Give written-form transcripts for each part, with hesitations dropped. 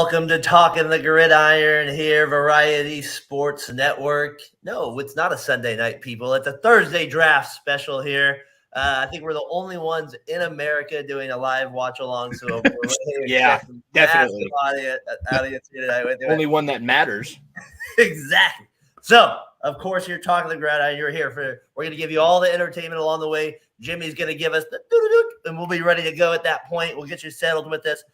Welcome to Talkin the Gridiron here, Variety Sports Network. No, it's not a Sunday night, people. It's a Thursday draft special here. I think we're the only ones in America doing a live watch along. So we're really yeah, definitely audience here tonight. Only one that matters. Exactly. So, of course, you're Talking the Gridiron. You're here for. We're going to give you all the entertainment along the way. Jimmy's going to give us the doo-doo-doo, and we'll be ready to go at that point. We'll get you settled with this.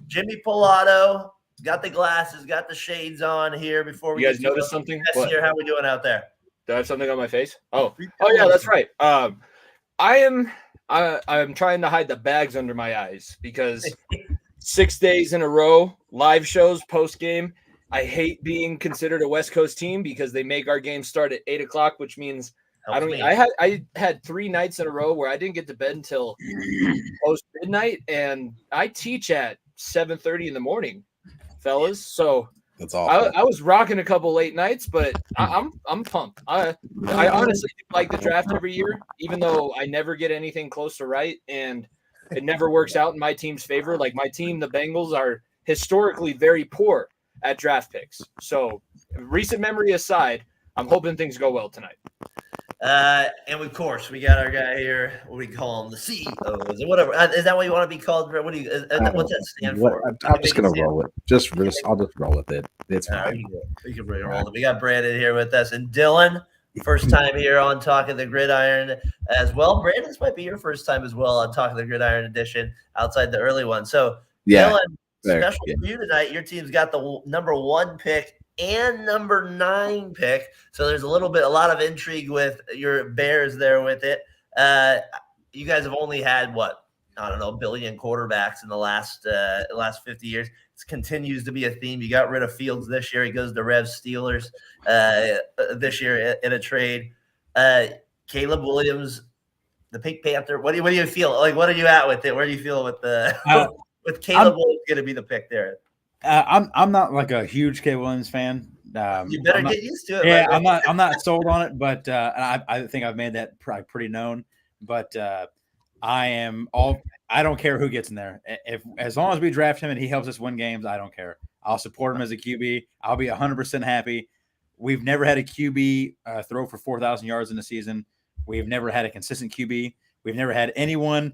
Jimmy Pilato got the glasses, got the shades on here before we. You guys notice something? Here, how we doing out there? Do I have something on my face? Oh yeah, that's right. I'm trying to hide the bags under my eyes because 6 days in a row, live shows post game. I hate being considered a West Coast team because they make our game start at 8:00, which means I had 3 nights in a row where I didn't get to bed until post midnight, and I teach at 7:30 in the morning, fellas. So that's awful. I was rocking a couple late nights, but I'm pumped. I honestly like the draft every year, even though I never get anything close to right, and it never works out in my team's favor. Like my team, the Bengals, are historically very poor at draft picks. So recent memory aside, I'm hoping things go well tonight. And of course, we got our guy here. What do we call him? The CEO, or whatever. Is that what you want to be called? What do you? What's that stand for? I'm just gonna roll it. I'll just roll with it. It's fine. We can bring it roll. We got Brandon here with us, and Dylan. First time here on Talking the Gridiron as well. Brandon, this might be your first time as well on Talking the Gridiron edition outside the early one. So, yeah, Dylan, special for you tonight. Your team's got the number 1 pick and number 9 pick. So there's a lot of intrigue with your Bears there with it. You guys have only had a billion quarterbacks in the last 50 years. It continues to be a theme. You got rid of Fields this year. He goes to Revs Steelers this year in a trade. Caleb Williams, the Pink Panther. What do you feel? Like, what are you at with it? Where do you feel with with Caleb Williams going to be the pick there? I'm not like a huge Caleb Williams fan. You better get used to it. Yeah, I'm not sold on it, but I think I've made that pretty known. But I don't care who gets in there. As long as we draft him and he helps us win games, I don't care. I'll support him as a QB. I'll be 100% happy. We've never had a QB throw for 4,000 yards in a season. We've never had a consistent QB. We've never had anyone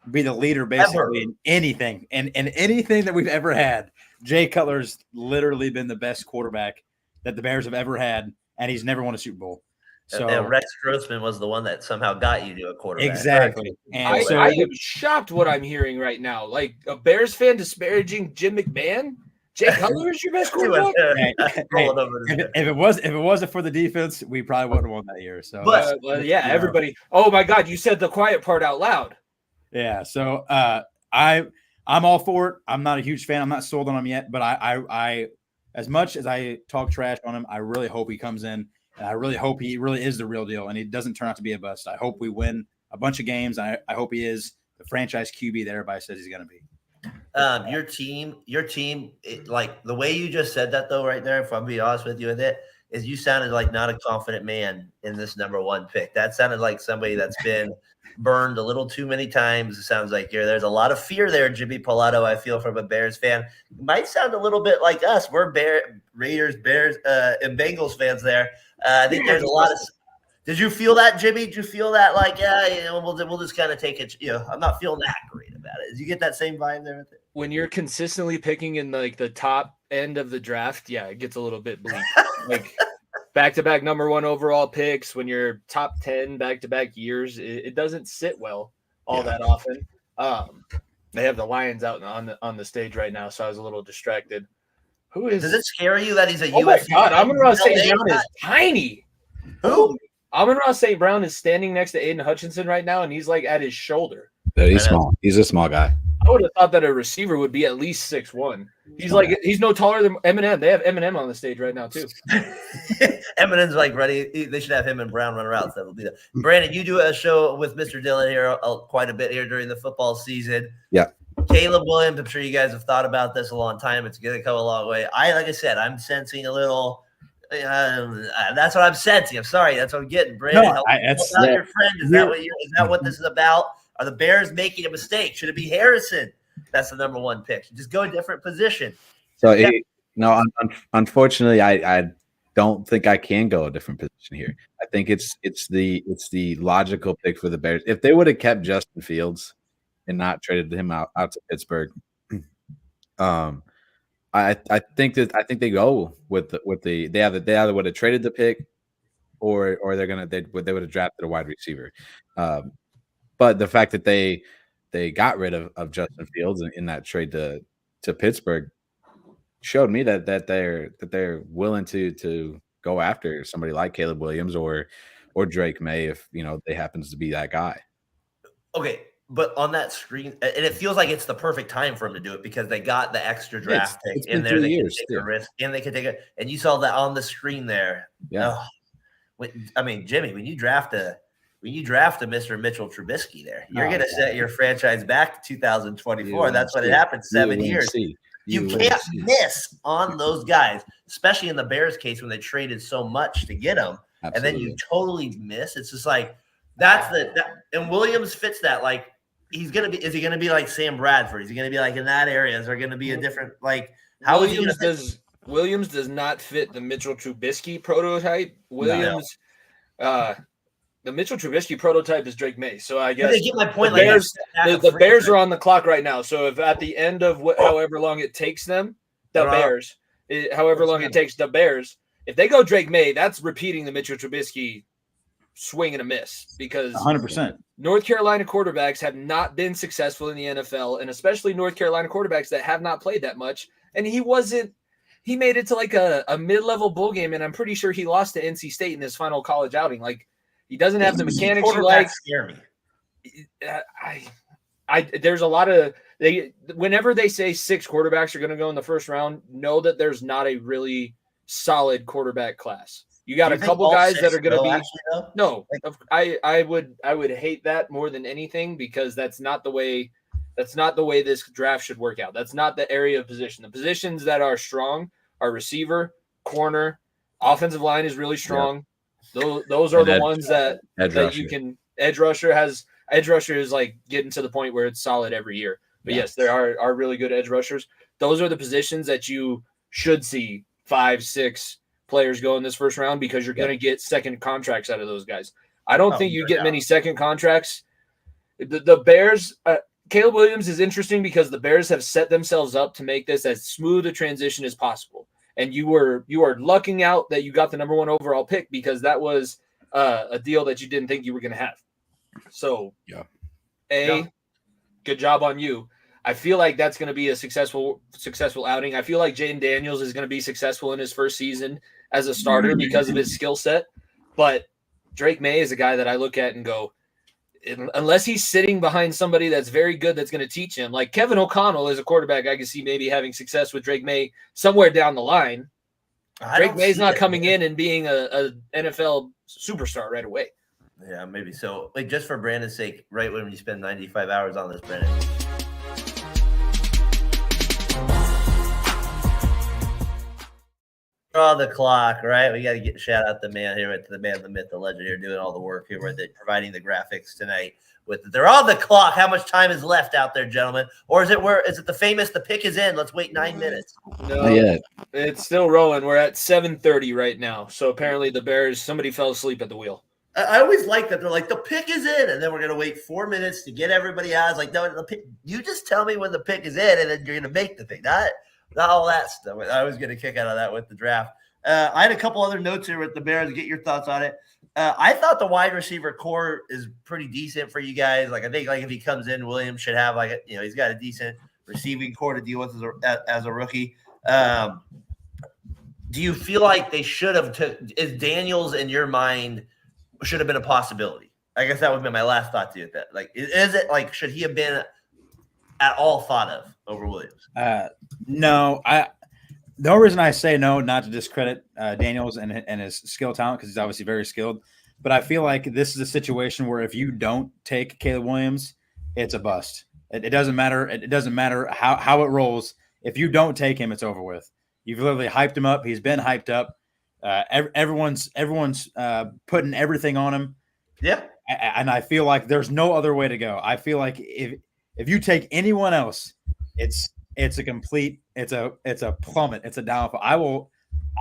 be the leader basically in anything. And anything that we've ever had, Jay Cutler's literally been the best quarterback that the Bears have ever had, and he's never won a Super Bowl. So Rex Grossman was the one that somehow got you to a quarterback. Exactly. And I am shocked what I'm hearing right now. Like a Bears fan disparaging Jim McMahon. Jay Cutler is your best quarterback. If it wasn't for the defense, we probably wouldn't have won that year. So, everybody. Oh my God, you said the quiet part out loud. Yeah. So I'm all for it. I'm not a huge fan. I'm not sold on him yet, but I as much as I talk trash on him, I really hope he comes in, and I really hope he really is the real deal, and he doesn't turn out to be a bust. I hope we win a bunch of games. I hope he is the franchise QB that everybody says he's going to be. Your team, like the way you just said that though, right there, if I'm being honest with you with it, is you sounded like not a confident man in this number 1 pick. That sounded like somebody that's been burned a little too many times. It sounds like there's a lot of fear there, Jimmy Pilato, I feel, from a Bears fan. It might sound a little bit like us. We're Raiders, Bears, and Bengals fans there. I think there's a lot of – did you feel that, Jimmy? Did you feel that like, we'll just kind of take it – I'm not feeling that great about it. Did you get that same vibe there with it? When you're consistently picking in like the top end of the draft, yeah, it gets a little bit bleak. Like back-to-back number 1 overall picks, when you're top 10 back-to-back years, it doesn't sit well that often. They have the Lions out on the stage right now, so I was a little distracted. Who is? Does it scare you that he's a Oh my God, Amon-Ra St. Brown is tiny. Who? Amon-Ra St. Brown is standing next to Aiden Hutchinson right now, and he's like at his shoulder. Yeah, he's small. He's a small guy. I would have thought that a receiver would be at least 6'1". He's no taller than Eminem. They have Eminem on the stage right now too. Eminem's like ready. They should have him and Brown run routes. That'll be the Brandon. You do a show with Mr. Dillon here quite a bit here during the football season. Yeah. Caleb Williams. I'm sure you guys have thought about this a long time. It's going to come a long way. Like I said, I'm sensing a little. That's what I'm sensing. I'm sorry. That's what I'm getting. Brandon, help out your friend. Is that what this is about? Are the Bears making a mistake? Should it be Harrison? That's the number 1 pick. Just go a different position. So unfortunately, I don't think I can go a different position here. I think it's the logical pick for the Bears. If they would have kept Justin Fields and not traded him out to Pittsburgh, I think they go with the they either would have traded the pick or they would have drafted a wide receiver. But the fact that they got rid of Justin Fields in that trade to Pittsburgh showed me that they're willing to go after somebody like Caleb Williams or Drake May if they happens to be that guy. Okay, but on that screen, and it feels like it's the perfect time for them to do it because they got the extra draft pick in there. They can take a risk, and they can take it. And you saw that on the screen there. Yeah. I mean, Jimmy, when you draft a Mr. Mitchell Trubisky there, you're going to set your franchise back to 2024. That's when it happened. 7 years. You can't miss on those guys, especially in the Bears case when they traded so much to get them, and then you totally miss. It's just like and Williams fits that. Like is he going to be like Sam Bradford? Is he going to be like in that area? Is there going to be a different like how Williams does not fit the Mitchell Trubisky prototype. Williams, the Mitchell Trubisky prototype is Drake May. So I guess they get my point. The Bears are on the clock right now. So if at the end of however long it takes them, if they go Drake May, that's repeating the Mitchell Trubisky swing and a miss because 100%. North Carolina quarterbacks have not been successful in the NFL, and especially North Carolina quarterbacks that have not played that much. And he made it to like a mid-level bowl game, and I'm pretty sure he lost to NC State in his final college outing. Like he doesn't have the mechanics you like. Scare me. There's a lot of whenever they say 6 quarterbacks are going to go in the first round, know that there's not a really solid quarterback class. You got a couple guys that are going to be I would hate that more than anything because that's not the way this draft should work out. That's not the area of position. The positions that are strong are receiver, corner, offensive line is really strong. Yeah. Those are the ones that you can. Edge rusher is like getting to the point where it's solid every year. But yes, there are really good edge rushers. Those are the positions that you should see 5-6 players go in this first round because you're going to get second contracts out of those guys. I don't think you get many second contracts. The Bears, Caleb Williams is interesting because the Bears have set themselves up to make this as smooth a transition as possible. And you are lucking out that you got the number 1 overall pick because that was a deal that you didn't think you were going to have. So, good job on you. I feel like that's going to be a successful outing. I feel like Jaden Daniels is going to be successful in his first season as a starter because of his skill set. But Drake May is a guy that I look at and go, unless he's sitting behind somebody that's very good that's going to teach him. Like Kevin O'Connell is a quarterback I can see maybe having success with Drake May somewhere down the line. Drake May's not coming in and being a NFL superstar right away. Yeah, maybe so. Like just for Brandon's sake, right when you spend 95 hours on this, Brandon. Draw the clock, right? We got to get shout out the man here, to the man, the myth, the legend here, doing all the work here, providing the graphics tonight. They're on the clock. How much time is left out there, gentlemen? Or is it the famous the pick is in? Let's wait 9 minutes. No, it's still rolling. We're at 7:30 right now. So apparently the Bears, somebody fell asleep at the wheel. I always like that. They're like, the pick is in, and then we're going to wait 4 minutes to get everybody out. It's like, no, the pick, you just tell me when the pick is in, and then you're going to make the pick. Not all that stuff. I was going to kick out of that with the draft. I had a couple other notes here with the Bears. Get your thoughts on it. I thought the wide receiver core is pretty decent for you guys. Like I think, like if he comes in, Williams should have he's got a decent receiving core to deal with as a rookie. Do you feel like they should have? Is Daniels in your mind should have been a possibility? I guess that would be my last thought to you. That like, is it like should he have been at all thought of over Williams? No, the only reason I say no, not to discredit Daniels and his skill talent, because he's obviously very skilled, but I feel like this is a situation where if you don't take Caleb Williams, it's a bust. It doesn't matter. It doesn't matter how it rolls. If you don't take him, it's over with. You've literally hyped him up. He's been hyped up. Everyone's putting everything on him. Yeah, and I feel like there's no other way to go. I feel like if you take anyone else, it's it's a plummet. It's a downfall.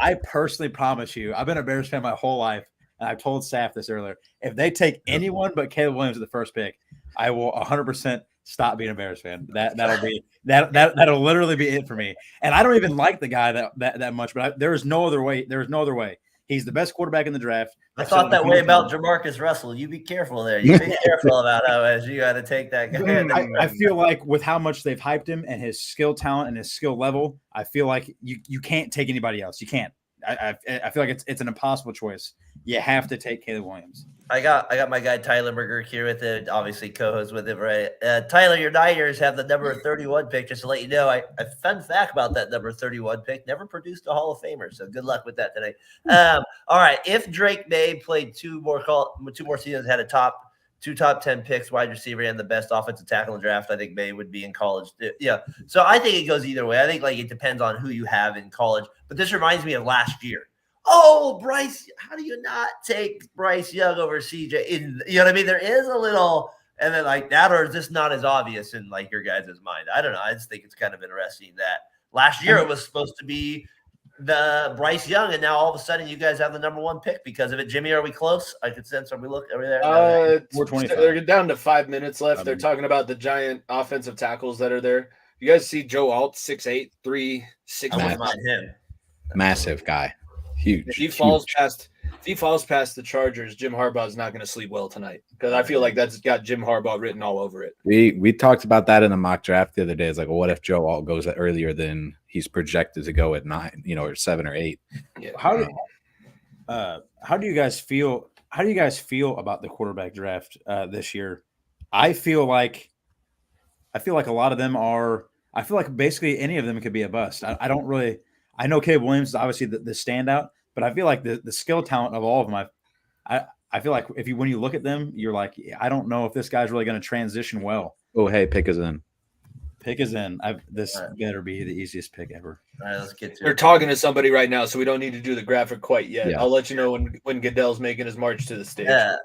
I personally promise you, I've been a Bears fan my whole life, and I've told Saf this earlier. If they take anyone but Caleb Williams at the first pick, I will 100% stop being a Bears fan. That'll literally be it for me. And I don't even like the guy that much, but there is no other way. There is no other way. He's the best quarterback in the draft. I thought that way about Jamarcus Russell. You be careful there. You be careful about how you got to take that guy. I feel like with how much they've hyped him and his skill talent and his skill level, I feel like you can't take anybody else. You can't. I feel like it's an impossible choice. You have to take Caleb Williams. I got my guy Tyler McGurk here with it, obviously co-host with him, right? Tyler, your Niners have the number 31 pick. Just to let you know, a fun fact about that number 31 pick: never produced a Hall of Famer. So good luck with that today. All right, if Drake May played two more seasons, had two top 10 picks, wide receiver, and the best offensive tackle in the draft, I think May would be in college. Yeah, so I think it goes either way. I think it depends on who you have in college. But this reminds me of last year. Oh, Bryce, how do you not take Bryce Young over CJ? You know what I mean? There is a little, and then that, or is this not as obvious in your guys' mind? I don't know. I just think it's kind of interesting that last year it was supposed to be the Bryce Young, and now all of a sudden you guys have the number 1 pick because of it. Jimmy, are we close? I could sense. Are we there? 425. They're down to 5 minutes left. They're talking about the giant offensive tackles that are there. You guys see Joe Alt, 6'8", 360. I wouldn't mind him. Massive guy. Huge. If he falls past the Chargers, Jim Harbaugh is not going to sleep well tonight because I feel like that's got Jim Harbaugh written all over it. We talked about that in the mock draft the other day. It's what if Joe Alt goes earlier than he's projected to go at 9, or 7 or 8? Yeah. How do you guys feel? How do you guys feel about the quarterback draft this year? I feel like a lot of them are. I feel like basically any of them could be a bust. I don't really. I know Caleb Williams is obviously the standout, but I feel like the skill talent of all of them, I feel like when you look at them, you're like, I don't know if this guy's really going to transition well. Oh, hey, pick is in. Pick is in. This better be the easiest pick ever. All right, let's get to it. They're talking to somebody right now, so we don't need to do the graphic quite yet. Yeah. I'll let you know when Goodell's making his march to the stage. Yeah,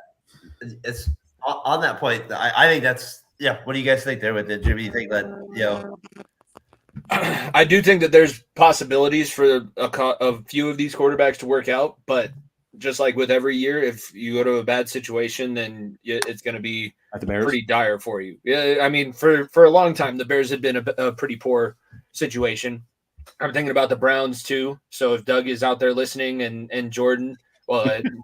it's on that point. I think that's What do you guys think there with it, Jimmy? You think that I do think that there's possibilities for a few of these quarterbacks to work out, but just like with every year, if you go to a bad situation, then it's going to be pretty dire for you. Yeah, I mean, for a long time, the Bears had been a pretty poor situation. I'm thinking about the Browns too. So if Doug is out there listening and Jordan,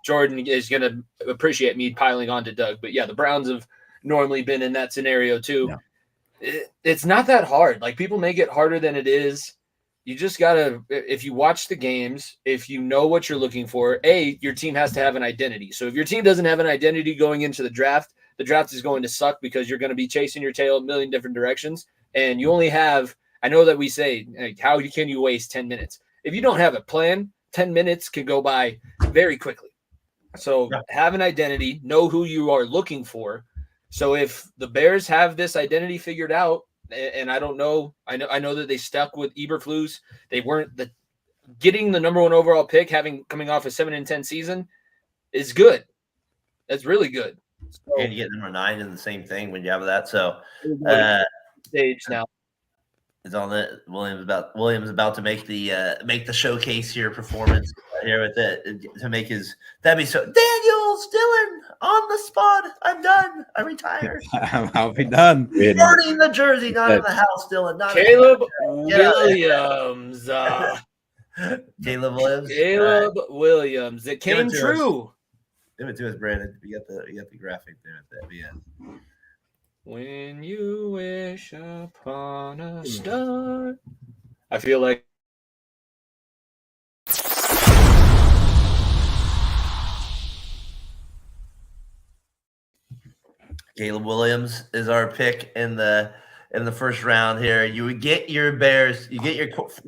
Jordan is going to appreciate me piling on to Doug. But yeah, the Browns have normally been in that scenario too. Yeah. It's not that hard. People make it harder than it is. You just got to, if you watch the games, if you know what you're looking for, your team has to have an identity. So if your team doesn't have an identity going into the draft is going to suck because you're going to be chasing your tail a million different directions. And you only have, I know that we say, how can you waste 10 minutes? If you don't have a plan, 10 minutes can go by very quickly. So have an identity, know who you are looking for. So if the Bears have this identity figured out, and I don't know, I know that they stuck with Eberflus. They weren't getting the number 1 overall pick, coming off a 7-10 season, is good. That's really good. So, and you get number 9 in the same thing when you have that. So stage now. Is on it. Williams about to make the showcase here performance here with it to make that'd be so. Daniel Dillon on the spot. I'm done. I retire. I'll be done. Burning the jersey, not in the house, Dillon. Not Caleb Williams. Caleb Williams. Caleb Williams. It came true. Give it to us, Brandon. We got the graphic there at that. Yeah. When you wish upon a star. I feel like Caleb Williams is our pick in the first round here. You would get your Bears, you get your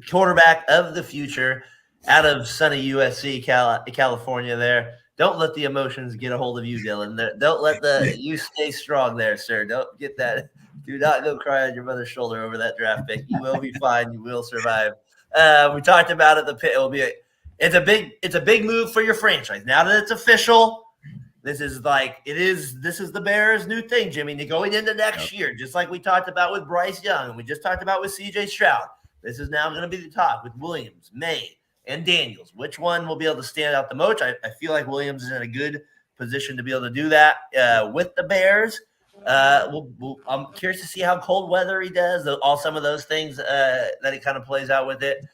quarterback of the future out of sunny USC, California there. Don't let the emotions get a hold of you, Dylan. Don't let you stay strong there, sir. Don't get that. Do not go cry on your mother's shoulder over that draft pick. You will be fine. You will survive. We talked about it. It's a big move for your franchise. Now that it's official, This is the Bears' new thing, Jimmy. Going into next year, just like we talked about with Bryce Young and we just talked about with CJ Stroud. This is now going to be the talk with Williams, May, and Daniels. Which one will be able to stand out the most? I feel like Williams is in a good position to be able to do that with the Bears. I'm curious to see how cold weather he does, some of those things that he kind of plays out with it.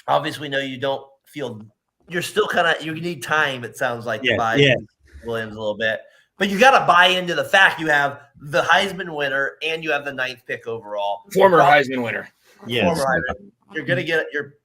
Obviously, no, you don't feel – you're still you need time, it sounds like, to buy Williams a little bit. But you got to buy into the fact you have the Heisman winner and you have the 9th pick overall. Former Heisman winner. Yes. You're going to get your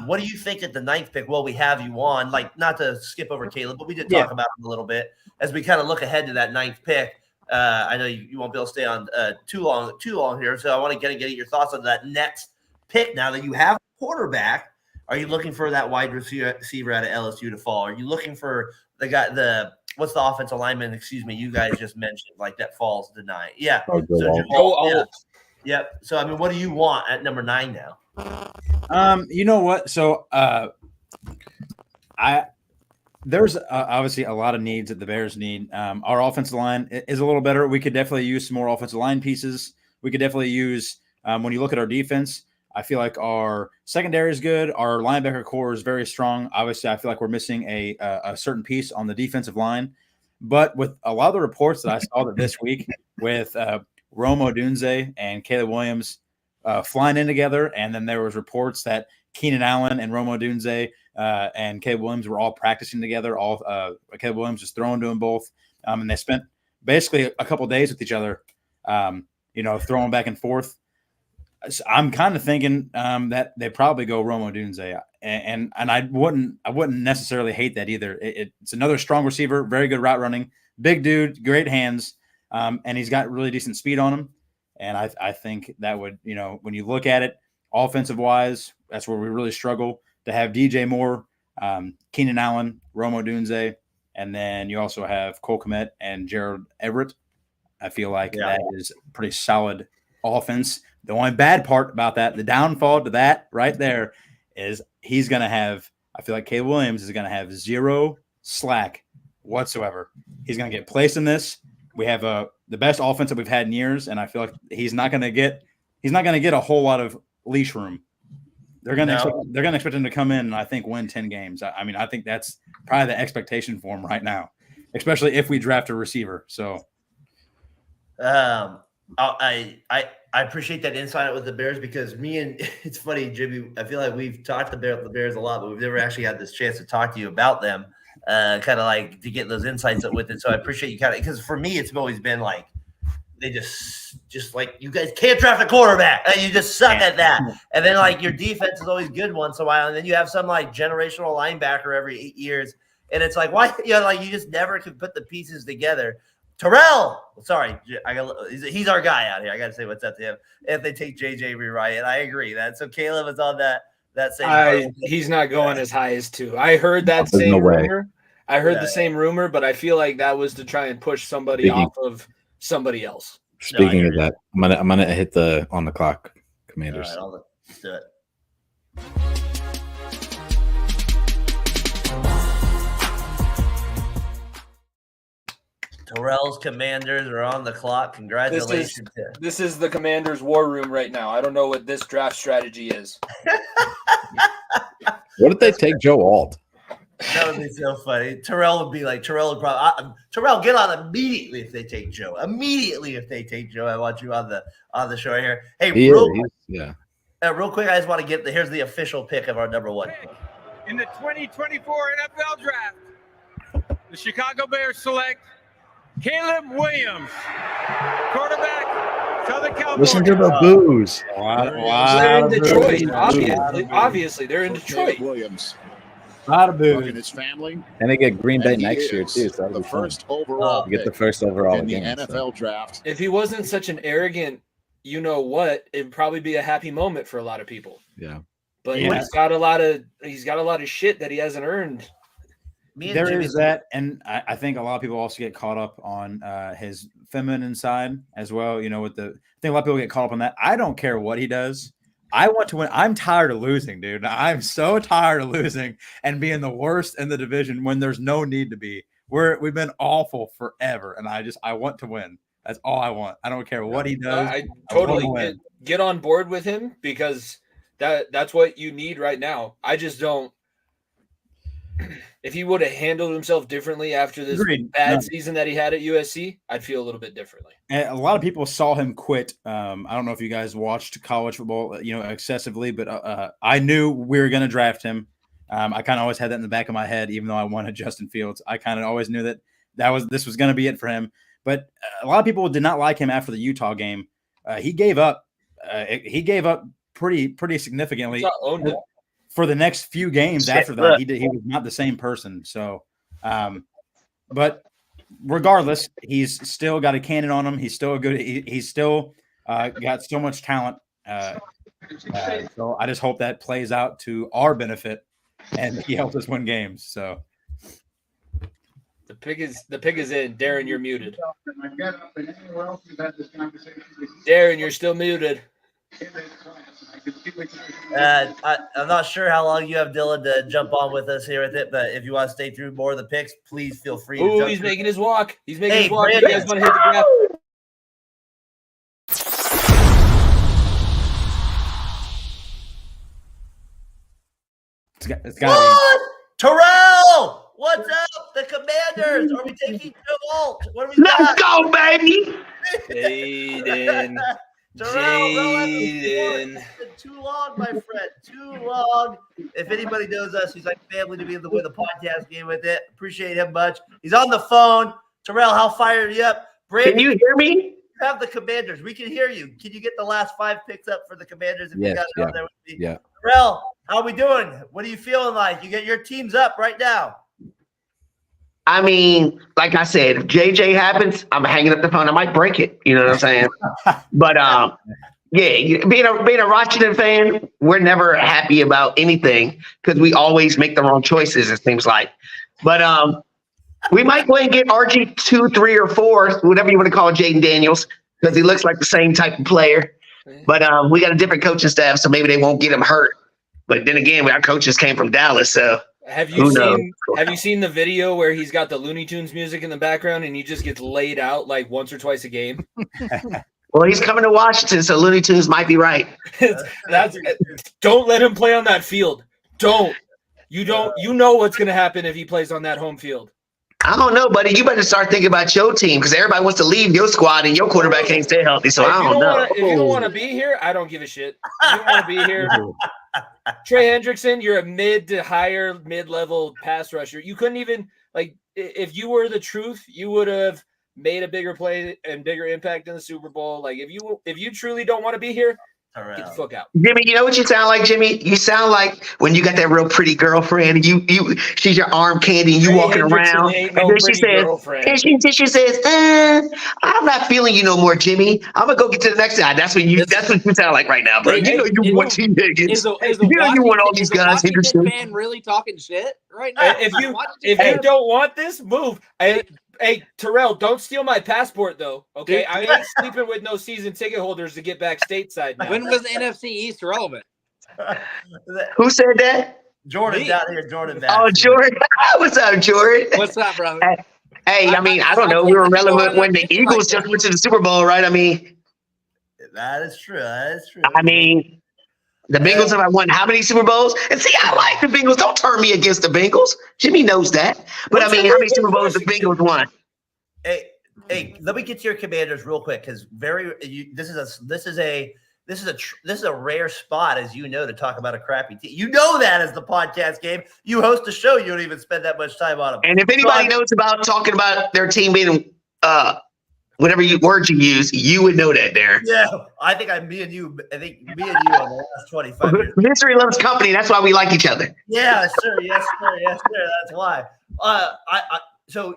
what do you think at the 9th pick? Well, we have you on. Like, not to skip over Caleb, but we did talk about him a little bit as we kind of look ahead to that 9th pick. I know you won't be able to stay on too long here, so I want to get your thoughts on that next pick now that you have a quarterback. Are you looking for that wide receiver out of LSU to fall? Are you looking for what's the offensive lineman, you guys just mentioned, like that falls to 9? Yeah. Yep. So, I mean, what do you want at number 9 now? You know what? So, there's obviously a lot of needs that the Bears need. Our offensive line is a little better. We could definitely use some more offensive line pieces. We could definitely use, when you look at our defense, I feel like our secondary is good. Our linebacker core is very strong. Obviously, I feel like we're missing a certain piece on the defensive line. But with a lot of the reports that I saw this week with Rome Odunze and Caleb Williams flying in together, and then there was reports that Keenan Allen and Rome Odunze and Caleb Williams were all practicing together. Caleb Williams was throwing to them both, and they spent basically a couple days with each other, throwing back and forth. I'm kind of thinking that they probably go Rome Odunze, and I wouldn't necessarily hate that either. It's another strong receiver, very good route running, big dude, great hands, and he's got really decent speed on him. And I think that would, when you look at it, offensive wise, that's where we really struggle to have DJ Moore, Keenan Allen, Rome Odunze, and then you also have Cole Kmet and Gerald Everett. I feel like that is pretty solid offense. The only bad part about that, the downfall to that right there, is he's going to have – I feel like Caleb Williams is going to have zero slack whatsoever. He's going to get placed in this. We have the best offense that we've had in years, and I feel like he's not going to get a whole lot of leash room. They're going to expect him to come in and I think win 10 games. I mean, I think that's probably the expectation for him right now, especially if we draft a receiver. So, I appreciate that insight with the Bears because it's funny, Jimmy. I feel like we've talked about the Bears a lot, but we've never actually had this chance to talk to you about them, kind of like to get those insights with it. So I appreciate you because for me, it's always been like they just like you guys can't draft a quarterback and you just suck at that. And then like your defense is always good once in a while, and then you have some like generational linebacker every 8 years, and it's like why you just never can put the pieces together. Terrell, sorry, he's our guy out here. I got to say what's up to him. If they take JJ Rewright, I agree that. So Caleb is on that same. He's not going as high as 2. I heard that same rumor. I heard the same rumor, but I feel like that was to try and push somebody off of somebody else. Speaking of that, I'm gonna hit the on the clock, Commanders. All right, let's do it. Terrell's Commanders are on the clock. Congratulations. This is the Commanders' war room right now. I don't know what this draft strategy is. What if they take Joe Alt? That would be so funny. Terrell would probably Terrell, get on immediately if they take Joe. Immediately if they take Joe. I want you on the show right here. Hey, real quick, I just want to here's the official pick of our number 1. In the 2024 NFL Draft, the Chicago Bears select Caleb Williams, quarterback, Southern California. Listen to the boos. They're in Detroit. Obviously, they're in Detroit. Williams. A lot of boos. And his family. And they get Green Bay next year, too. So the first overall get the first overall in the game, NFL draft. If he wasn't such an arrogant, it'd probably be a happy moment for a lot of people. Yeah. But he's got a lot of shit that he hasn't earned. There is that, and I think a lot of people also get caught up on his feminine side as well. I think a lot of people get caught up on that. I don't care what he does. I want to win. I'm tired of losing, dude. I'm so tired of losing and being the worst in the division when there's no need to be. We've been awful forever, and I want to win. That's all I want. I don't care what he does. I I wanna totally win. get on board with him because that's what you need right now. I just don't. If he would have handled himself differently after this Agreed. bad No. season that he had at USC, I'd feel a little bit differently. And a lot of people saw him quit. I don't know if you guys watched college football, excessively, but I knew we were going to draft him. I kind of always had that in the back of my head, even though I wanted Justin Fields. I kind of always knew that this was going to be it for him. But a lot of people did not like him after the Utah game. He gave up. He gave up pretty significantly. Utah owned it. For the next few games after that. He was not the same person. So, but regardless, he's still got a cannon on him. He's still good. He's still got so much talent. So I just hope that plays out to our benefit, and he helps us win games. So the pick is in. Darren, you're muted. Darren, you're still muted. I'm not sure how long you have, Dylan, to jump on with us here with it, but if you want to stay through more of the picks, please feel free. Oh, he's making his walk. He's making his walk. Brandon. You guys want to hit the graph? it's got to What? Terrell! What's up? The Commanders. Are we taking two alt? What do we got? go, baby. Jaden. Jaden. Too long, my friend. Too long. If anybody knows us, he's like family to be able to win the podcast game with it. Appreciate him much. He's on the phone. Terrell, how fired are you up? Brandon, Can you hear me? you have the Commanders. We can hear you. Can you get the last 5 picks up for the Commanders if you Yes, got it on there with me? Yeah. Terrell, how we doing? What are you feeling like? You get your teams up right now. I mean, like I said, if JJ happens, I'm hanging up the phone. I might break it. You know what I'm saying? But yeah, being a Washington fan, we're never happy about anything because we always make the wrong choices. It seems like, but we might go and get RG 2, 3, or 4, whatever you want to call Jaden Daniels, because he looks like the same type of player. But we got a different coaching staff, so maybe they won't get him hurt. But then again, our coaches came from Dallas, so. Have you seen the video where he's got the Looney Tunes music in the background and he just gets laid out like once or twice a game? Well, he's coming to Washington, so Looney Tunes might be right. Don't let him play on that field. Don't. You know what's going to happen if he plays on that home field. I don't know, buddy. You better start thinking about your team because everybody wants to leave your squad and your quarterback can't stay healthy. So I don't know. If you don't want to be here, I don't give a shit. If you don't want to be here, Trey Hendrickson, you're a mid-level pass rusher. You couldn't even if you were the truth, you would have made a bigger play and bigger impact in the Super Bowl. Like if you truly don't want to be here, get the fuck out. Jimmy, you know what you sound like, Jimmy? You sound like when you got that real pretty girlfriend and she's your arm candy and you Trey walking Hendrickson around. ain't And no then she pretty says, girlfriend. she says, I'm not feeling you no more, Jimmy. I'm gonna go get to the next guy. That's what you sound like right now, bro. You know you want T. Higgins. You know you want all these guys. Washington fan really talking shit right now? If you don't want this, move. Hey, Terrell, don't steal my passport, though. Okay, I ain't sleeping with no season ticket holders to get back stateside now. When was the NFC East relevant? Who said that? Jordan's out here. Jordan back. Oh, Jordan. What's up, Jordan? What's up, brother? Hey, I mean, I don't know. We were relevant when the Eagles just went to the Super Bowl, right? I mean, That is true. I mean, the Bengals have won how many Super Bowls? And see, I like the Bengals. Don't turn me against the Bengals. Jimmy knows that. But I mean, how many Super Bowls the Bengals won? Hey, let me get to your Commanders real quick because this is a rare spot, as you know, to talk about a crappy team. You know that as the podcast game. You host a show, you don't even spend that much time on them. And if anybody knows about talking about their team being whatever word you use, you would know that, Darren. Yeah, I think me and you on the last 25 years. Misery loves company. That's why we like each other. Yeah, sure. Yes, sir. That's why. So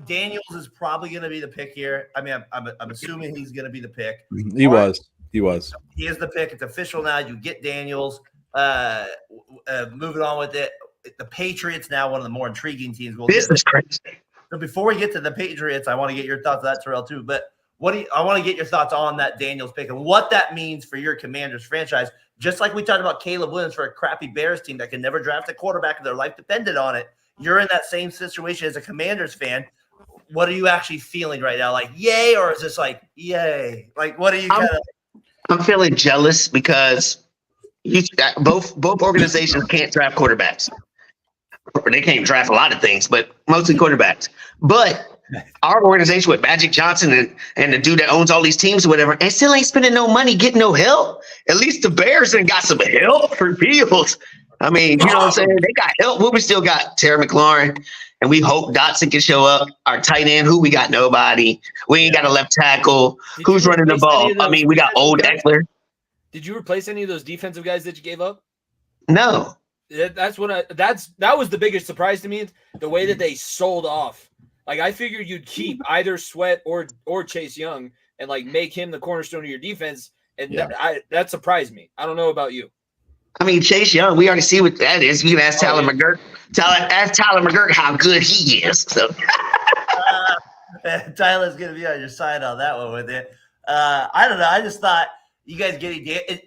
Daniels is probably going to be the pick here. I mean, I'm assuming he's going to be the pick. He was. He is the pick. It's official now. You get Daniels. Moving on with it. The Patriots now one of the more intriguing teams. This is crazy. So before we get to the Patriots, I want to get your thoughts on that, Terrell, too. But I want to get your thoughts on that Daniels pick and what that means for your Commanders franchise. Just like we talked about Caleb Williams for a crappy Bears team that can never draft a quarterback and their life depended on it. you're in that same situation as a Commanders fan. What are you actually feeling right now? Like, yay, or is this like, yay? Like, what are you kind of? I'm feeling jealous because both organizations can't draft quarterbacks. They can't draft a lot of things, but mostly quarterbacks. But our organization with Magic Johnson and the dude that owns all these teams or whatever, and still ain't spending no money getting no help. At least the Bears done got some help for Fields. I mean, you know what I'm saying? They got help. Well, we still got Terry McLaurin, and we hope Dotson can show up. Our tight end, who we got nobody. We ain't got a left tackle. Who's running the ball? I mean, we got old Eckler. Did you replace any of those defensive guys that you gave up? No. That was the biggest surprise to me. The way that they sold off. Like, I figured you'd keep either Sweat or Chase Young and like make him the cornerstone of your defense, and that surprised me. I don't know about you. I mean, Chase Young, we already see what that is. You can ask Tyler McGurk. Ask Tyler McGurk how good he is. So Tyler's gonna be on your side on that one with it. I don't know. I just thought you guys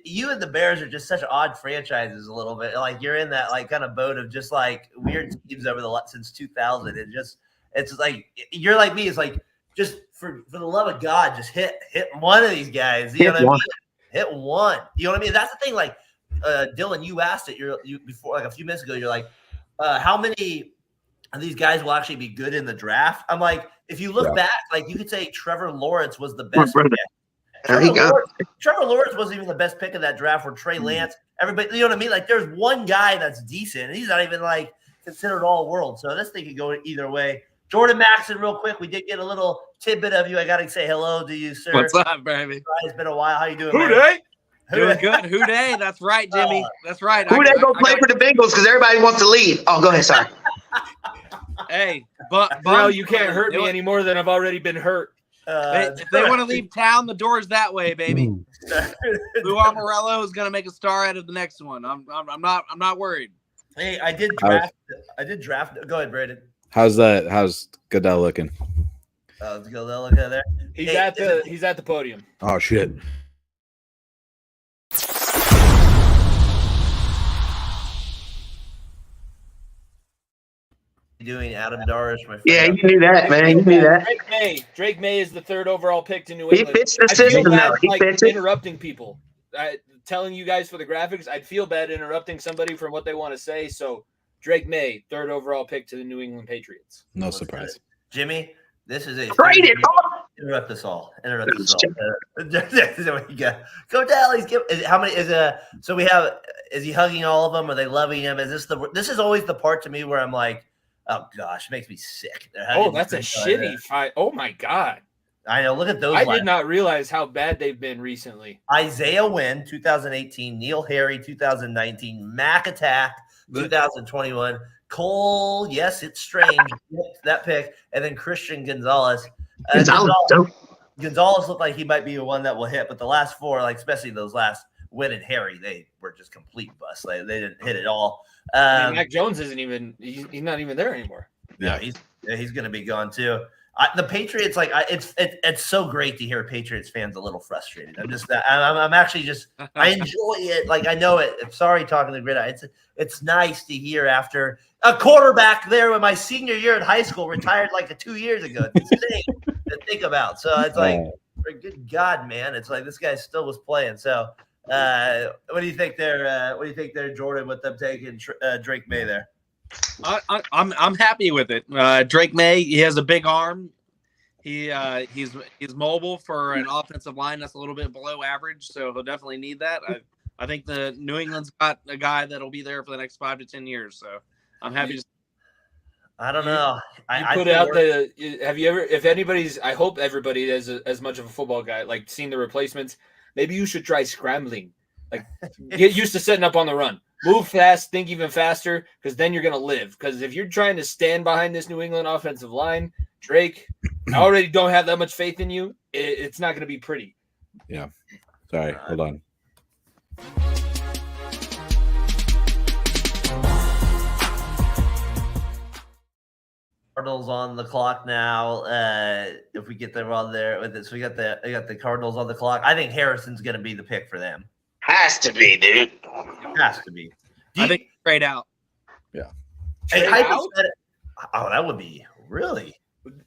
you and the Bears are just such odd franchises a little bit. Like, you're in that like kind of boat of just like weird teams over since 2000. It's like you're like me. It's like just for the love of God, just hit one of these guys. You know what I mean? Hit one. You know what I mean? That's the thing. Like Dylan, you asked it. You before like a few minutes ago. You're like, how many of these guys will actually be good in the draft? I'm like, if you look back, like you could say Trevor Lawrence was the best. Trevor Lawrence wasn't even the best pick of that draft. Or Trey Lance, everybody. You know what I mean? Like, there's one guy that's decent, and he's not even like considered all world. So this thing could go either way. Jordan Maxson, real quick, we did get a little tidbit of you. I got to say hello to you, sir. What's up, baby? It's been a while. How you doing, Who man? day? Doing good. Who day? That's right, Jimmy. That's right. Who they go play for the Bengals because everybody wants to leave? Oh, go ahead. Sorry. Hey, but Bro, you can't hurt me any more than I've already been hurt. If they want to leave town, the door's that way, baby. Lou Amarello is gonna make a star out of the next one. I'm not worried. Hey, I did draft. Go ahead, Brandon. How's Goodell looking? Let's go look at there. He's at the podium. Oh shit. Doing Adam Darvish, my friend. Yeah, you knew that, man. You knew that. Drake May is the third overall pick to New He England. fits the system now. He fits it. Interrupting people. Telling you guys for the graphics, I'd feel bad interrupting somebody from what they want to say. So Drake May, third overall pick to the New England Patriots. No surprise. Jimmy, this is a Traded. interrupt us all. There we go. Go down. How many so we have? Is he hugging all of them? Are they loving him? This is always the part to me where I'm like, oh gosh, it makes me sick. Oh, that's a shitty fight. Oh my God. I know. Look at those. I did not realize how bad they've been recently. Isaiah Wynn, 2018. Neil Harry, 2019. Mac Attack, 2021. Cole, yes, it's strange. That pick. And then Christian Gonzalez. Gonzalez looked like he might be the one that will hit, but the last four, like especially those last Wynn and Harry, they were just complete busts. They didn't hit it all. Mac Jones isn't even. He's not even there anymore. Yeah, he's going to be gone too. The Patriots, it's so great to hear Patriots fans a little frustrated. I'm actually just I enjoy it. Like, I know it. I'm sorry talking to Gridiron. It's nice to hear after a quarterback there in my senior year in high school retired like 2 years ago. It's insane to think about. So it's like, for good God, man, it's like this guy still was playing. So what do you think there? What do you think there, Jordan, with them taking Drake May there? I'm happy with it. Drake May, he has a big arm. He's mobile for an offensive line that's a little bit below average, so he'll definitely need that. I think the New England's got a guy that'll be there for the next 5 to 10 years. So I'm happy. I don't know. Have you ever? If anybody's, I hope everybody is as much of a football guy, like seeing the replacements. Maybe you should try scrambling. Like, get used to setting up on the run. Move fast, think even faster, because then you're going to live. Because if you're trying to stand behind this New England offensive line, Drake, I already don't have that much faith in you. It's not going to be pretty. Yeah. Sorry. Hold on. Cardinals on the clock now. If we get them on there with this, we got the Cardinals on the clock. I think Harrison's going to be the pick for them. Has to be, dude. It has to be. I think straight out. Yeah. Hey, Oh, that would be really.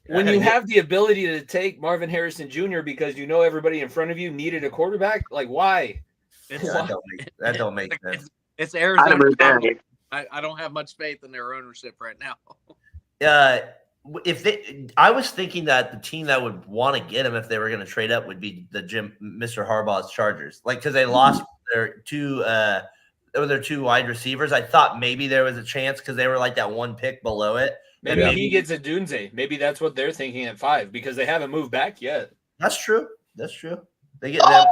When you have the ability to take Marvin Harrison Jr. because you know everybody in front of you needed a quarterback, like why? That don't make sense. It's Arizona. I'd I don't have much faith in their ownership right now. I was thinking that the team that would want to get him if they were going to trade up would be Mr. Harbaugh's Chargers, like because they lost their two wide receivers. I thought maybe there was a chance because they were like that one pick below it. Maybe he gets a Dunze. Maybe that's what they're thinking at 5 because they haven't moved back yet. That's true. They get them.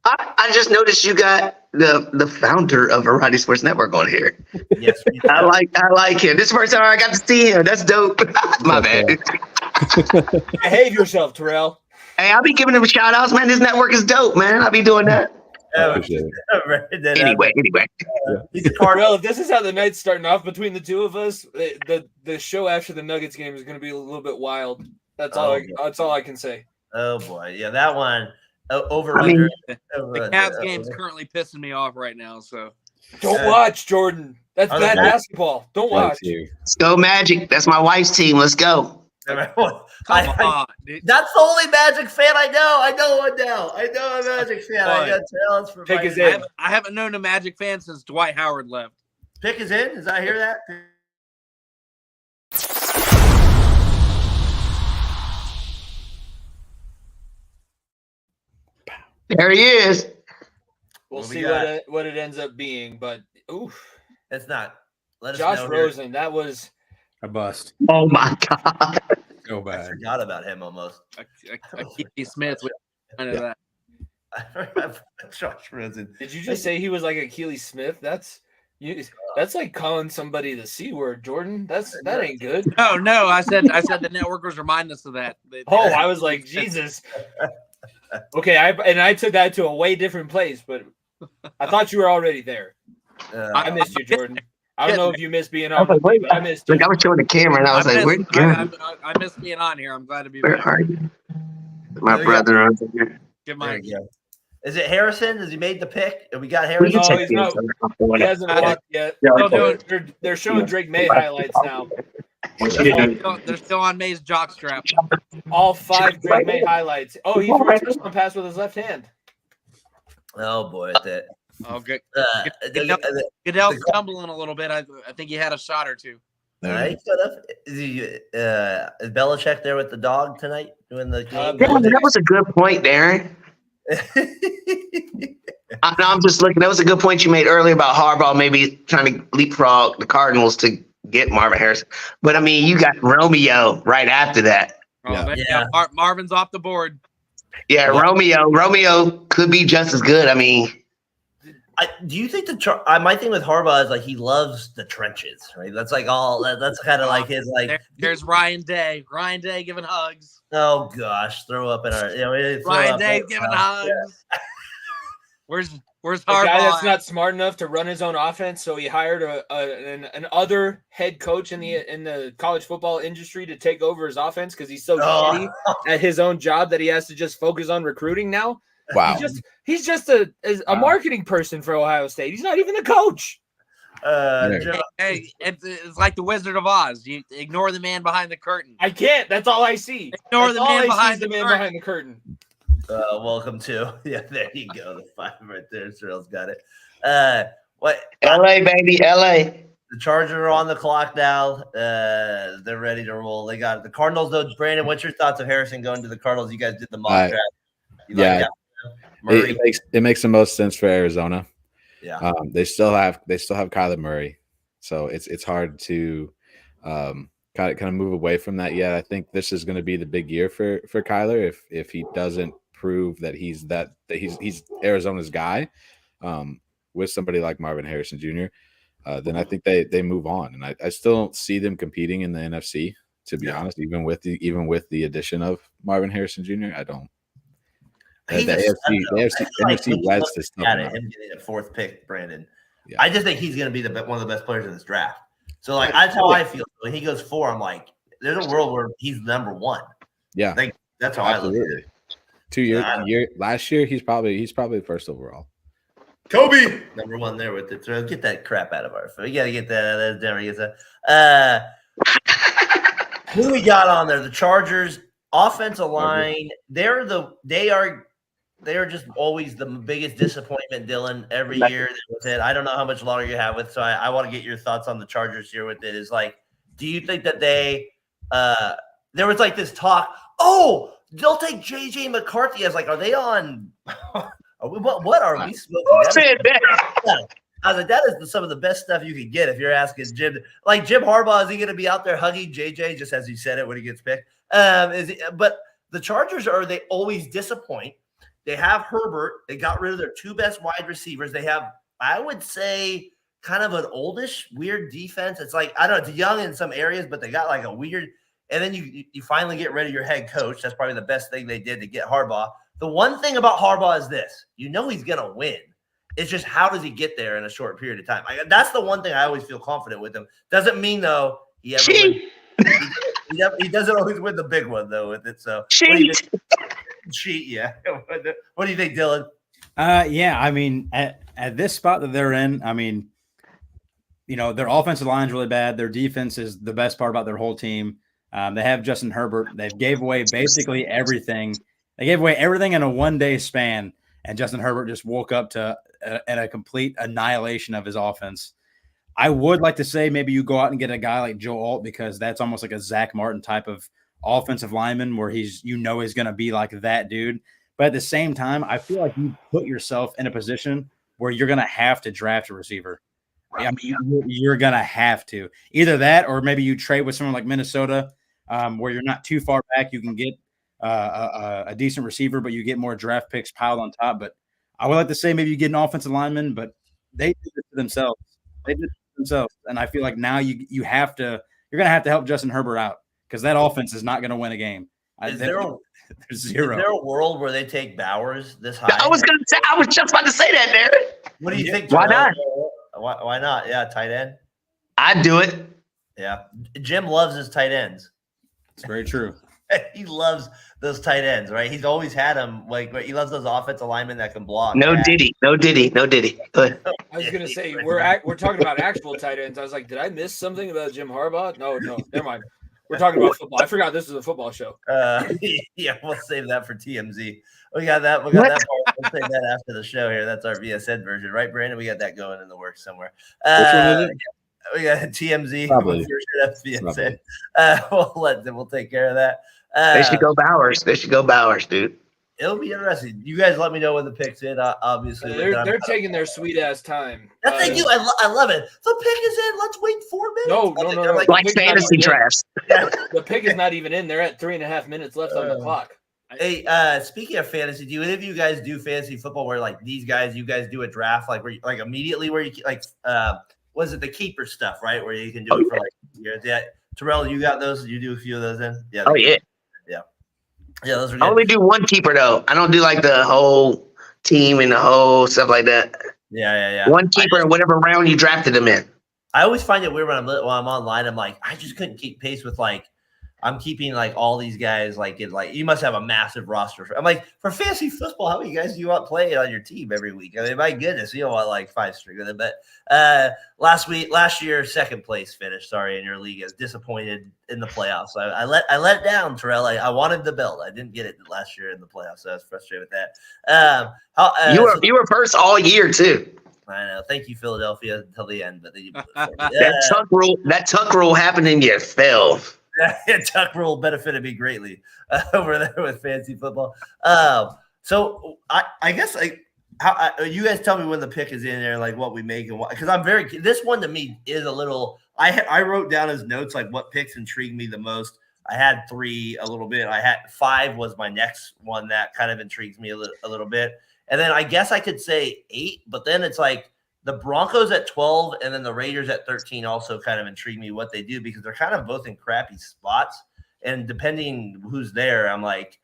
I just noticed you got the founder of Variety Sports Network on here. Yes, I like him. This is the first time I got to see him. That's dope. My bad. Behave yourself, Terrell. Hey, I'll be giving him shout outs, man. This network is dope, man. I'll be doing that. Anyway. Terrell, if this is how the night's starting off between the two of us, the show after the Nuggets game is going to be a little bit wild. That's all I can say. Oh boy, yeah, that one. The Cavs game's currently pissing me off right now. So don't watch, Jordan. That's bad basketball. Don't watch. Let's go Magic. That's my wife's team. Let's go. Come on, dude. That's the only Magic fan I know. I know one now. I know a Magic fan. I got talents for Pick is in. I haven't known a Magic fan since Dwight Howard left. Pick is in. Does I hear that? There he is. We'll What we see got? what it ends up being, but oof. It's not. Let us Josh know Rosen, that was A bust. Oh my God. So I bad. forgot about him almost. Keith Smith. I know that. I remember Josh Rosen. Did you just say he was like Achilles Smith? That's like calling somebody the C word, Jordan. That ain't good. No. I said the network was reminding us of that. Oh, I was like, Jesus. Okay, I took that to a way different place, but I thought you were already there. I missed you, Jordan. I don't know if you missed being on. I was like, wait, but I missed you. Like I was showing the camera and I was like, where'd you go? I miss being on here. I'm glad to be Where back. are you? My brother on here. Give There my you go. Is it Harrison? Has he made the pick? We got We Harrison. can No, check he's not. He hasn't walked yet. They're showing Drake May highlights now. They're still on May's jockstrap. All 5 Drake May highlights. Oh, he threw a touchdown pass with his left hand. Oh boy, that. Oh, good. Goodell, Goodell's stumbling a little bit. I think he had a shot or two. is Belichick there with the dog tonight doing the game? That was a good point, Darren. I'm just looking. That was a good point you made earlier about Harbaugh maybe trying to leapfrog the Cardinals to get Marvin Harrison. But I mean, you got Romeo right after that. Oh, Yeah. Marvin's off the board. Yeah, Romeo could be just as good. I mean, Do you think my thing with Harbaugh is like he loves the trenches, right? That's like all. That's kind of like his like. There's Ryan Day. Ryan Day giving hugs. Oh gosh, throw up in our. Ryan Day giving hugs. Yeah. Where's A guy that's Harbaugh? not smart enough to run his own offense, so he hired an other head coach in the college football industry to take over his offense because he's so shitty at his own job that he has to just focus on recruiting now. Wow. He's just a marketing person for Ohio State. He's not even a coach. Hey, it's like the Wizard of Oz. You ignore the man behind the curtain. I can't. That's all I see. Ignore That's the all man I see behind is the curtain. behind the curtain. Welcome to there you go, the 5 right there. Cyril's got it. What? LA baby, LA. The Chargers are on the clock now. They're ready to roll. They got the Cardinals though. Brandon, what's your thoughts of Harrison going to the Cardinals? You guys did the mock draft. Yeah, Murray? it makes the most sense for Arizona. Yeah. They still have Kyler Murray, so it's hard to kind of move away from that yet. I think this is going to be the big year for Kyler if he doesn't prove that he's Arizona's guy with somebody like Marvin Harrison Jr. Then I think they move on, and I still don't see them competing in the NFC. To be honest, even with the addition of Marvin Harrison Jr., I don't. The NFC West is tough enough. Him getting a 4th pick, Brandon. Yeah. I just think he's going to be one of the best players in this draft. So like that's how I feel. When he goes 4, I'm like, there's a world where he's number 1. Yeah, Like that's how I look at it. 2 years. Last year, he's probably first overall. Kobe number 1 there with it. So get that crap out of our. We got to get that out of Denver. Who we got on there? The Chargers offensive line. They are just always the biggest disappointment, Dylan. Every year with it. I don't know how much longer you have with. So I want to get your thoughts on the Chargers here with it. Is like, do you think that they? There was like this talk. Oh, they'll take JJ McCarthy. I was like, are they on? What are we smoking? Who said that? I was like, that is some of the best stuff you can get if you're asking Jim. Like Jim Harbaugh, is he going to be out there hugging JJ just as he said it when he gets picked? But the Chargers they always disappoint. They have Herbert. They got rid of their two best wide receivers. They have, I would say, kind of an oldish, weird defense. It's like, I don't know, it's young in some areas, but they got like a weird. And then you finally get rid of your head coach. That's probably the best thing they did to get Harbaugh. The one thing about Harbaugh is this: he's going to win. It's just how does he get there in a short period of time? That's the one thing I always feel confident with him. Doesn't mean though he ever wins. He doesn't always win the big one though with it. So Cheat. Yeah. What do you think, Dylan? Yeah, I mean, at this spot that they're in, I mean, their offensive line is really bad. Their defense is the best part about their whole team. They have Justin Herbert. They gave away basically everything. They gave away everything in a one-day span, and Justin Herbert just woke up to a complete annihilation of his offense. I would like to say maybe you go out and get a guy like Joe Alt, because that's almost like a Zach Martin type of offensive lineman where he's going to be like that dude. But at the same time, I feel like you put yourself in a position where you're going to have to draft a receiver. I mean, you're going to have to. Either that or maybe you trade with someone like Minnesota where you're not too far back. You can get a decent receiver, but you get more draft picks piled on top. But I would like to say maybe you get an offensive lineman, but they did it to themselves. And I feel like now you're going to have to help Justin Herbert out because that offense is not going to win a game. There's zero. Is there a world where they take Bowers this high? I was just about to say that, Darren. What do you think? Why not? Why not? Yeah, tight end. I'd do it. Yeah, Jim loves his tight ends. It's very true. He loves those tight ends, right? He's always had them. Like, he loves those offensive linemen that can block. No diddy. Go ahead. I was gonna say we're talking about actual tight ends. I was like, did I miss something about Jim Harbaugh? No, never mind. We're talking about football. I forgot this is a football show. Yeah, we'll save that for TMZ. We got that. We'll save that after the show here. That's our VSN version, right, Brandon? We got that going in the works somewhere. Which one is it? We got TMZ. Probably. That's VSN. We'll take care of that. They should go Bowers, dude. It'll be interesting. You guys let me know when the pick's in. Obviously, they're taking their sweet ass time. Thank you. I love it. The pick is in. Let's wait 4 minutes. No. Like fantasy drafts. The pick is not even in. They're at 3.5 minutes left on the clock. Hey, speaking of fantasy, do any of you guys do fantasy football where like these guys, you guys do a draft like where you, like immediately where you like was it the keeper stuff, right? Where you can do it for like years. Yeah. Terrell, you got those? You do a few of those in? Yeah. Oh yeah. Yeah, those are good. I only do one keeper though. I don't do like the whole team and the whole stuff like that. Yeah. One keeper in whatever round you drafted them in. I always find it weird when I'm online. I'm like, I just couldn't keep pace with like I'm keeping like all these guys like it like you must have a massive roster. I'm like for fantasy football, how many guys do you want playing on your team every week? I mean, my goodness, you don't want like 5 string with it. But last year, second place finish. Sorry, in your league, I was disappointed in the playoffs. So I let down Terrell. I wanted the belt. I didn't get it last year in the playoffs, so I was frustrated with that. You were first all year too. I know. Thank you, Philadelphia, until the end. But That tuck rule happened and you fell. Yeah, tuck rule benefited me greatly over there with fantasy football. So I guess you guys tell me when the pick is in there, like what we make and what, because this one to me is a little. I wrote down as notes like what picks intrigued me the most. I had 3 a little bit. I had 5 was my next one that kind of intrigues me a little bit, and then I guess I could say 8, but then it's like. The Broncos at 12 and then the Raiders at 13 also kind of intrigue me what they do because they're kind of both in crappy spots. And depending who's there, I'm like,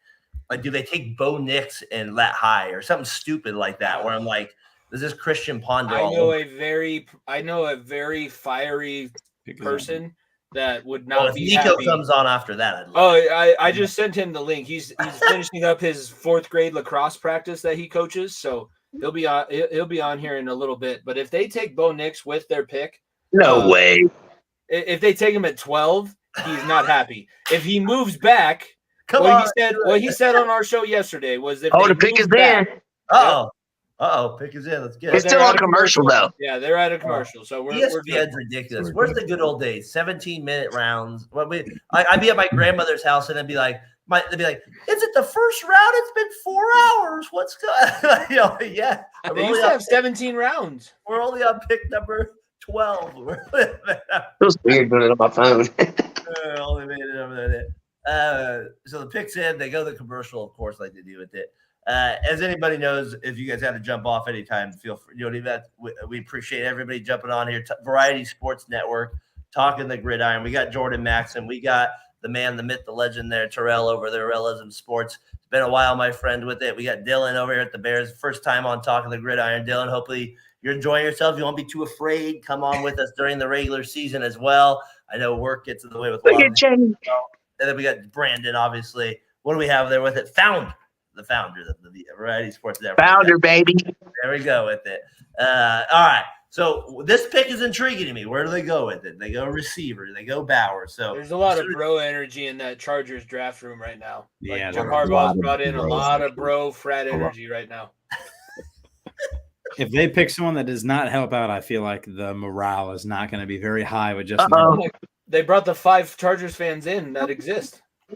do they take Bo Nix and let high or something stupid like that? Where I'm like, is this Christian Ponder? I know a very fiery person that would not be Nico happy. Comes on after that. I just sent him the link. He's finishing up his 4th grade lacrosse practice that he coaches, so. He'll be on here in a little bit, but if they take Bo Nix with their pick, no way. If they take him at 12, he's not happy. If he moves back, what he said on our show yesterday was if the pick is back, in. Pick is in. Let's get It's it. still on commercial though. Yeah, they're at a commercial. So we're ESPN's good. ridiculous. Where's the good old days? 17-minute rounds. I'd be at my grandmother's house and they'd be like, is it the first round? It's been 4 hours. What's going? Yeah. They used to have 17 rounds. We're only on pick number 12. It was weird doing it on my phone. Only made it over there. So the pick's in. They go to the commercial, of course, like they do with it. As anybody knows, if you guys had to jump off anytime, feel free. We appreciate everybody jumping on here. Variety Sports Network, Talking the Gridiron. We got Jordan Maxson. We got the man, the myth, the legend there, Terrell over there, Realism Sports. It's been a while, my friend, with it. We got Dylan over here at the Bears. First time on Talking the Gridiron. Dylan, hopefully you're enjoying yourself. You won't be too afraid. Come on with us during the regular season as well. I know work gets in the way with a lot of and then we got Brandon, obviously. What do we have there with it? The founder of the Variety Sports Network. Founder, baby. There we go with it. All right. So this pick is intriguing to me. Where do they go with it? They go receiver. They go Bauer. So there's a lot of bro energy in that Chargers draft room right now. Yeah, Jim Harbaugh's brought in a lot of bro frat energy right now. If they pick someone that does not help out, I feel like the morale is not going to be very high with just. They brought the 5 Chargers fans in that exist. We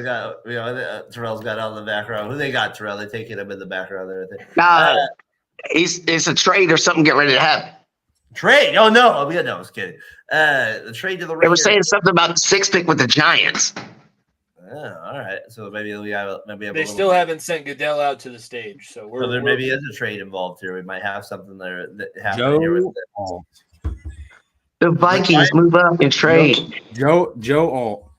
got Terrell's got on the background. Who they got, Terrell? They taking him in the background there. It's a trade or something get ready to happen. Trade? Oh no! I was kidding. The trade to the Raiders. They were saying something about the 6th pick with the Giants. Oh, all right. So maybe we have They still haven't sent Goodell out to the stage, so there maybe is a trade involved here. We might have something there that happened here with it. The Vikings move up and trade. Joe Alt.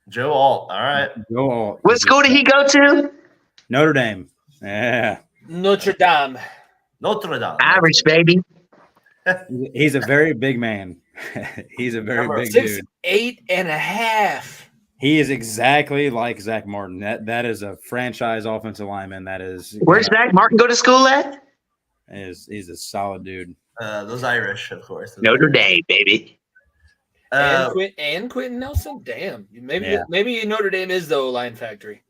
Joe Alt. All right. Joe Alt. What school did he go to? Notre Dame. Yeah. Notre Dame. Average, baby. He's a very big man. He's a very big dude. 6'8.5". He is exactly like Zach Martin. That is a franchise offensive lineman. That is. Where's Zach Martin go to school at? He's a solid dude. Those Irish, of course. Notre Dame, baby. And Quentin Nelson? Damn. Maybe Notre Dame is the O-line factory.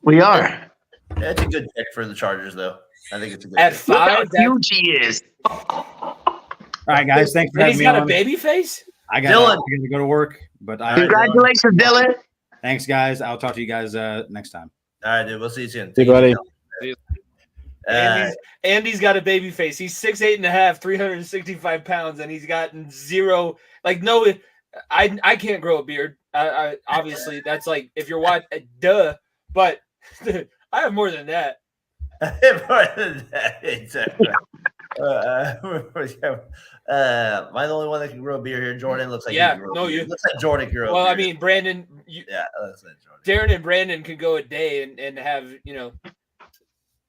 We are. Yeah, it's a good pick for the Chargers, though. I think it's a good At pick. 5, look how huge he is. All right, guys. Thanks for having me on. He's got a baby face? I got to go to work. But congratulations, Dylan. Thanks, guys. I'll talk to you guys next time. All right, dude. We'll see you soon. Hey, buddy. Andy's got a baby face. He's 6'8.5", 365 pounds, and he's gotten zero. I can't grow a beard. I obviously that's like if you're watching, but I have more than that. Exactly. Am I the only one that can grow a beard here? Jordan looks like looks like Jordan grew. Well, I mean, Brandon. That's like Jordan. Darren and Brandon could go a day and have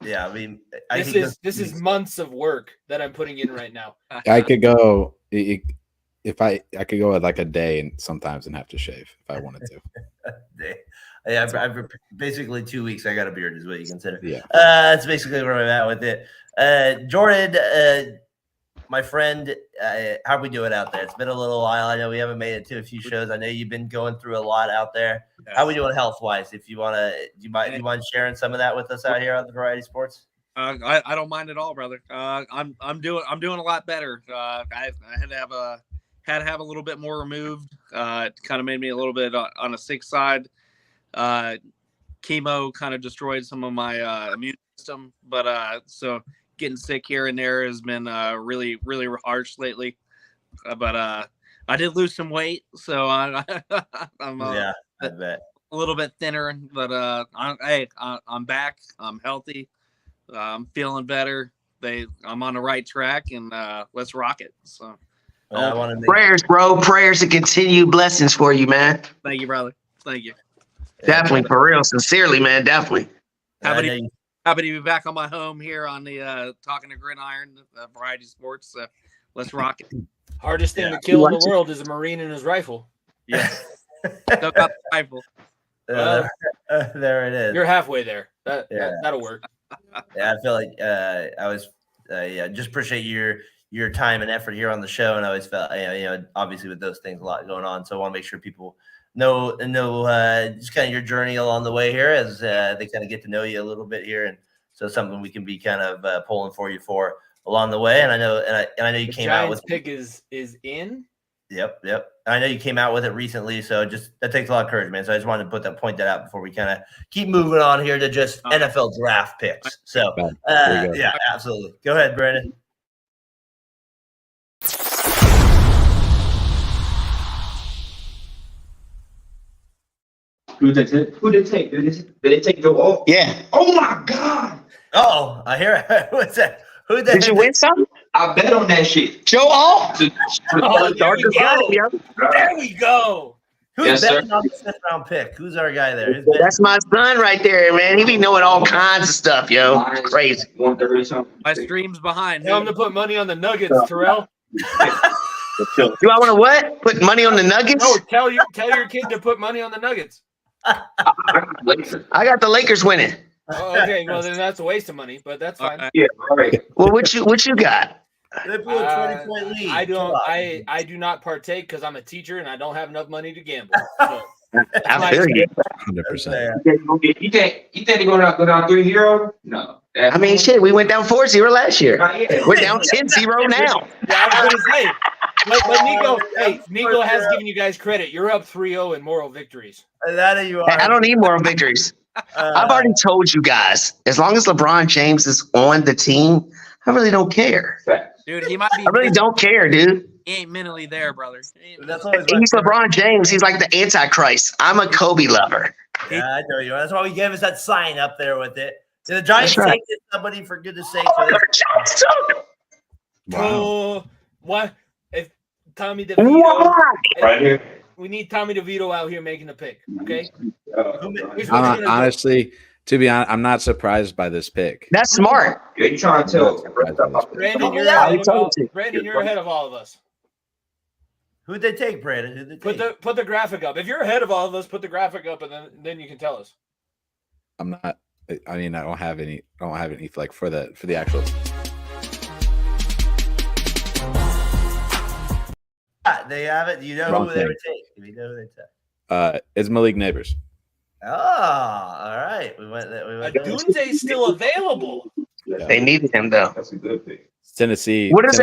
Yeah, I mean, this is months of work that I'm putting in right now. I could go if I could go like a day and sometimes and have to shave if I wanted to. Yeah, I've basically 2 weeks. I got a beard, is what you consider. Yeah, that's basically where I'm at with it. Jordan, my friend, how we doing out there? It's been a little while. I know we haven't made it to a few shows. I know you've been going through a lot out there. Yeah. How we doing health wise? If you want to, do you mind sharing some of that with us out here on the Variety Sports? I don't mind at all, brother. I'm doing a lot better. I had to have a little bit more removed. It kind of made me a little bit on a sick side. Chemo kind of destroyed some of my immune system, but so getting sick here and there has been really, really harsh lately. But I did lose some weight, so I'm I bet. A little bit thinner. But I'm back. I'm healthy. I'm feeling better. I'm on the right track, and let's rock it. So prayers, bro. Prayers and continued blessings for you, man. Thank you, brother. Thank you. Definitely, for real, sincerely, man. Definitely. Happy to be back on my home here on the Talking to Gridiron, Variety Sports. Let's rock it. Hardest thing to kill in the world is a Marine and his rifle. Yeah. Still got the rifle. There it is. You're halfway there. That'll work. Yeah, I feel like I was. Just appreciate you your time and effort here on the show, and I always felt, obviously with those things, a lot going on. So I want to make sure people know just kind of your journey along the way here as they kind of get to know you a little bit here, and so something we can be kind of pulling for you for along the way. And I know, and I know you came out with pick is in. Yep. I know you came out with it recently, so that takes a lot of courage, man. So I just wanted to point that out before we kind of keep moving on here to just NFL draft picks. So yeah, absolutely. Go ahead, Brandon. Who did they take? Did they take Joe Alt? Yeah. Oh my God! Oh, I hear it. What's that? Did you win some? I bet on that shit. Joe Alt? There we go. Who's betting on the 5th round pick? Who's our guy there? That's my son right there, man. He be knowing all kinds of stuff, yo. It's crazy. 130 something. My stream's behind. Tell him to put money on the Nuggets, Terrell. Do I want to what? Put money on the Nuggets? No, tell your kid to put money on the Nuggets. I got the Lakers winning. Oh, okay, well then that's a waste of money, but that's fine. Yeah, all right. Well, what you got? They blew a 20-point lead. I do not partake because I'm a teacher and I don't have enough money to gamble. So. I feel you. 100%. You think they're gonna go down 3-0? No. I mean, shit, we went down 4-0 last year. Not yet. We're down 10-0 now. Yeah, I was gonna say. But Nico has given you guys credit. You're up 3-0 in moral victories. That you are. I don't need moral victories. I've already told you guys, as long as LeBron James is on the team, I really don't care. Dude, he might be. I really don't care, dude. He ain't mentally there, brother. That's always He's LeBron James. He's like the Antichrist. I'm a Kobe lover. Yeah, I know you are. That's why we gave us that sign up there with it. Did the Giants That's right. take somebody, for goodness sake? Oh, what? If Tommy DeVito, Why? Right here. we need Tommy DeVito out here making the pick. Okay. Honestly, to be honest, I'm not surprised by this pick. That's smart. Yeah, you trying to tell? Brandon, you're Yeah, ahead I told you. Brandon, you're ahead of all of us. Who'd they take, Brandon? Who'd they take? Put the graphic up. If you're ahead of all of us, put the graphic up, and then you can tell us. I'm not. I mean, I don't have any like for the actual. They have it. Do you know Wrong who they thing. would take? Do you know who they took? It's Malik Neighbors. Oh, all right. We went. Adunze's still available. They needed him though. That's a good pick. Tennessee. What does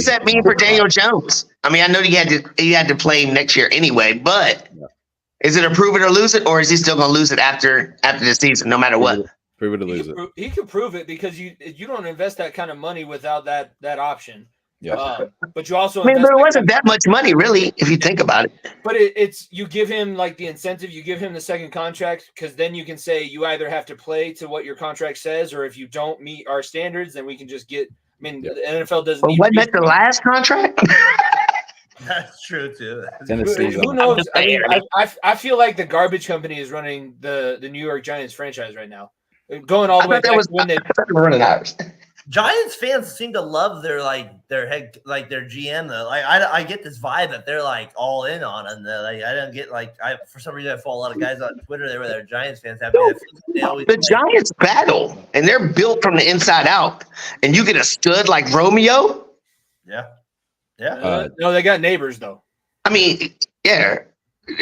that mean for Daniel Jones? I mean, I know he had to play him next year anyway, but is it a prove it or lose it, or is he still going to lose it after the season, no matter what? Prove it or lose it. He could prove it because you don't invest that kind of money without that option. Yeah. But you also I mean, but it wasn't that much money, really, if you think about it. But it's you give him like the incentive, you give him the second contract, because then you can say you either have to play to what your contract says, or if you don't meet our standards, then we can just get. I mean, the NFL doesn't. But wasn't that the last contract? That's true too. Tennessee. Who knows? I feel like the garbage company is running the New York Giants franchise right now, going all the way back to when they were running ours. Giants fans seem to love their head, like their GM though. Like I get this vibe that they're like all in on him. Like I don't get for some reason I follow a lot of guys on Twitter. They were their Giants fans. The Giants battle, and they're built from the inside out. And you get a stud like Romeo. Yeah. No, they got Neighbors though. I mean, yeah.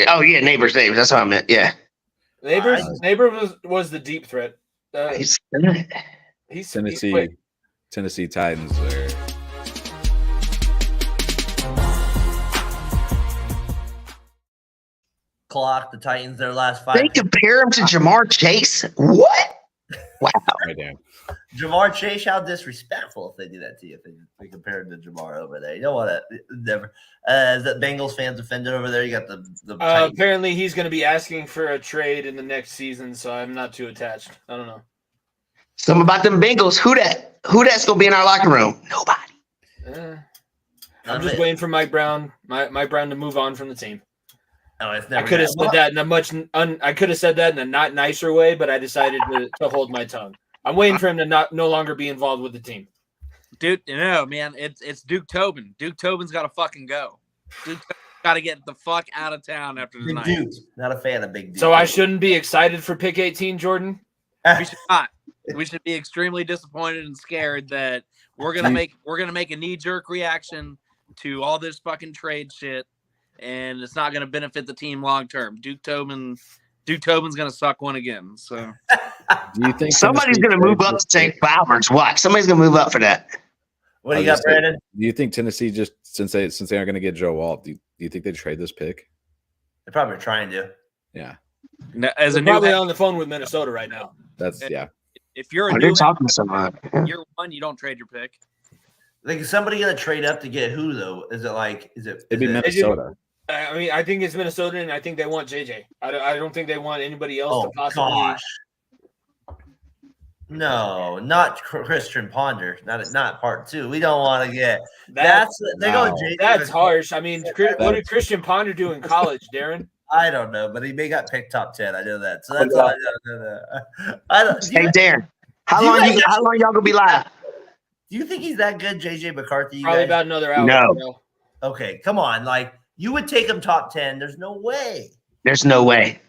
Oh yeah, Neighbors. That's what I meant. Yeah. Neighbors was the deep threat. He's Tennessee Titans are. Clock the Titans their last 5. They compare him to Jamar Chase. What? Wow. Right there. Jamar Chase, how disrespectful if they do that to you. If they compare him to Jamar over there, you don't want to never. Is that Bengals fans offended over there? You got the apparently he's going to be asking for a trade in the next season, so I'm not too attached. I don't know. Something about them Bengals. Who that's gonna be in our locker room? Nobody. I'm just waiting for Mike Brown to move on from the team. Oh, it's I could have said that in I could have said that in a not nicer way, but I decided to hold my tongue. I'm waiting for him to no longer be involved with the team. Dude, no, man, it's Duke Tobin. Duke Tobin's got to fucking go. Duke got to get the fuck out of town after tonight. Big Duke. Not a fan of Big Duke. So I shouldn't be excited for pick 18, Jordan? We should not. We should be extremely disappointed and scared that we're gonna make a knee-jerk reaction to all this fucking trade shit, and it's not gonna benefit the team long term. Duke Tobin's gonna suck one again. So Do you think Somebody's going to move up to take Bowers? Watch. Somebody's going to move up for that. What do you got, Brandon? Do you think Tennessee just since they aren't going to get Joe Alt, do you think they trade this pick? They're probably trying to. Yeah, As a probably on the phone with Minnesota right now. that's yeah. If you're a They're new talking so much. year one, you don't trade your pick. Like, is somebody going to trade up to get who though? Is it? It'd be Minnesota. I mean, I think it's Minnesota, and I think they want JJ. I don't think they want anybody else to possibly. Gosh. No, not Christian Ponder. Not part two. We don't want to get they're going JJ. That's harsh. I mean, what did Christian Ponder do in college, Darren? I don't know, but he may got picked top 10. I know that. So that's all I know. Hey, Darren, how long y'all gonna be live? Do you think he's that good, JJ McCarthy? Probably about another hour. No. Okay, come on. Like, you would take him top 10. There's no way. There's no way.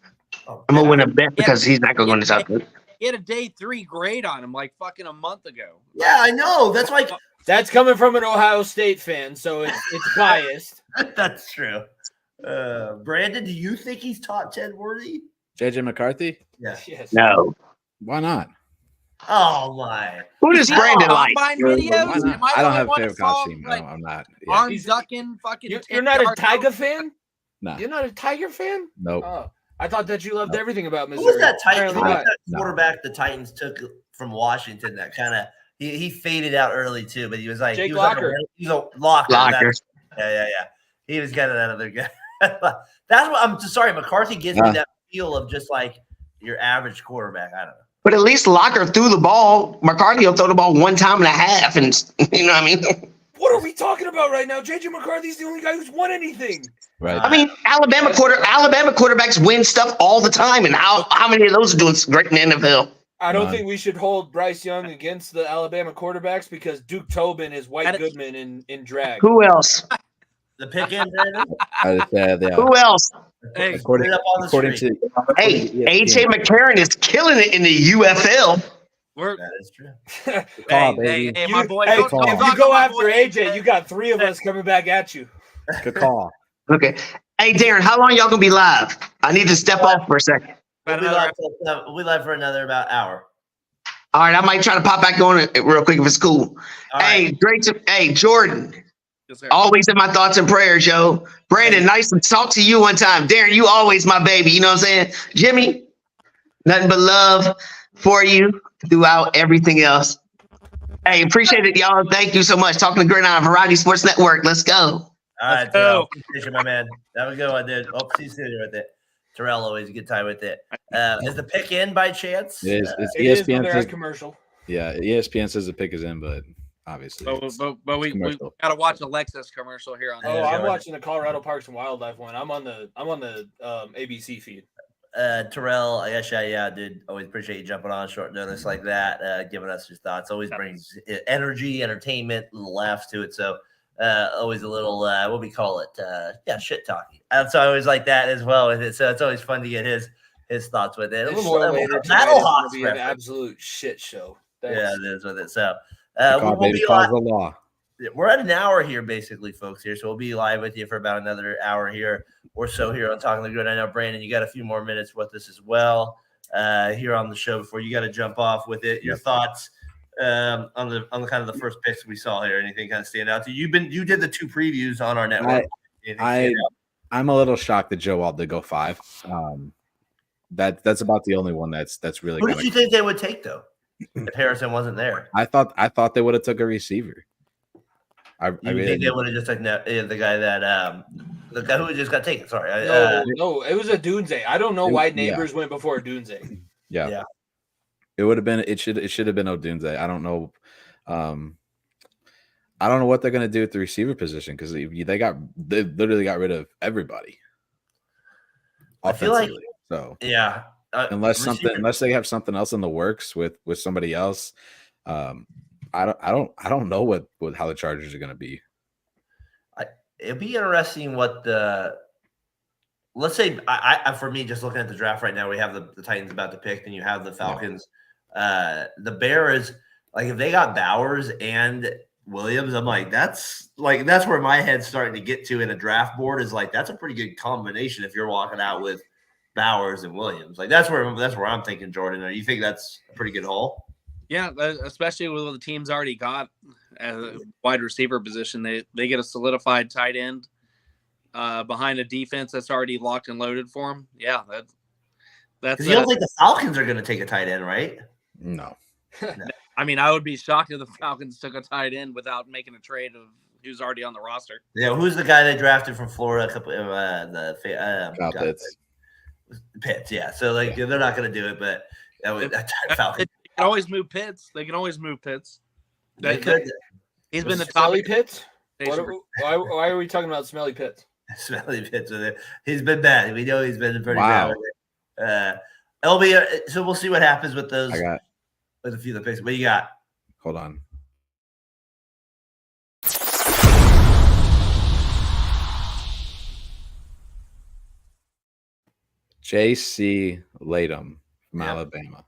I'm gonna win a bet because he's not gonna go to top 10. He had a day 3 grade on him like fucking a month ago. Yeah, I know. That's like That's coming from an Ohio State fan, so it's biased. that's true. Brandon, do you think he's top 10 worthy? JJ McCarthy? Yeah. Yes. No. Why not? Oh my. Who does Brandon like? Combine Why videos? not? Am I I don't the have only favorite one college team. like, No, I'm not. Yeah. arm ducking fucking. You're not a Tiger fan? Nah. You're not a Tiger fan? Nope. Oh, I thought that you loved everything about Who Missouri. was that Apparently not. quarterback the Titans took from Washington that kind of he faded out early too, but he was like Jake he was Locker. He's a Locker. Locker. Yeah. He was kind of that other guy. That's what I'm sorry. McCarthy gives me that feel of just like your average quarterback. I don't know. But at least Locker threw the ball. McCarthy will throw the ball 1.5 times, and you know what I mean? What are we talking about right now? JJ McCarthy's the only guy who's won anything. Right. I mean, Alabama quarterbacks win stuff all the time, and how many of those are doing great in the NFL? I don't think we should hold Bryce Young against the Alabama quarterbacks because Duke Tobin is White Goodman in drag. Who else? The pick in, Brandon? Who else? Hey, According to Hey, AJ McCarron is killing it in the UFL. That is true. Hey, my boy. Hey, don't if talk you go about after my boy AJ, you got 3 of us coming back at you. Good call. Okay. Hey, Darren, how long y'all gonna be live? I need to step off for a second. We'll be live for another about hour. All right, I might try to pop back on it real quick if it's cool. All Hey, right. Hey, Jordan. Yes, sir. Always in my thoughts and prayers, yo. Brandon, nice to talk to you one time. Darren, you always my baby. You know what I'm saying? Jimmy, nothing but love for you throughout everything else. Hey, appreciate it, y'all. Thank you so much. Talking to Gridiron Variety Sports Network. Let's go. All right, Terrell. Appreciate you, my man. That was good one, dude. Hope to see you soon with it. Terrell, always a good time with it. Is the pick in by chance? It is. It's It is when ESPN they're says, at commercial. yeah, ESPN says the pick is in, but obviously. But we got to watch Alexa's commercial here on. Oh, the I'm show. watching the Colorado Parks and Wildlife one. I'm on the ABC feed. Terrell, I guess, yeah, dude. Always appreciate you jumping on short notice like that, giving us your thoughts. Always brings energy, entertainment, a little laughs to it. So always a little, what we call it, shit talking. So I always like that as well with it. So it's always fun to get his thoughts with it. A little Battle Hawks be an absolute shit show. Yeah, it is with it. So We'll we'll be live. the law. We're at an hour here, basically, folks. Here, so we'll be live with you for about another hour here or so here on Talking the Good. I know, Brandon, you got a few more minutes with us as well here on the show before you got to jump off with it. Your thoughts on the kind of the first picks we saw here. Anything kind of stand out to you? You did the 2 previews on our network. I'm a little shocked that Joe Alt did go 5. That's about the only one that's really. Who did you think they would take though? If Harrison wasn't there, I thought they would have took a receiver. I really think they would have just taken the guy that the guy who just got taken. Sorry, no, it was a Dunze. I don't know why Neighbors went before Dunze. Yeah. It would have been. It should have been Odunze. I don't know. I don't know what they're gonna do at the receiver position because they literally got rid of everybody. I feel like so. Yeah. Unless they have something else in the works with somebody else, I don't know how the Chargers are going to be. It'd be interesting what let's say for me, just looking at the draft right now, we have the Titans about to pick, and you have the Falcons the Bears, like if they got Bowers and Williams, I'm like, that's where my head's starting to get to in a draft board is like, that's a pretty good combination if you're walking out with Bowers and Williams. Like that's where I'm thinking, Jordan. Or you think that's a pretty good haul? Yeah, especially with what the team's already got as a wide receiver position. They get a solidified tight end behind a defense that's already locked and loaded for them. Yeah, that's. You don't think the Falcons are going to take a tight end, right? No. I mean, I would be shocked if the Falcons took a tight end without making a trade of who's already on the roster. Yeah, who's the guy they drafted from Florida? Pitts. Yeah, so like they're not going to do it, but Falcons. They can always move Pitts. They can always move Pitts. They could. He's been the Smelly Pitts. Why are we talking about Smelly Pitts? Smelly Pitts. He's been bad. We know he's been pretty bad. It'll be so we'll see what happens with those. With a few of the picks. What you got? Hold on. J.C. Latham from Alabama.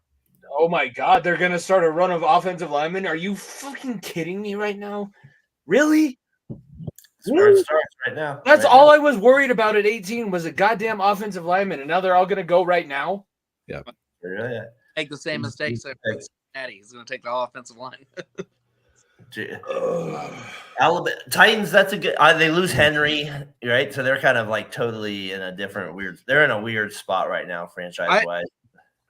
Oh my God, they're gonna start a run of offensive linemen. Are you fucking kidding me right now? Really? Starts right now. That's all I was worried about at 18 was a goddamn offensive lineman, and now they're all gonna go right now. Yeah. Make the same mistakes. He's going to take the offensive line. Alabama Titans. That's a good. They lose Henry, right? So they're kind of like totally in a different weird. They're in a weird spot right now, franchise wise.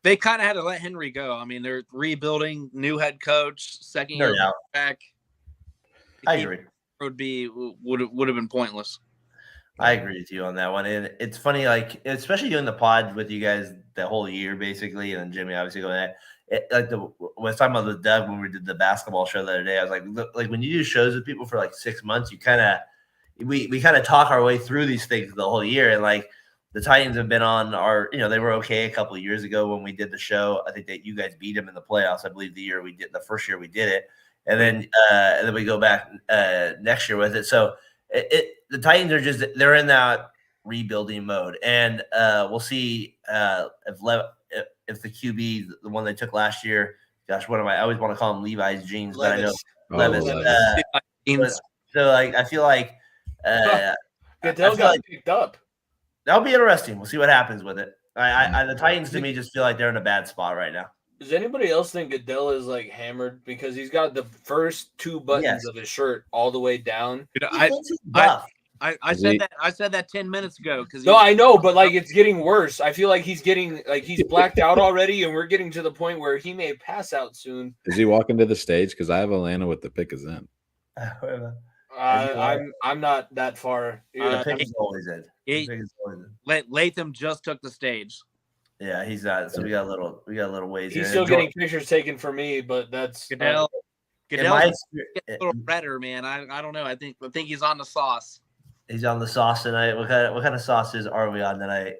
They kind of had to let Henry go. I mean, they're rebuilding, new head coach, second year back. I agree. Would have been pointless. I agree with you on that one. And it's funny, like especially doing the pod with you guys the whole year, basically, and then Jimmy obviously going that. When I was talking about with Doug when we did the basketball show the other day, I was like, look, like when you do shows with people for like 6 months, you kind of we kind of talk our way through these things the whole year. And like the Titans have been on our, they were okay a couple of years ago when we did the show. I think that you guys beat them in the playoffs. I believe the first year we did it, and then we go back next year with it. So the Titans are they're in that rebuilding mode, and we'll see if the QB, the one they took last year, gosh, I always want to call him Levi's jeans, but I know Levis. So like, I feel like Goodell got picked up. That'll be interesting. We'll see what happens with it. The Titans to me just feel like they're in a bad spot right now. Does anybody else think Goodell is like hammered because he's got the first two buttons of his shirt all the way down? I said that 10 minutes ago because I know, but like it's getting worse. I feel like he's blacked out already, and we're getting to the point where he may pass out soon. Is he walking to the stage? Because I have Atlanta with the pick is in. I'm not that far. The pick is always in. Latham just took the stage. Yeah, he's not. So we got a little ways. He's still getting pictures taken for me, but that's Goodell's a little redder, man. I don't know. I think he's on the sauce. He's on the sauce tonight. What kind of sauces are we on tonight?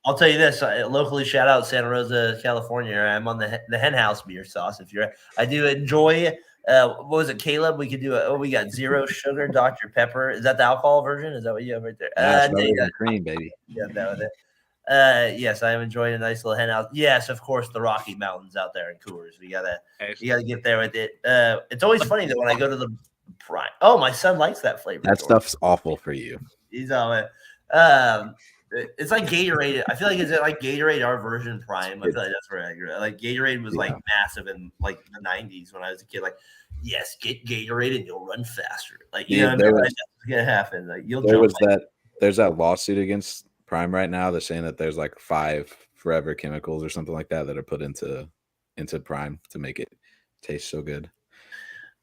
I'll tell you this. Locally, shout out Santa Rosa, California. I'm on the Hen House beer sauce. I do enjoy. What was it, Caleb? We could do we got zero sugar Dr. Pepper. Is that the alcohol version? Is that what you have right there? Cream, baby. Yeah, that was it. Yes, I am enjoying a nice little Hen House. Yes, of course, the Rocky Mountains out there in Coors. You gotta get there with it. It's always funny that when I go to the Prime. Oh, my son likes that flavor. That stuff's awful for you. He's on it. It's like Gatorade. I feel like it's like Gatorade, our version Prime. I feel like that's where I agree. Like Gatorade was like massive in like the 90s when I was a kid. Like, yes, get Gatorade and you'll run faster. Like, that's gonna happen. Like there's that lawsuit against Prime right now. They're saying that there's like 5 forever chemicals or something like that are put into Prime to make it taste so good.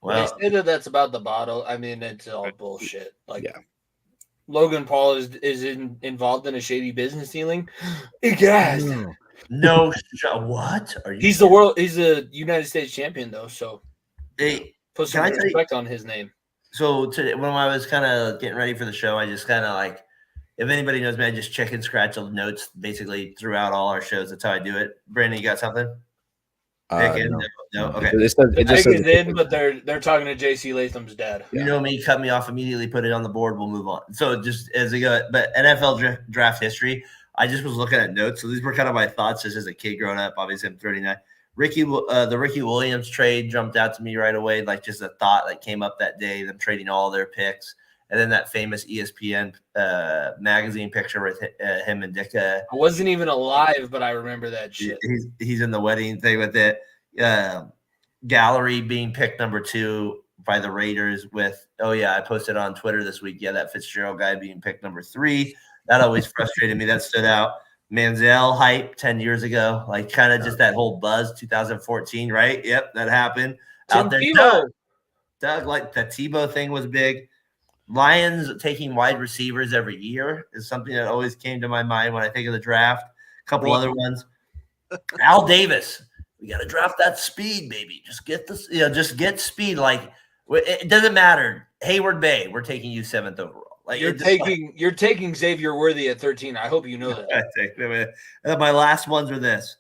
Well, they say that's about the bottle. I mean, it's all bullshit. Like, Logan Paul is involved in a shady business dealing. Yes. No, what? Are you? He's a United States champion though, so put some respect on his name. So when I was kind of getting ready for the show, I just kind of like, if anybody knows me, I just check and scratch the notes basically throughout all our shows. That's how I do it. Brandon, you got something? No. Okay. It just says in, but they're talking to J.C. Latham's dad. You know me, cut me off immediately, put it on the board. We'll move on. So just as we go, but NFL draft history, I just was looking at notes. So these were kind of my thoughts just as a kid growing up. Obviously, I'm 39. The Ricky Williams trade jumped out to me right away, like just a thought that came up that day. Them trading all their picks, and then that famous ESPN magazine picture with him and Ditka. I wasn't even alive, but I remember that shit. He's in the wedding thing with it. Gallery being picked number 2 by the Raiders. With I posted on Twitter this week. Yeah, that Fitzgerald guy being picked number 3. That always frustrated me. That stood out. Manziel hype 10 years ago, like kind of just that whole buzz 2014, right? Yep, that happened out there. Doug, like the Tebow thing was big. Lions taking wide receivers every year is something that always came to my mind when I think of the draft. A couple other ones. Al Davis, we got to draft that speed, baby. Just get this, just get speed. Like it doesn't matter. Hayward Bay, we're taking you 7th overall. Like you're taking Xavier Worthy at 13. I hope you know that. And my last ones are this.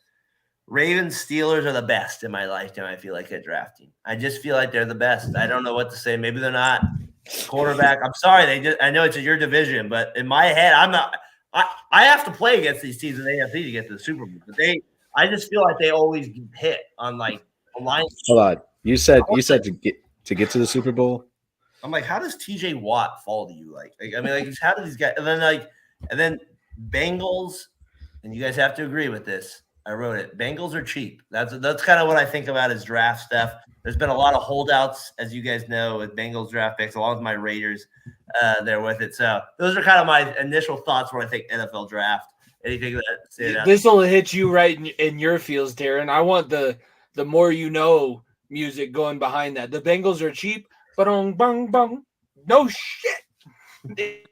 Ravens, Steelers are the best in my lifetime, I feel like, at drafting. I just feel like they're the best. I don't know what to say. Maybe they're not. Quarterback. I'm sorry. I know it's in your division, but in my head, I'm not. I have to play against these teams in the AFC to get to the Super Bowl. But I just feel like they always hit on like a line. Hold on. You said to get to the Super Bowl. I'm like, how does TJ Watt fall to you? Like I mean, like how do these guys? And then Bengals, and you guys have to agree with this. I wrote it. Bengals are cheap. That's kind of what I think about as draft stuff. There's been a lot of holdouts, as you guys know, with Bengals draft picks, along with my Raiders there with it. So those are kind of my initial thoughts when I think NFL draft. Anything that this will hit you right in your feels, Darren. I want the more you know music going behind that. The Bengals are cheap, but on bong bong, no shit.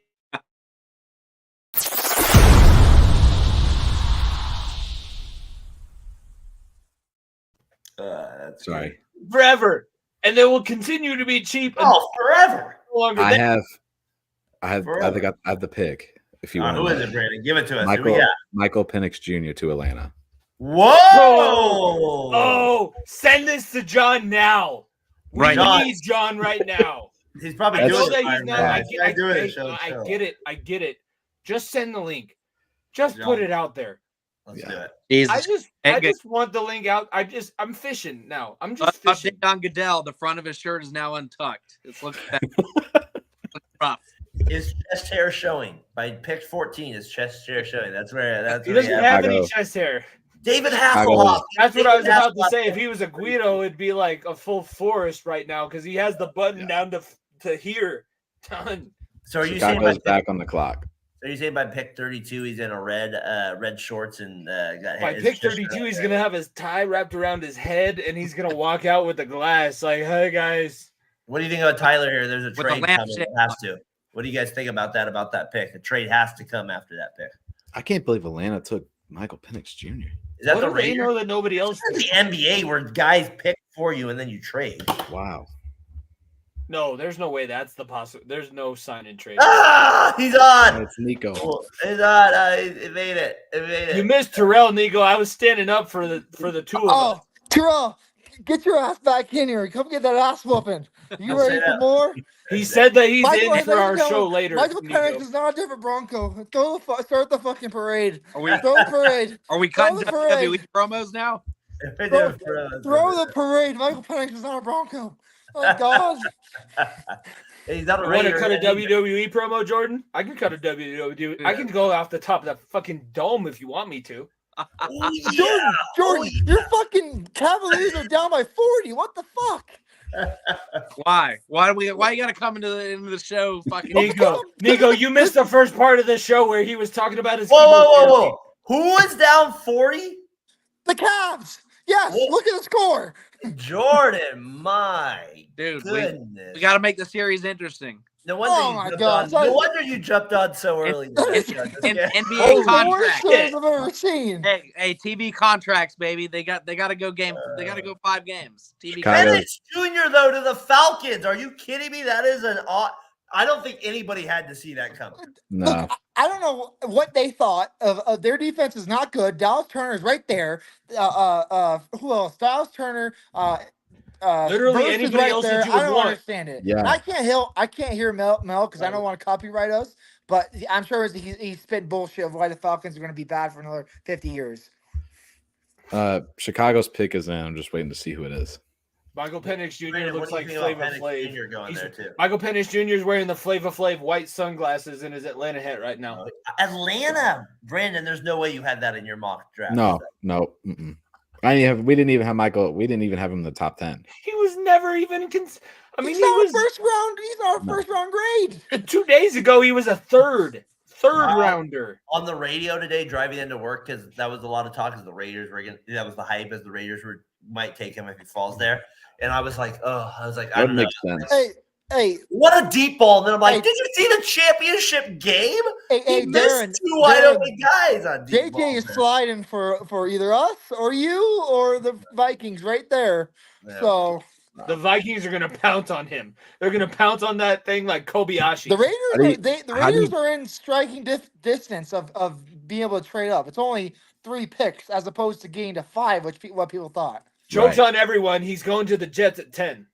That's sorry. Forever, and they will continue to be cheap. Forever. I have the pick. If you want, who is it, Brandon? Give it to us. Michael Penix Jr. to Atlanta. Whoa! Oh, send this to John now. We need John right now. He's probably doing it. I get it. Just send the link. Just put it out there. Let's do it. I just want the link out. I'm fishing now. I'm just fishing. Update on Goodell. The front of his shirt is now untucked. It's looking rough. His chest hair showing by pick 14. His chest hair showing. He doesn't have any chest hair. David Hasselhoff. That's what I was about to say. If he was a Guido, it'd be like a full forest right now because he has the button down to here. Done. So are you saying back on the clock? So you saying by pick 32, he's in a red shorts and got by pick 32, he's gonna have his tie wrapped around his head and he's gonna walk out with a glass like, "Hey guys." What do you think about Tyler here? There's a trade coming. It has to. What do you guys think about that pick? A trade has to come after that pick. I can't believe Atlanta took Michael Penix Jr. Is that the Raiders? Know that nobody else? The NBA where guys pick for you and then you trade. Wow. No, there's no way that's the possible. There's no sign and trade. He's on. It's Nico. He's on. It made it. You missed Terrell, Nico. I was standing up for the two of us. Terrell, get your ass back in here. Come get that ass whooping. You ready for more? He said that he's in for our show later. Michael Penix is not a different Bronco. Start the fucking parade. Are we cutting WWE promos now? Throw the parade. Michael Penix is not a Bronco. Oh God. He's not a Want to cut a WWE promo, Jordan? I can cut a WWE. I can go off the top of that fucking dome if you want me to. Jordan, your fucking Cavaliers are down by 40. What the fuck? Why you gotta come into the show? Fucking Nico, you missed the first part of the show where he was talking about his. Whoa! Who is down 40? The Cavs. Yes. Look at the score. Jordan, my dude, goodness. We got to make the series interesting. No wonder you jumped on so early. NBA contracts. I've ever seen. Hey, TV contracts, baby. They got to go game. They got to go 5 games. TV Penix Jr. though to the Falcons. Are you kidding me? That is an odd. I don't think anybody had to see that coming. No. Look, I don't know what they thought of their defense is not good. Dallas Turner is right there. Who else? Dallas Turner. Literally anybody right else there. that you would I don't want. understand it. Yeah. I can't hear Mel because I don't want to copyright us. But I'm sure he's spit bullshit of why the Falcons are going to be bad for another 50 years. Chicago's pick is in. I'm just waiting to see who it is. Michael Penix Jr. Brandon, looks what like do you think Flava about Flav. Penix Jr. going there too? Michael Penix Jr. is wearing the Flava Flav white sunglasses in his Atlanta hat right now. Atlanta, Brandon. There's no way you had that in your mock draft. No. Mm-mm. We didn't even have Michael. We didn't even have him in the top 10. He was never even. He's our first round grade. 2 days ago, he was a third rounder. On the radio today, driving into work, because that was a lot of talk. Because the Raiders were that was the hype, as the Raiders might take him if he falls there. And I was like, I don't know. Makes sense. Hey, what a deep ball! And then I'm like, did you see the championship game? He missed two wide open guys on deep JJ is sliding for either us or you or the Vikings right there. Yeah. So the Vikings are going to pounce on him. They're going to pounce on that thing like Kobayashi. The Raiders are in striking distance of being able to trade up. It's only 3 picks as opposed to getting to 5, what people thought. Joke's on everyone. He's going to the Jets at 10.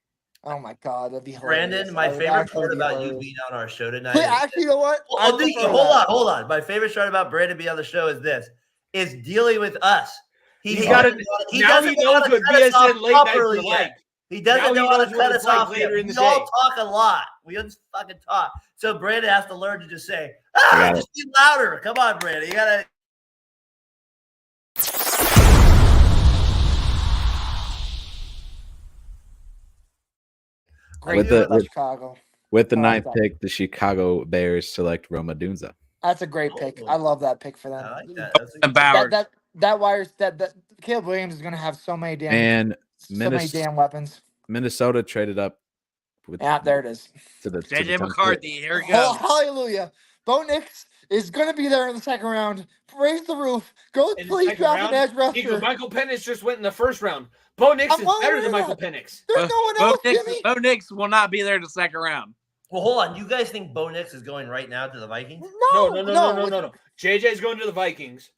Oh my God, that'd be hilarious. Brandon, my favorite part about you being on our show tonight. Wait, actually, you know what? Hold on. My favorite part about Brandon being on the show is dealing with us. He doesn't know what BSN late nights like. He doesn't know how to cut us off later in the day. We all talk a lot. We just fucking talk. So Brandon has to learn to just say, just be louder. Come on, Brandon. You gotta. With the 9th pick, the Chicago Bears select Roma Dunza. That's a great pick. I love that pick for them. I like that. That Caleb Williams is going to have so many damn weapons. Minnesota traded up. There it is. JJ McCarthy. Here we go. Hallelujah. Bo Nix is going to be there in the second round. Raise the roof. Go please draft an edge rusher. Michael Penix just went in the first round. Bo Nix is better than Michael Penix. There's no one else, Jimmy. Bo Nix will not be there in the second round. Well, hold on. You guys think Bo Nix is going right now to the Vikings? No. JJ's going to the Vikings.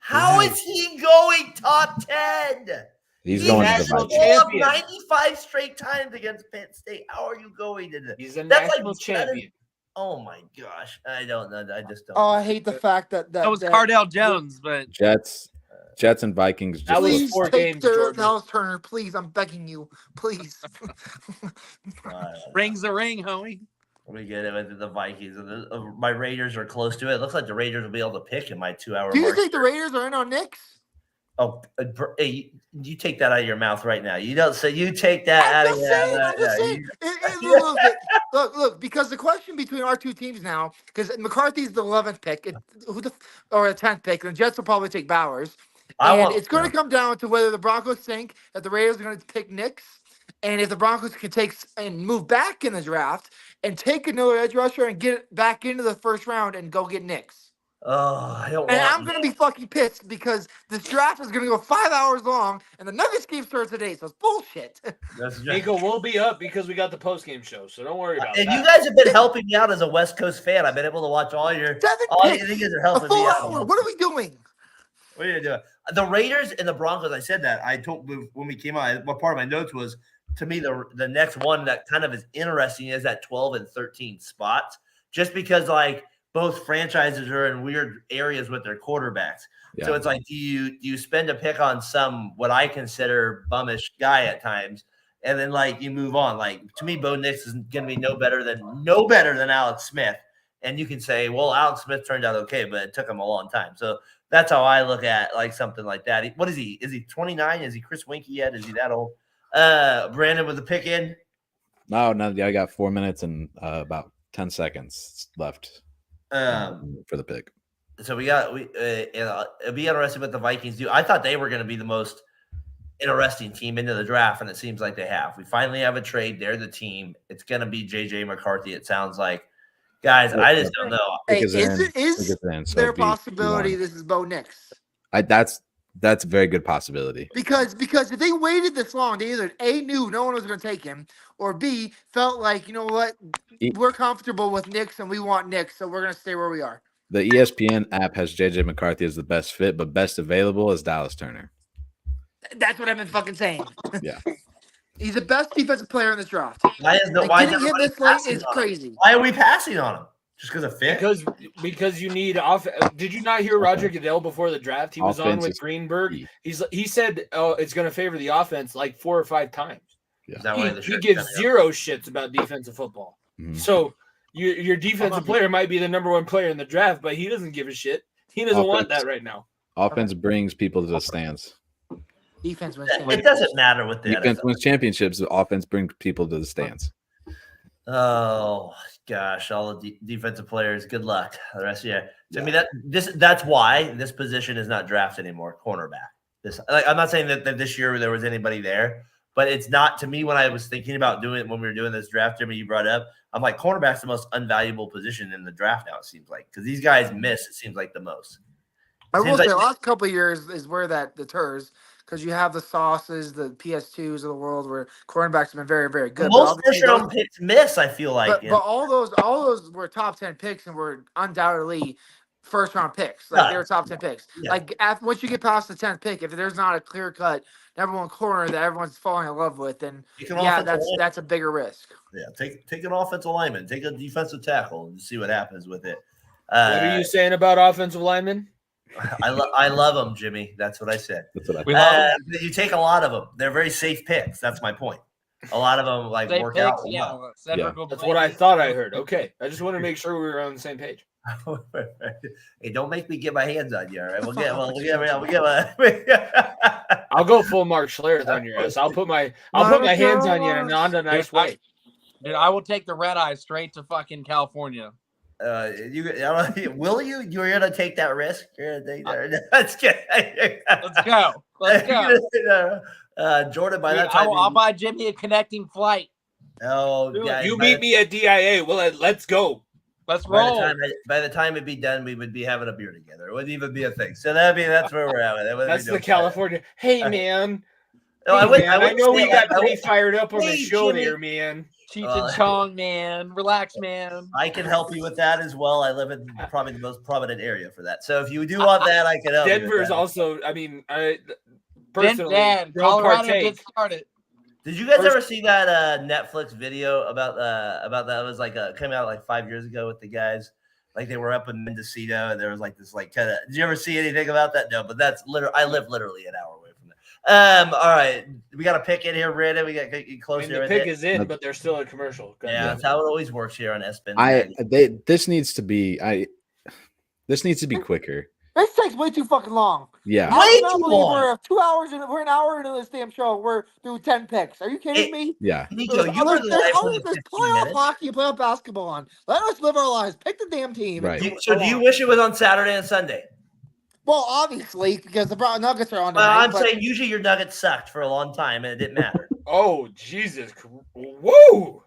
How is he going top 10? He's going to the Vikings. Champion. 95 straight times against Penn State. How are you going to the? He's a national champion. Oh my gosh. I don't know. I just don't. Oh, I hate the fact that was Cardell Jones, but Jets and Vikings. That was 4 games. Dallas Turner, please. I'm begging you, please. Ring's the ring, homie. We get it with the Vikings. My Raiders are close to it. It looks like the Raiders will be able to pick in my 2-hour. Do you think the Raiders are in on Nix? Oh, hey, you take that out of your mouth right now. You don't say. You take that out of your mouth. Look, because the question between our two teams now, because McCarthy's the 11th pick, or the 10th pick, and the Jets will probably take Bowers. It's going to come down to whether the Broncos think that the Raiders are going to pick Nix, and if the Broncos can take and move back in the draft and take another edge rusher and get it back into the first round and go get Nix. Oh, I'm going to be fucking pissed because this draft is going to go 5 hours long, and the Nuggets game starts today, so it's bullshit. Nico, we'll be up because we got the post-game show, so don't worry about that. And you guys have been helping me out as a West Coast fan. I've been able to watch all you guys are helping me out. What are we doing? What are you doing? The Raiders and the Broncos, I said that. I told when we came out, what part of my notes was, to me, the next one that kind of is interesting is that 12 and 13 spots, just because, both franchises are in weird areas with their quarterbacks. Yeah. So it's like, do you spend a pick on what I consider bummish guy at times, and then you move on? To me, Bo Nix is going to be no better than Alex Smith. And you can say, well, Alex Smith turned out okay, but it took him a long time. So that's how I look at something like that. What is he? Is he 29? Is he Chris Winkie yet? Is he that old? Brandon with the pick in? No. I got 4 minutes and about 10 seconds left. For the pick. So it'll be interesting what the Vikings do. I thought they were going to be the most interesting team into the draft, and it seems like they have. We finally have a trade. They're the team. It's going to be JJ McCarthy, it sounds like. Guys, I just don't know. Hey, is there a possibility this is Bo Nix? That's a very good possibility. Because if they waited this long, they either A, knew no one was going to take him, or B, felt like, you know what, we're comfortable with Nix and we want Nix, so we're going to stay where we are. The ESPN app has JJ McCarthy as the best fit, but best available is Dallas Turner. That's what I've been fucking saying. Yeah. He's the best defensive player in this draft. Why is getting him this late is crazy. Why are we passing on him? Just because of fit? Because you need off. Did you not hear Roger Goodell before the draft? He was on with Offensive Greenberg. key. He said, "Oh, it's going to favor the offense like 4 or 5 times." Yeah. Is that why the He shirt's gives coming up? zero shits about defensive football. Mhm. So your defensive player might be the number 1 player in the draft, but he doesn't give a shit. He doesn't want that right now. Offense brings people to the stands. Defense wins. It doesn't matter what the Defense NFL. wins championships. The offense brings people to the stands. Oh gosh, all the defensive players. Good luck the rest of the year. To me, that's why this position is not drafted anymore. Cornerback. I'm not saying that this year there was anybody there, but it's not to me when I was thinking about doing it when we were doing this draft. Jimmy, you brought it up. I'm like, cornerback's the most unvaluable position in the draft now. It seems like because these guys miss. It seems like the most. I will say, the last couple of years is where that deters because you have the Sauces, the PS2s of the world, where cornerbacks have been very, very good. Most first-round picks miss. I feel like, but all those were top 10 picks and were undoubtedly first-round picks. Like they were top 10 picks. Yeah. Like once you get past the 10th pick, if there's not a clear-cut number 1 corner that everyone's falling in love with, then that's a bigger risk. Yeah, take an offensive lineman, take a defensive tackle, and see what happens with it. What are you saying about offensive linemen? I love them, Jimmy. That's what I said. That's what I We love them. You take a lot of them. They're very safe picks. That's my point. A lot of them Safe work picks, out. yeah. That's what I thought I heard. Okay, I just want to make sure we were on the same page. Hey, don't make me get my hands on you. All right, I'll go full Mark Schlereth on your ass. I'll put my hands on you in a nice way. Dude, I will take the red eye straight to fucking California. Will you? You're gonna take that risk? You're gonna take that. Let's go. Let's go. Jordan, by Dude, that time, I'll buy Jimmy a connecting flight. Oh, guys, you meet me at DIA. Well, let's go. Let's roll. By the time it'd be done, we would be having a beer together. It wouldn't even be a thing. So that's where we're at with it. That's the California. Hey, man. No, I know we got pretty fired up on the show there, man. Cheech and Chong, man. Relax, man. I can help you with that as well. I live in probably the most prominent area for that. So if you do want that, I can help you. Denver's also, I mean, personally, Colorado gets started. Did you guys ever see that Netflix video about that? It was like came out like 5 years ago with the guys. Like they were up in Mendocino and there was like this like kind of. Did you ever see anything about that? No, but that's literally. I live literally an hour away from that. All right, we got a pick in here, Brandon. We got close here. The pick is in, but there's still a commercial. Yeah, that's how it always works here on ESPN. This needs to be quicker. This takes way too fucking long. Yeah. I can't believe we're 2 hours and we're an hour into this damn show. We're through 10 picks. Are you kidding me? Yeah. Nico, There's you were playoff hockey, playoff basketball on. Let us live our lives. Pick the damn team. Right. So do you wish it was on Saturday and Sunday? Well, obviously, because the Nuggets are on. Well, I'm saying usually your Nuggets sucked for a long time and it didn't matter. Oh, Jesus. Whoa.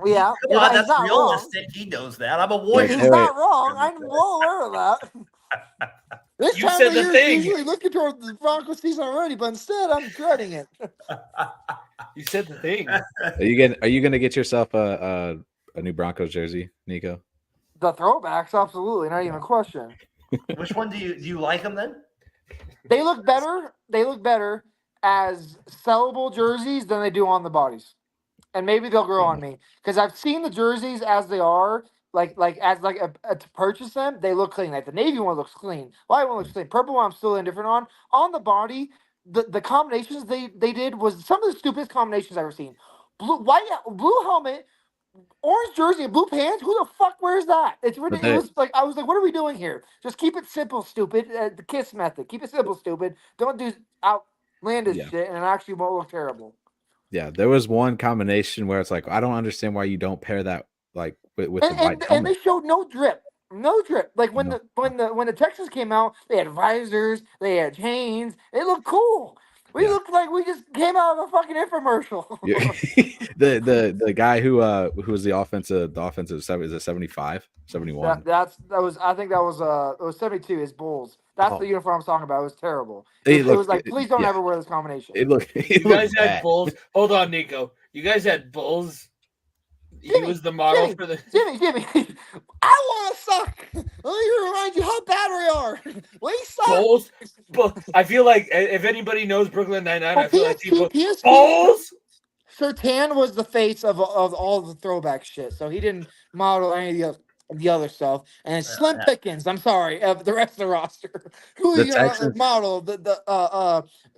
Yeah. Come on, that's realistic. Wrong. He knows that. I'm a Warrior. He's not wrong. I'm well aware of that. This you said the thing. Usually looking toward the Broncos season already, but instead I'm dreading it. You said the thing. Are you gonna get yourself a new Broncos jersey, Nico? The throwbacks, absolutely, not even a question. Which one do you like them then? They look better. They look better as sellable jerseys than they do on the bodies, and maybe they'll grow on me because I've seen the jerseys as they are. To purchase them, they look clean. Like the navy one looks clean. White one looks clean. Purple one I'm still indifferent on. On the body, the combinations they did was some of the stupidest combinations I've ever seen. Blue helmet, orange jersey, and blue pants. Who the fuck wears that? It's ridiculous. I was like, what are we doing here? Just keep it simple, stupid. The KISS method. Keep it simple, stupid. Don't do outlandish shit, and it actually won't look terrible. Yeah, there was one combination where it's like, I don't understand why you don't pair that like with the white helmet. And they showed no drip. Like when the Texans came out, they had visors, they had chains. It looked cool. We looked like we just came out of a fucking infomercial. Yeah. the guy who was the offensive is it 75, 71? I think that was 72. His Bulls. That's the uniform I'm talking about. It was terrible. It was like, please don't ever wear this combination. You guys had Bulls. Hold on, Nico. You guys had Bulls. He was the model for the Jimmy. I want to suck. Let me remind you how bad we are. We suck. Bulls. I feel like if anybody knows Brooklyn Nine-Nine, I feel like people. Bulls. Sertan was the face of all the throwback shit, so he didn't model any of of the other stuff, and slim pickings. I'm sorry, of the rest of the roster. Who The you gonna Texans- model?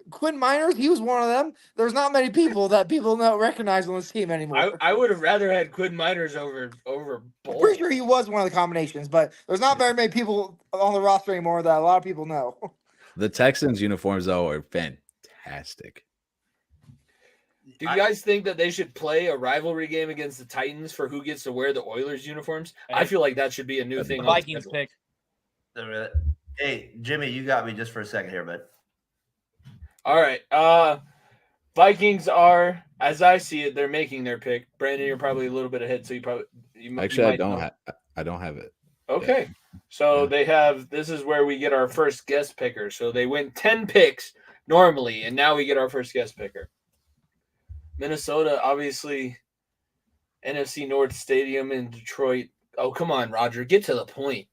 Quinn Miners, he was one of them. There's not many people that people recognize on this team anymore. I would have rather had Quinn Miners over I'm Bull. pretty sure he was one of the combinations, but there's not very many people on the roster anymore that a lot of people know. The Texans uniforms though are fantastic. Do you guys think that they should play a rivalry game against the Titans for who gets to wear the Oilers uniforms? I feel like that should be a new thing. Vikings pick. Hey, Jimmy, you got me just for a second here, bud. All right. Vikings are, as I see it, they're making their pick. Brandon, you're probably a little bit ahead, so Actually, I don't have it. Okay. So they have, this is where we get our first guest picker. So they went 10 picks normally, and now we get our first guest picker. Minnesota, obviously, NFC North Stadium in Detroit. Oh, come on, Roger. Get to the point.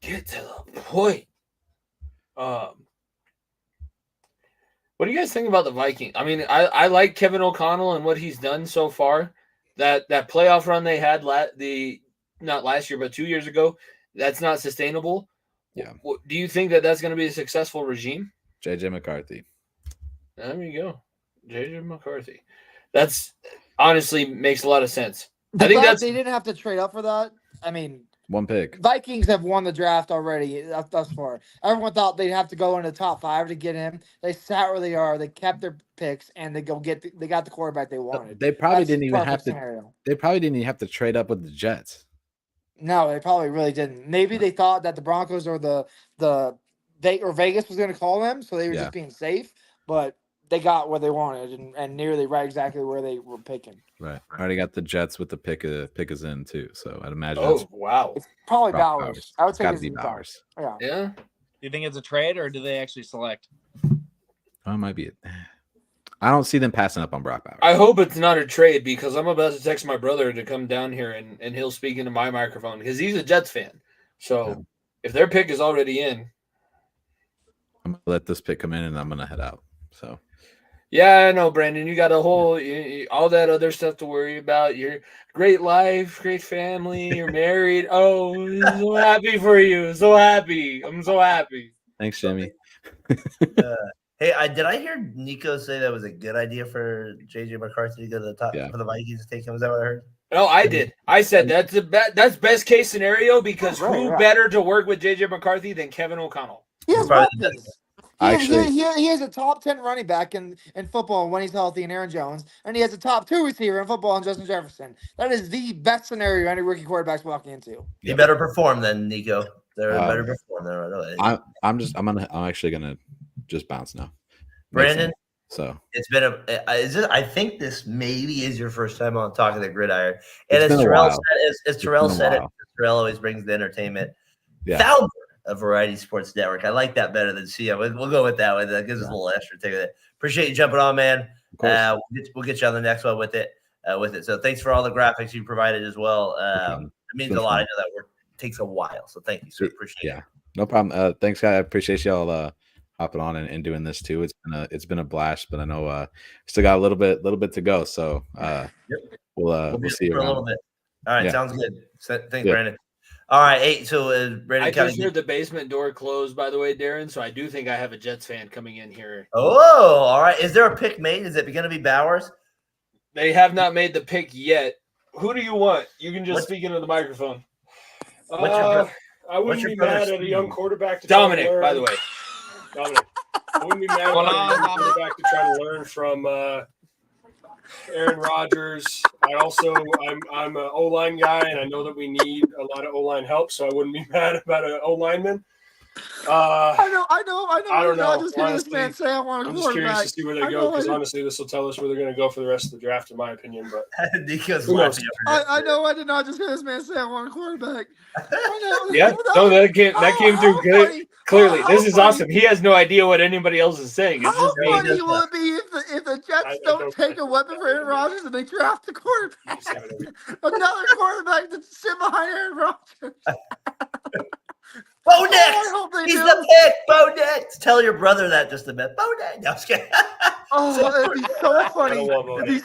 Get to the point. What do you guys think about the Vikings? I mean, I like Kevin O'Connell and what he's done so far. That playoff run they had not last year, but 2 years ago, that's not sustainable. Yeah. Do you think that that's going to be a successful regime? JJ McCarthy. There we go. JJ McCarthy. That's honestly makes a lot of sense. I think that's they didn't have to trade up for that. I mean, one pick. Vikings have won the draft already thus far. Everyone thought they'd have to go into the top 5 to get him. They sat where they are. They kept their picks, and they got the quarterback they wanted. They probably That's didn't even have to. scenario. They probably didn't even have to trade up with the Jets. No, they probably really didn't. Maybe they thought that the Broncos or Vegas was going to call them, so they were just being safe. But they got what they wanted and nearly right exactly where they were picking. Right. I already got the Jets with the pick is in too. So I'd imagine. Oh wow. It's probably Brock Bowers. I would say gotta it's be Bowers. Bowers. Yeah. Do you think it's a trade or do they actually select? Oh, it might be. I don't see them passing up on Brock Bowers. I hope it's not a trade because I'm about to text my brother to come down here and he'll speak into my microphone because he's a Jets fan. So if their pick is already in, I'm gonna let this pick come in and I'm gonna head out. So yeah, I know, Brandon. You got all that other stuff to worry about. Your great life, great family. You're married. Oh, I'm so happy for you. So happy. I'm so happy. Thanks, Jimmy. Hey, did I hear Nico say that was a good idea for JJ McCarthy to go to the top for the Vikings to take him? Is that what I heard? No, I did. I said that's best case scenario because who better to work with JJ McCarthy than Kevin O'Connell? He has weapons. Actually, he has a top 10 running back in football when he's healthy in Aaron Jones, and he has a top 2 receiver in football in Justin Jefferson. That is the best scenario any rookie quarterback's walking into. He better perform than Nico. They're better perform there. I'm actually gonna just bounce now. Brandon, so it's been I think this maybe is your first time on Talking the Gridiron. And as Terrell said it, Terrell always brings the entertainment. Founder of Variety Sports Network. I like that better than CM. We'll go with that one. That gives us a little extra. Take it. Appreciate you jumping on, man. We'll get you on the next one with it. So thanks for all the graphics you provided as well. It means a lot. I know that work takes a while. So thank you. So appreciate it. No problem. Thanks, guys. I appreciate y'all hopping on and doing this too. It's been a blast, but I know still got a little bit to go. So we'll see you for a little bit. All right, sounds good. Thanks, Brandon. All right, Brandon. I just heard the basement door close, by the way, Darren. So I do think I have a Jets fan coming in here. Oh, all right. Is there a pick made? Is it going to be Bowers? They have not made the pick yet. Who do you want? You can just speak into the microphone. I wouldn't be mad at a young quarterback. Dominic, by the way. Dominic. I wouldn't be mad at a young quarterback to try to learn from Aaron Rodgers. I'm an O-line guy, and I know that we need a lot of O-line help, so I wouldn't be mad about an O-lineman. I know. I don't know. Just hear this man say I want a I'm quarterback. just curious to see where they go because honestly, this will tell us where they're going to go for the rest of the draft, in my opinion. But I know. I did not just hear this man say I want a quarterback. Yeah, no, that came through good. Clearly, this is awesome. He has no idea what anybody else is saying. It's How just funny would it be if the Jets don't take a weapon for Aaron Rodgers and they draft a quarterback, another quarterback that's sit behind Aaron Rodgers? Bo Nix! I hope they He's do. the pick! Bo Nix! Tell your brother that just a bit. Bo Nix! No, I'm just kidding. Oh, it'd be so funny. It'd be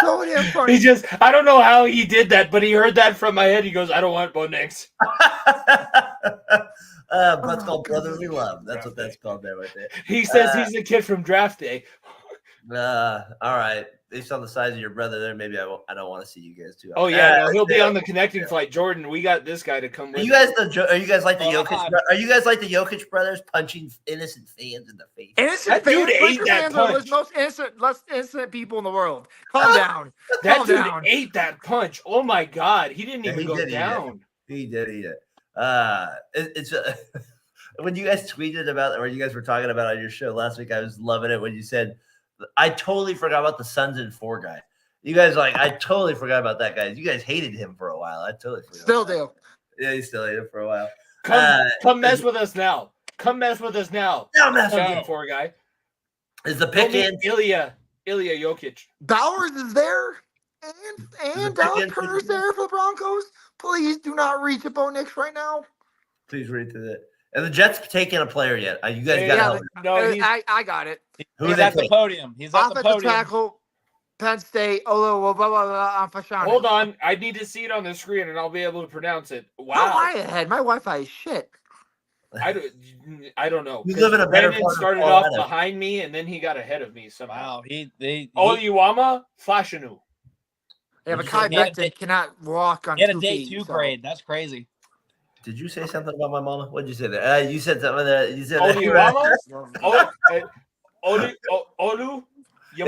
so damn funny. He just, I don't know how he did that, but he heard that from my head. He goes, I don't want Bo Nix. That's called brotherly love. That's what that's called there right there. He says he's a kid from draft day. All right. Based on the size of your brother there, maybe I don't want to see you guys too. Oh yeah, no, he'll be on the connecting flight. Jordan, we got this guy to come with. Are you guys like the Jokic? Are you guys like the Jokic brothers punching innocent fans in the face? Innocent that dude fans, ate that fans are punch. the less innocent people in the world. Calm down. That Calm dude down. ate that punch. Oh my god, he didn't even go down. He did eat it. It's when you guys tweeted about, or you guys were talking about on your show last week, I was loving it when you said, I totally forgot about the Suns and 4 guy. You guys I totally forgot about that guy. You guys hated him for a while. I totally forgot. Still do. Yeah, you still hate him for a while. Come mess with us now. Come mess with us now. No mess with him. 4 guy. Is the pick in? Ilya Jokic. Bowers is there, and Dallas Turner's there for the Broncos. Please do not reach at Bo Nix right now. Please read to that. And the Jets taking a player yet? You guys got I got it. He's at the podium. He's at the Offensive podium. tackle, Penn State. Blah, blah, blah, blah, Hold on. I need to see it on the screen, and I'll be able to pronounce it. Wow. How am I ahead? My Wi-Fi is shit. I don't know. You live in a better Brandon part of started Colorado. off behind me, and then he got ahead of me somehow. Wow. Oyuama Flashanu. Yeah, but Kai Becton cannot walk on He had a 2 day feet. 2 grade. That's crazy. Did you say something about my mama? What did you say there? You said something that you said. Oyuama? Olu? You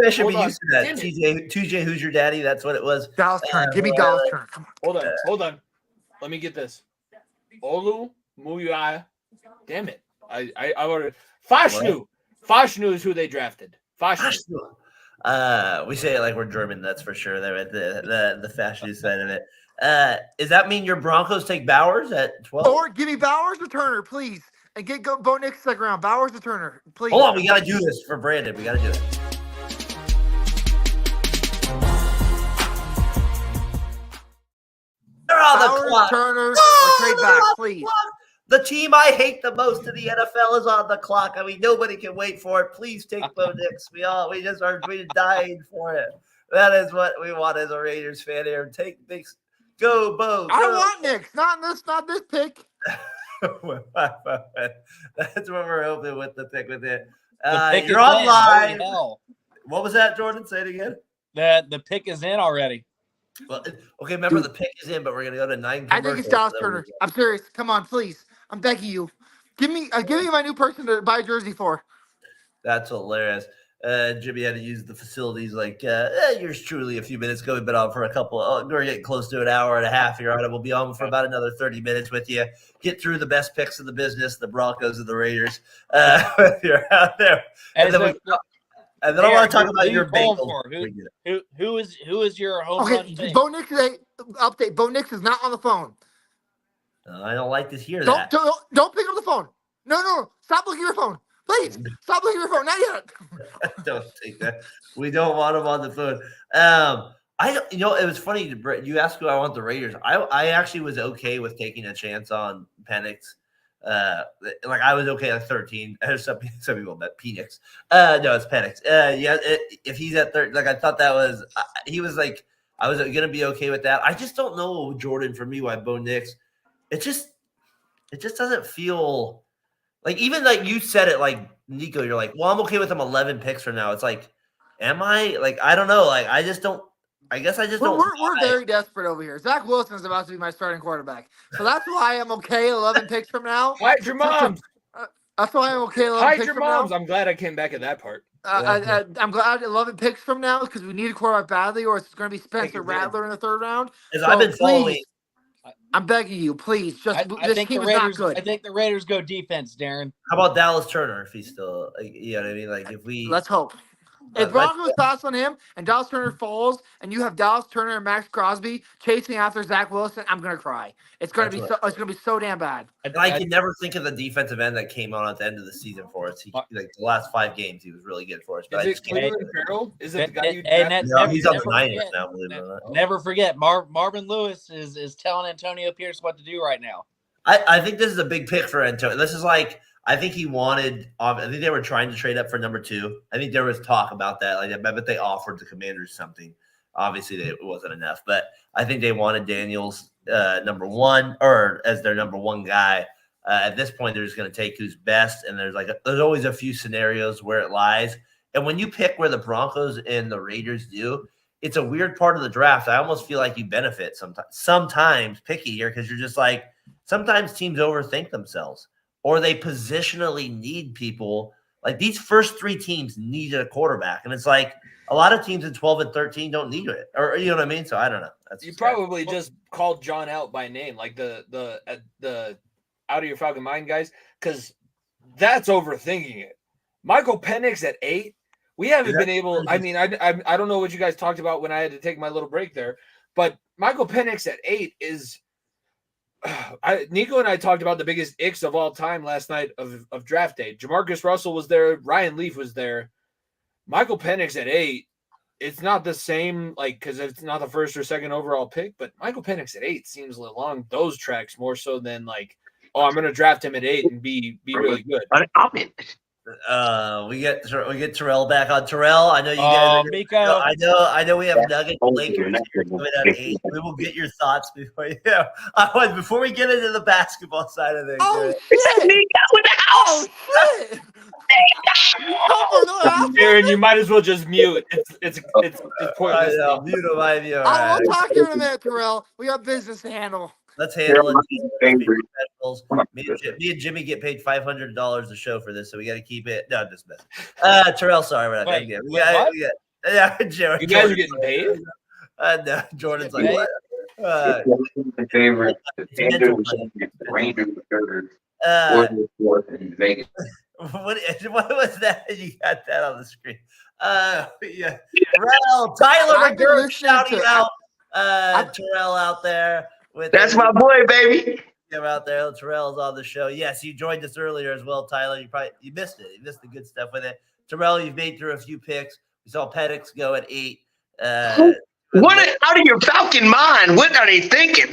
guys should be used to that. TJ, who's your daddy? That's what it was. Dallas Turner. Give me Dallas Turner. Come on. Hold on. Let me get this. Olu Muyaya. Damn it. I ordered Fashnu. Fashnu is who they drafted. Fashnu. We say it like we're German, that's for sure. There at the fashion side of it. Does that mean your Broncos take Bowers at 12? Or give me Bowers or Turner, please. And get Bo Nix second round. Bowers or Turner, please. Hold on, we got to do this for Brandon. We got to do it. They're on the Bowers, clock. Turner, or trade back, please. The team I hate the most in the NFL is on the clock. I mean, nobody can wait for it. Please take Bo Nix. We just are dying for it. That is what we want as a Raiders fan here. Take Nix. Go, Bo. Go. I want Nix. Not this pick. That's what we're hoping with the pick with it. Pick You're is on in. live. Holy hell. What was that, Jordan? Say it again. The pick is in already. Well, okay, remember the pick is in, but we're gonna go to 9. I think it's Dallas Turner. I'm serious. Come on, please. I'm begging you. Give me my new person to buy a jersey for. That's hilarious. Jimmy had to use the facilities like yours truly a few minutes ago. We've been on for a couple. We're getting close to an hour and a half here on it. We'll be on for about another 30 minutes with you. Get through the best picks in the business, the Broncos and the Raiders. If you're out there, and then I want to talk about your Bengals. Who is your home run pick? Bo Nix update. Bo Nix is not on the phone. I don't like to hear that. Don't pick up the phone. No. Stop looking at your phone. Please stop looking at your phone. Not yet. Don't take that. We don't want him on the phone. It was funny. You asked who I want the Raiders. I actually was okay with taking a chance on Penix. I was okay at 13. Some people bet Penix. No, it's Penix. If he's at 13, I thought that was he was like I was gonna be okay with that. I just don't know, Jordan, for me why Bo Nix. It just doesn't feel like, even like you said it, like Nico, you're like, well, I'm okay with him 11 picks from now. It's like, am I? Like, I don't know. Like, I just don't. I guess I just don't. We're very desperate over here. Zach Wilson is about to be my starting quarterback, so that's why I'm okay 11 picks from now. Hide your moms. That's why I'm okay 11 Hide picks your from moms. now. I'm glad I came back at that part. I'm glad 11 picks from now because we need a quarterback badly, or it's going to be Spencer Rattler in the 3rd round. So I've been following. I'm begging you, please. This team is not good. I think the Raiders go defense, Darren. How about Dallas Turner if he's still? You know what I mean? Like, if we let's hope. If Broncos pass on him and Dallas Turner falls, and you have Dallas Turner and Max Crosby chasing after Zach Wilson, I'm gonna cry. It's gonna be so damn bad. I can never think of the defensive end that came on at the end of the season for us. The last 5 games, he was really good for us. But is it Cleveland Farrell? Is it the guy you no, he's on the Niners now, believe it or not. Never forget, Marvin Lewis is telling Antonio Pierce what to do right now. I think this is a big pick for Antonio. This is like I think he wanted. I think they were trying to trade up for number 2. I think there was talk about that. Like I bet they offered the Commanders something. Obviously, it wasn't enough, but I think they wanted Daniels number 1 or as their number 1 guy. At this point, they're just going to take who's best, and there's always a few scenarios where it lies. And when you pick where the Broncos and the Raiders do, it's a weird part of the draft. I almost feel like you benefit sometimes picky here because you're just like sometimes teams overthink themselves or they positionally need people. Like these first 3 teams needed a quarterback, and it's like a lot of teams in 12 and 13 don't need it, or you know what I mean. So I don't know. You probably just called John out by name, like the out of your fucking mind, guys, because that's overthinking it. Michael Penix at 8. We haven't been able. I mean, I don't know what you guys talked about when I had to take my little break there, but Michael Penix at 8 is. Nico and I talked about the biggest icks of all time last night of draft day. Jamarcus Russell was there. Ryan Leaf was there. Michael Penix at 8. It's not the same, like, because it's not the first or second overall pick, but Michael Penix at 8 seems along those tracks more so than like, oh, I'm going to draft him at 8 and be really good. We get Terrell back on. Terrell, I know you guys. Miko. I know we have Nuggets Lakers here coming at 8. We will get your thoughts before before we get into the basketball side of things. Oh shit! Oh shit! Aaron, you might as well just mute. It's pointless. I know. Mute him, Ivy. All I'll right. talk to you in a minute, Terrell. We got business to handle. Let's handle it. Me and Jimmy get paid $500 a show for this, so we got to keep it. No, just mess. Terrell, sorry, we're not Wait, yeah, you guys are getting paid? No, Jordan's like, what? My favorite. Rangers third. In Vegas. What was that? You got that on the screen. Yeah. Terrell, Tyler McGurk shouting out Terrell out there. That's my boy, baby. Him out there. Terrell's on the show. Yes, you joined us earlier as well, Tyler. You missed it. You missed the good stuff with it. Terrell, you've made through a few picks. We saw Penix go at 8. What out of your Falcon mind? What are they thinking?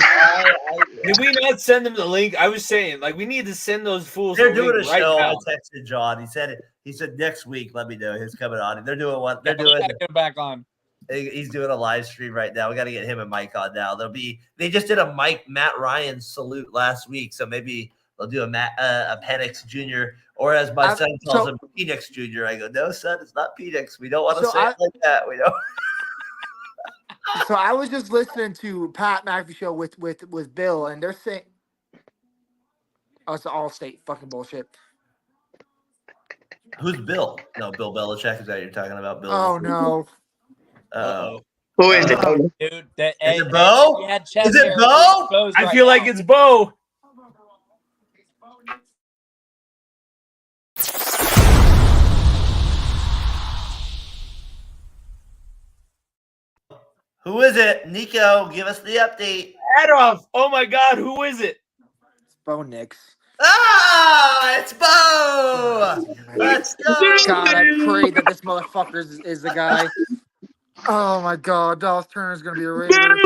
Did we not send them the link? I was saying, like, we need to send those fools. They're doing a right show. now. I texted John. He said next week. Let me know. He's coming on. They're doing one. They're We doing. gotta get him back on. He's doing a live stream right now. We got to get him and Mike on now. They just did a Matt Ryan salute last week, so maybe they'll do a Penix Jr. or as my son calls him, Penix Jr. I go, no, son, it's not Penix. We don't want to say it like that. We don't. So I was just listening to Pat McAfee show with Bill, and they're saying, "Oh, it's all state fucking bullshit." Who's Bill? No, Bill Belichick. Is that you're talking about? Bill? Oh no. Who is it? Dude, is it Bo? Is it Bo? I feel like it's Bo. Who is it? Nico, give us the update. Adolf. Oh my God, who is it? It's Bo Nix. Ah, it's Bo. Let's go. God, I pray that this motherfucker is the guy. Oh my God, Dallas Turner's gonna be a Raider.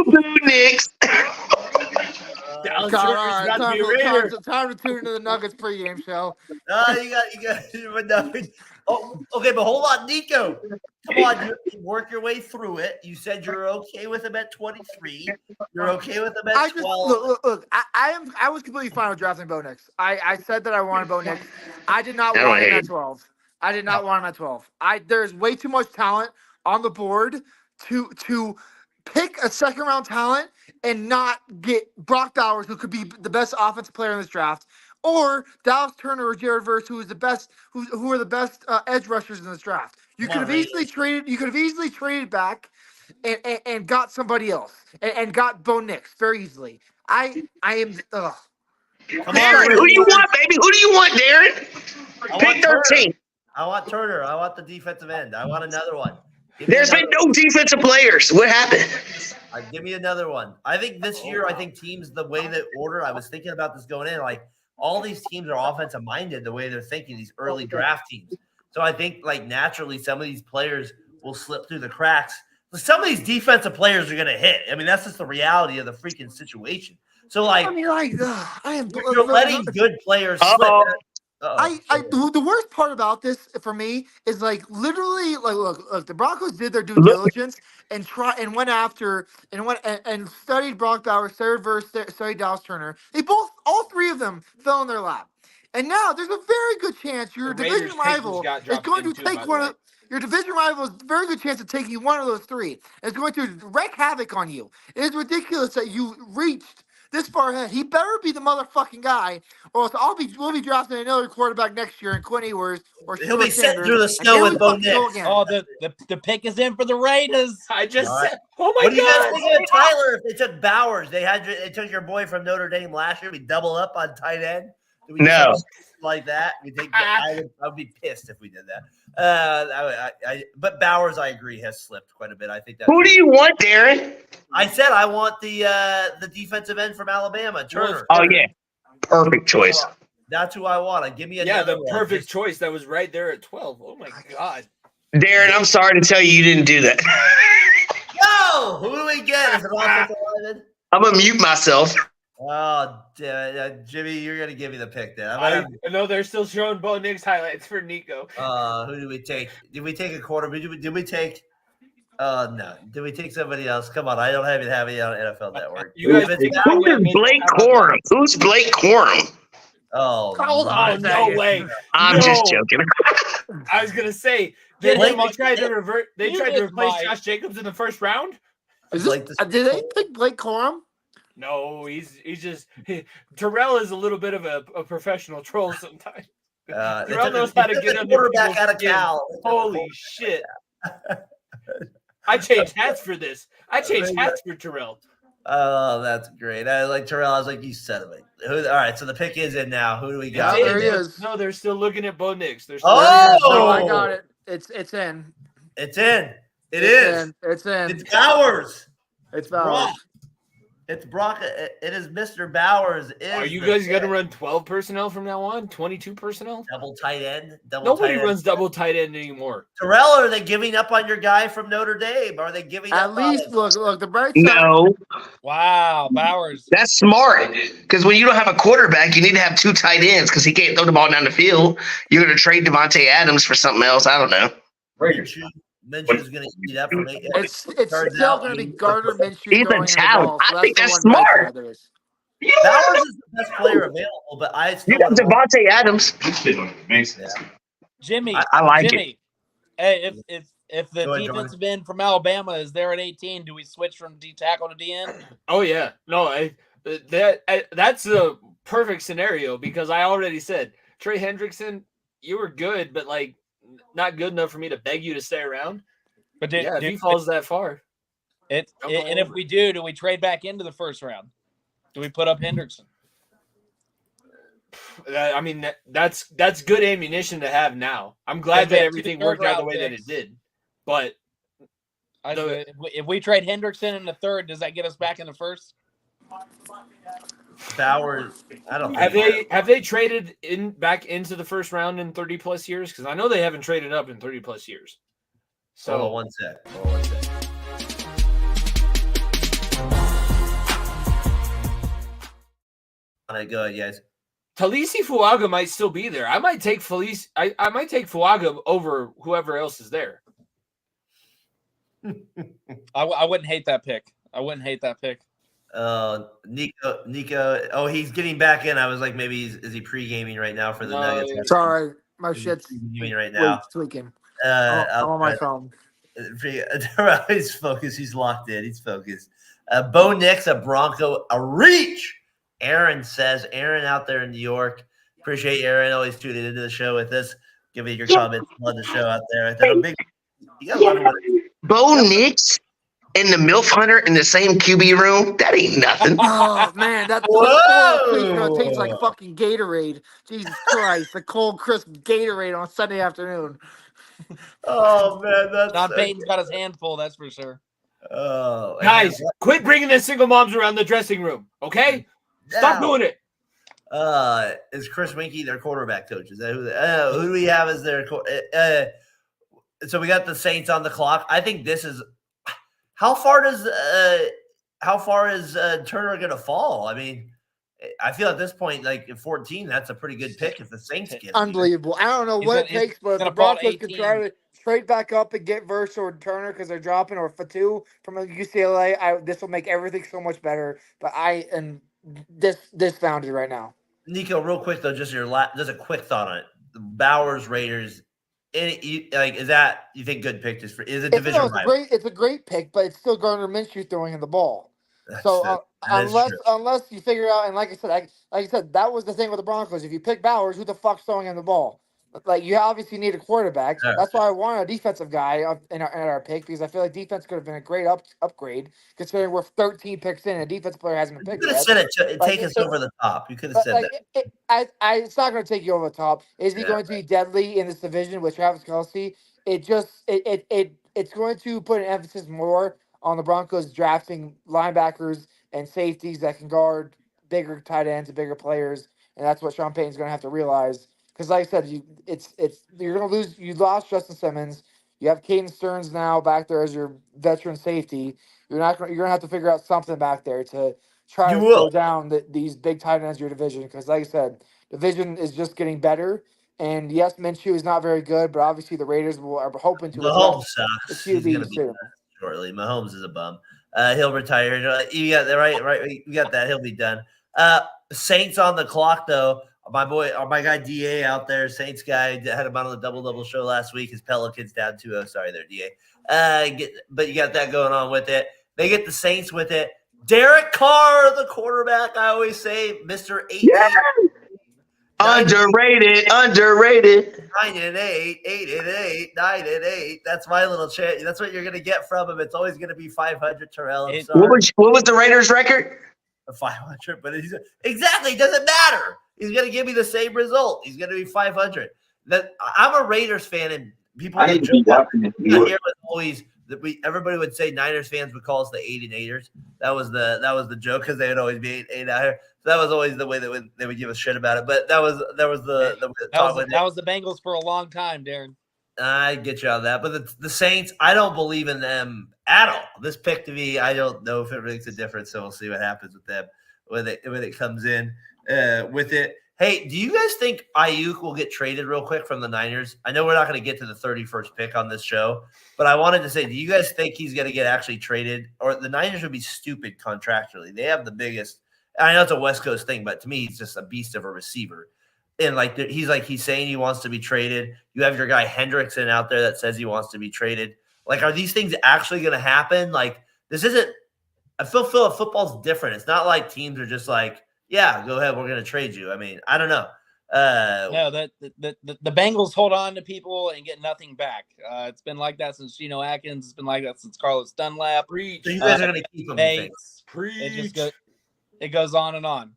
Nix. Dallas God, Turner's all right, about to be a Raider. time to tune into the Nuggets pregame show. You got. Oh, okay, but hold on, Nico. Come on, you work your way through it. You said you're okay with him at 23. You're okay with him at 12. Look. I was completely fine with drafting Bo Nix. I said that I wanted Bo Nix. I did not want him at 12. I did not want him at 12. There's way too much talent on the board to pick a second round talent and not get Brock Bowers, who could be the best offensive player in this draft, or Dallas Turner or Jared Verse, who are the best edge rushers in this draft. You could have easily traded back and got somebody else and got Bo Nix very easily. I am. Darren, who do you want, baby? Who do you want, Darren? Pick 13. I want Turner. I want the defensive end. I want another one. There's been no defensive players. What happened? Give me another one. I think this year, teams, the way they order, I was thinking about this going in, like all these teams are offensive minded the way they're thinking, these early draft teams. So I think like naturally some of these players will slip through the cracks. some of these defensive players are going to hit. I mean, that's just the reality of the freaking situation. So, like, I mean, like, I am. you're letting good players slip. The worst part about this for me is like literally like look the Broncos did their due diligence and went after and studied Brock Bowers, studied Dallas Turner. They all three of them fell in their lap. And now there's a very good chance your division rival is going to take one of your division rival has a very good chance of taking one of those three. It's going to wreak havoc on you. It is ridiculous that you reached this far ahead. He better be the motherfucking guy, or else we'll be drafting another quarterback next year in Quinn Ewers or he'll be sitting through the snow with Bo Nix. Oh, the pick is in for the Raiders. I just said, oh my God. What do you guys think of Tyler if they took Bowers? They took your boy from Notre Dame last year. We double up on tight end. No. Like that. I would be pissed if we did that. But Bowers, I agree, has slipped quite a bit. I think that. Who do you want, Darren? I said I want the defensive end from Alabama, Turner. Oh yeah, perfect choice. That's who I want. Give me the perfect choice that was right there at 12. Oh my God, Darren, I'm sorry to tell you didn't do that. No, who do we get? Is it offensive lineman? I'm gonna mute myself. Oh, Jimmy, you're gonna give me the pick then. I know they're still showing Bo Nix highlights for Nico. Who did we take? Did we take a quarterback? Did we take? No. Did we take somebody else? Come on, I don't have it on NFL Network. Who's Blake Corum? Who's Blake Corum? Oh, hold on, no way. I'm just joking. I was gonna say they tried to replace Josh Jacobs in the first round. Did they pick Blake Corum? No, he's just Terrell is a little bit of a professional troll sometimes. Terrell knows how to get under quarterback out of Cal. Holy shit! I changed hats for this. I changed hats for Terrell. Oh, that's great. I like Terrell. I was like, you son of a. All right, so the pick is in now. Who do we got? There he is. No, they're still looking at Bo Nix. I got it. It's in. It's in. It's in. It's Bowers. It's Bowers. It's Brock. It is Mr. Bowers. Are you guys going to run 12 personnel from now on? 22 personnel? Double tight end? Nobody runs double tight end anymore. Terrell, are they giving up on your guy from Notre Dame? Are they giving up at least look the bright side? No. Wow, Bowers. That's smart. Because when you don't have a quarterback, you need to have two tight ends because he can't throw the ball down the field. You're going to trade Devontae Adams for something else. I don't know. Minshew's going to eat up from it. It's still going to be Gardner Minshew. He's a talent. I think that's smart. Bowers is the best player available, but I still want Devontae Adams. Jimmy, I like it. Hey, if the defensive end from Alabama is there at 18, do we switch from D tackle to DN? Oh yeah, no, that's a perfect scenario because I already said Trey Hendrickson, you were good, but like not good enough for me to beg you to stay around. But if he falls that far, and if we do we trade back into the first round? Do we put up Hendrickson? I mean, that's good ammunition to have now. I'm glad that everything worked out the way that it did. But if we trade Hendrickson in the third, does that get us back in the first? Bowers, I don't have they traded back into the first round in 30 plus years? Because I know they haven't traded up in 30 plus years. So one sec. All right, go ahead, guys. Talisi Fuaga might still be there. I might take I might take Fuaga over whoever else is there. I wouldn't hate that pick. Nico. Oh, he's getting back in. I was like, maybe is he pre-gaming right now for the Nuggets? Sorry, my shit's pre-gaming right now. Tweaking. I'm on my phone. He's focused. He's locked in. He's focused. Bo Nix, a Bronco, a reach. Aaron says, Aaron out there in New York. Appreciate Aaron always tuning into the show with us. Give me your comments on the show out there. Bo Nix and the MILF Hunter in the same QB room? That ain't nothing. Oh, man. That's tastes like fucking Gatorade. Jesus Christ. The cold, crisp Gatorade on Sunday afternoon. Oh, man. That's Don Payton's got his hand full, that's for sure. Oh, guys, quit bringing the single moms around the dressing room, okay? Stop doing it. Is Chris Winkie their quarterback coach? Is that who do we have as their so we got the Saints on the clock. I think this is how far is Turner going to fall? I mean, I feel at this point, like at 14, that's a pretty good pick if the Saints get him. Unbelievable. I don't know what it takes, but if the Broncos can try to trade back up and get Verse or Turner because they're dropping, or Fatu from UCLA, this will make everything so much better. But I am disfounded right now. Nico, real quick though, just a quick thought on it. The Bowers Raiders. Is that you think good pick? Is a division rival? It's a great pick, but it's still Gardner Minshew throwing in the ball. Unless you figure out, and like I said, that was the thing with the Broncos. If you pick Bowers, who the fuck's throwing in the ball? Like, you obviously need a quarterback. Yeah. That's why I wanted a defensive guy in our pick, because I feel like defense could have been a great upgrade, considering we're 13 picks in and a defense player hasn't been picked yet. You could have said it. Take us over the top. You could have said that. It's not going to take you over the top. Is he going to be deadly in this division with Travis Kelce? It's going to put an emphasis more on the Broncos drafting linebackers and safeties that can guard bigger tight ends and bigger players, and that's what Sean Payton's going to have to realize. Because, like I said, you're going to lose. You lost Justin Simmons. You have Caden Stearns now back there as your veteran safety. You're going to have to figure out something back there to try to slow down these big tight ends in your division. Because, like I said, division is just getting better. And yes, Minshew is not very good, but obviously the Raiders are hoping to. Mahomes sucks. He's going to be shortly. Mahomes is a bum. He'll retire. You got that right. You got that. He'll be done. Saints on the clock though. My guy DA out there, Saints guy, had him on the double show last week. His Pelicans down 2-0. Sorry there, DA. But you got that going on with it. They get the Saints with it. Derek Carr, the quarterback. I always say, Mr. 8. Yeah. Underrated. 9-8, 8-8, 9-8. That's my little chance. That's what you're gonna get from him. It's always gonna be 500. Terrell. What was the Raiders' record? 500, but exactly, it doesn't matter. He's gonna give me the same result. He's gonna be 500. I'm a Raiders fan, and people everybody would say Niners fans would call us the 8-8ers. That was the joke, because they would always be 8 out here. So that was always the way they would give a shit about it. But that was the Bengals for a long time, Darren. I get you on that, but the Saints, I don't believe in them at all. This pick to me, I don't know if it makes a difference. So we'll see what happens with them when it comes in with it. Hey, do you guys think Ayuk will get traded real quick from the Niners? I know we're not going to get to the 31st pick on this show, but I wanted to say, do you guys think he's going to get actually traded? Or the Niners would be stupid contractually. They have the biggest – I know it's a West Coast thing, but to me, he's just a beast of a receiver. And he's saying he wants to be traded. You have your guy Hendrickson out there that says he wants to be traded. Like, are these things actually going to happen? Like, this isn't – I feel football's different. It's not like teams are just like, yeah, go ahead, we're going to trade you. I mean, I don't know. No, the Bengals hold on to people and get nothing back. It's been like that since Geno Atkins. It's been like that since Carlos Dunlap. So you guys are going to keep them. It goes on and on.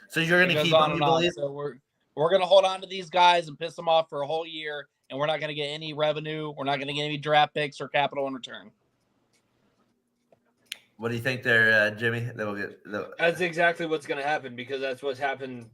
So you're going to keep them, you believe? So we're going to hold on to these guys and piss them off for a whole year, and we're not going to get any revenue. We're not going to get any draft picks or capital in return. What do you think there, Jimmy? That's exactly what's going to happen, because that's what's happened.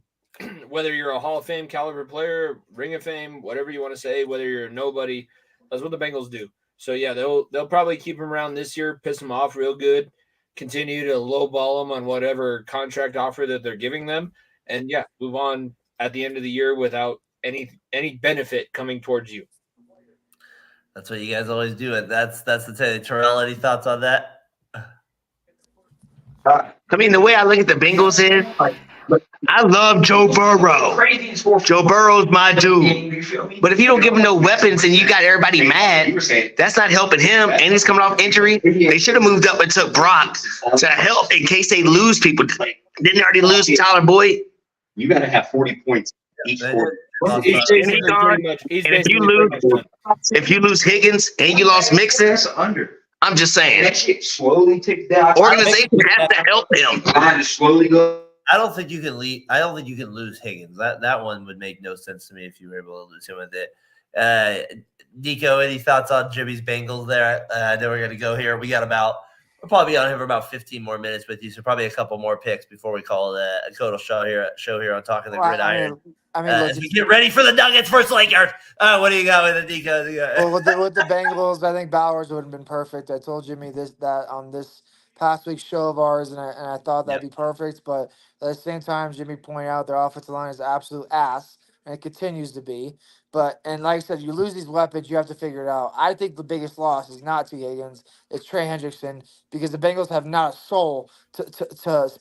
Whether you're a Hall of Fame caliber player, Ring of Fame, whatever you want to say, whether you're a nobody, that's what the Bengals do. So yeah, they'll probably keep him around this year, piss him off real good, continue to lowball him on whatever contract offer that they're giving them, and yeah, move on at the end of the year without any benefit coming towards you. That's what you guys always do. That's the thing. Terrell, any thoughts on that? I mean, the way I look at the Bengals is, I love Joe Burrow. Joe Burrow's my dude. But if you don't give him no weapons and you got everybody mad, that's not helping him. And he's coming off injury. They should have moved up and took Brock to help in case they lose people. Didn't they already lose Tyler Boyd? You got to have 40 points each quarter. If you lose Higgins and you lost Mixon, I'm just saying. That shit slowly ticks down. Organization has to help him. Slowly go. I don't think you can lose Higgins. That one would make no sense to me if you were able to lose him with it. Nico, any thoughts on Jimmy's Bengals there? I know we're going to go here. We got about We'll probably be on here for about 15 more minutes with you, so probably a couple more picks before we call it a total show here on Talking the Gridiron. As we get ready for the Nuggets versus Lakers. What do you got with the Nico? Well, with the Bengals, I think Bowers would have been perfect. I told Jimmy that on this past week's show of ours, and I thought that'd be perfect. But at the same time, Jimmy pointed out their offensive line is absolute ass, and it continues to be. And like I said, you lose these weapons, you have to figure it out. I think the biggest loss is not T. Higgins, it's Trey Hendrickson, because the Bengals have not a soul to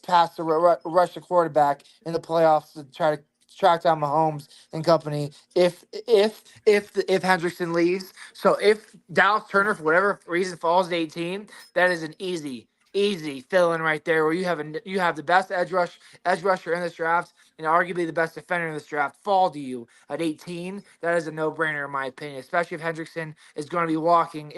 pass to rush the quarterback in the playoffs to try to track down Mahomes and company if Hendrickson leaves. So if Dallas Turner for whatever reason falls to 18, that is an easy fill in right there, where you have the best edge rusher in this draft and arguably the best defender in this draft fall to you at 18. That is a no-brainer in my opinion, especially if Hendrickson is going to be walking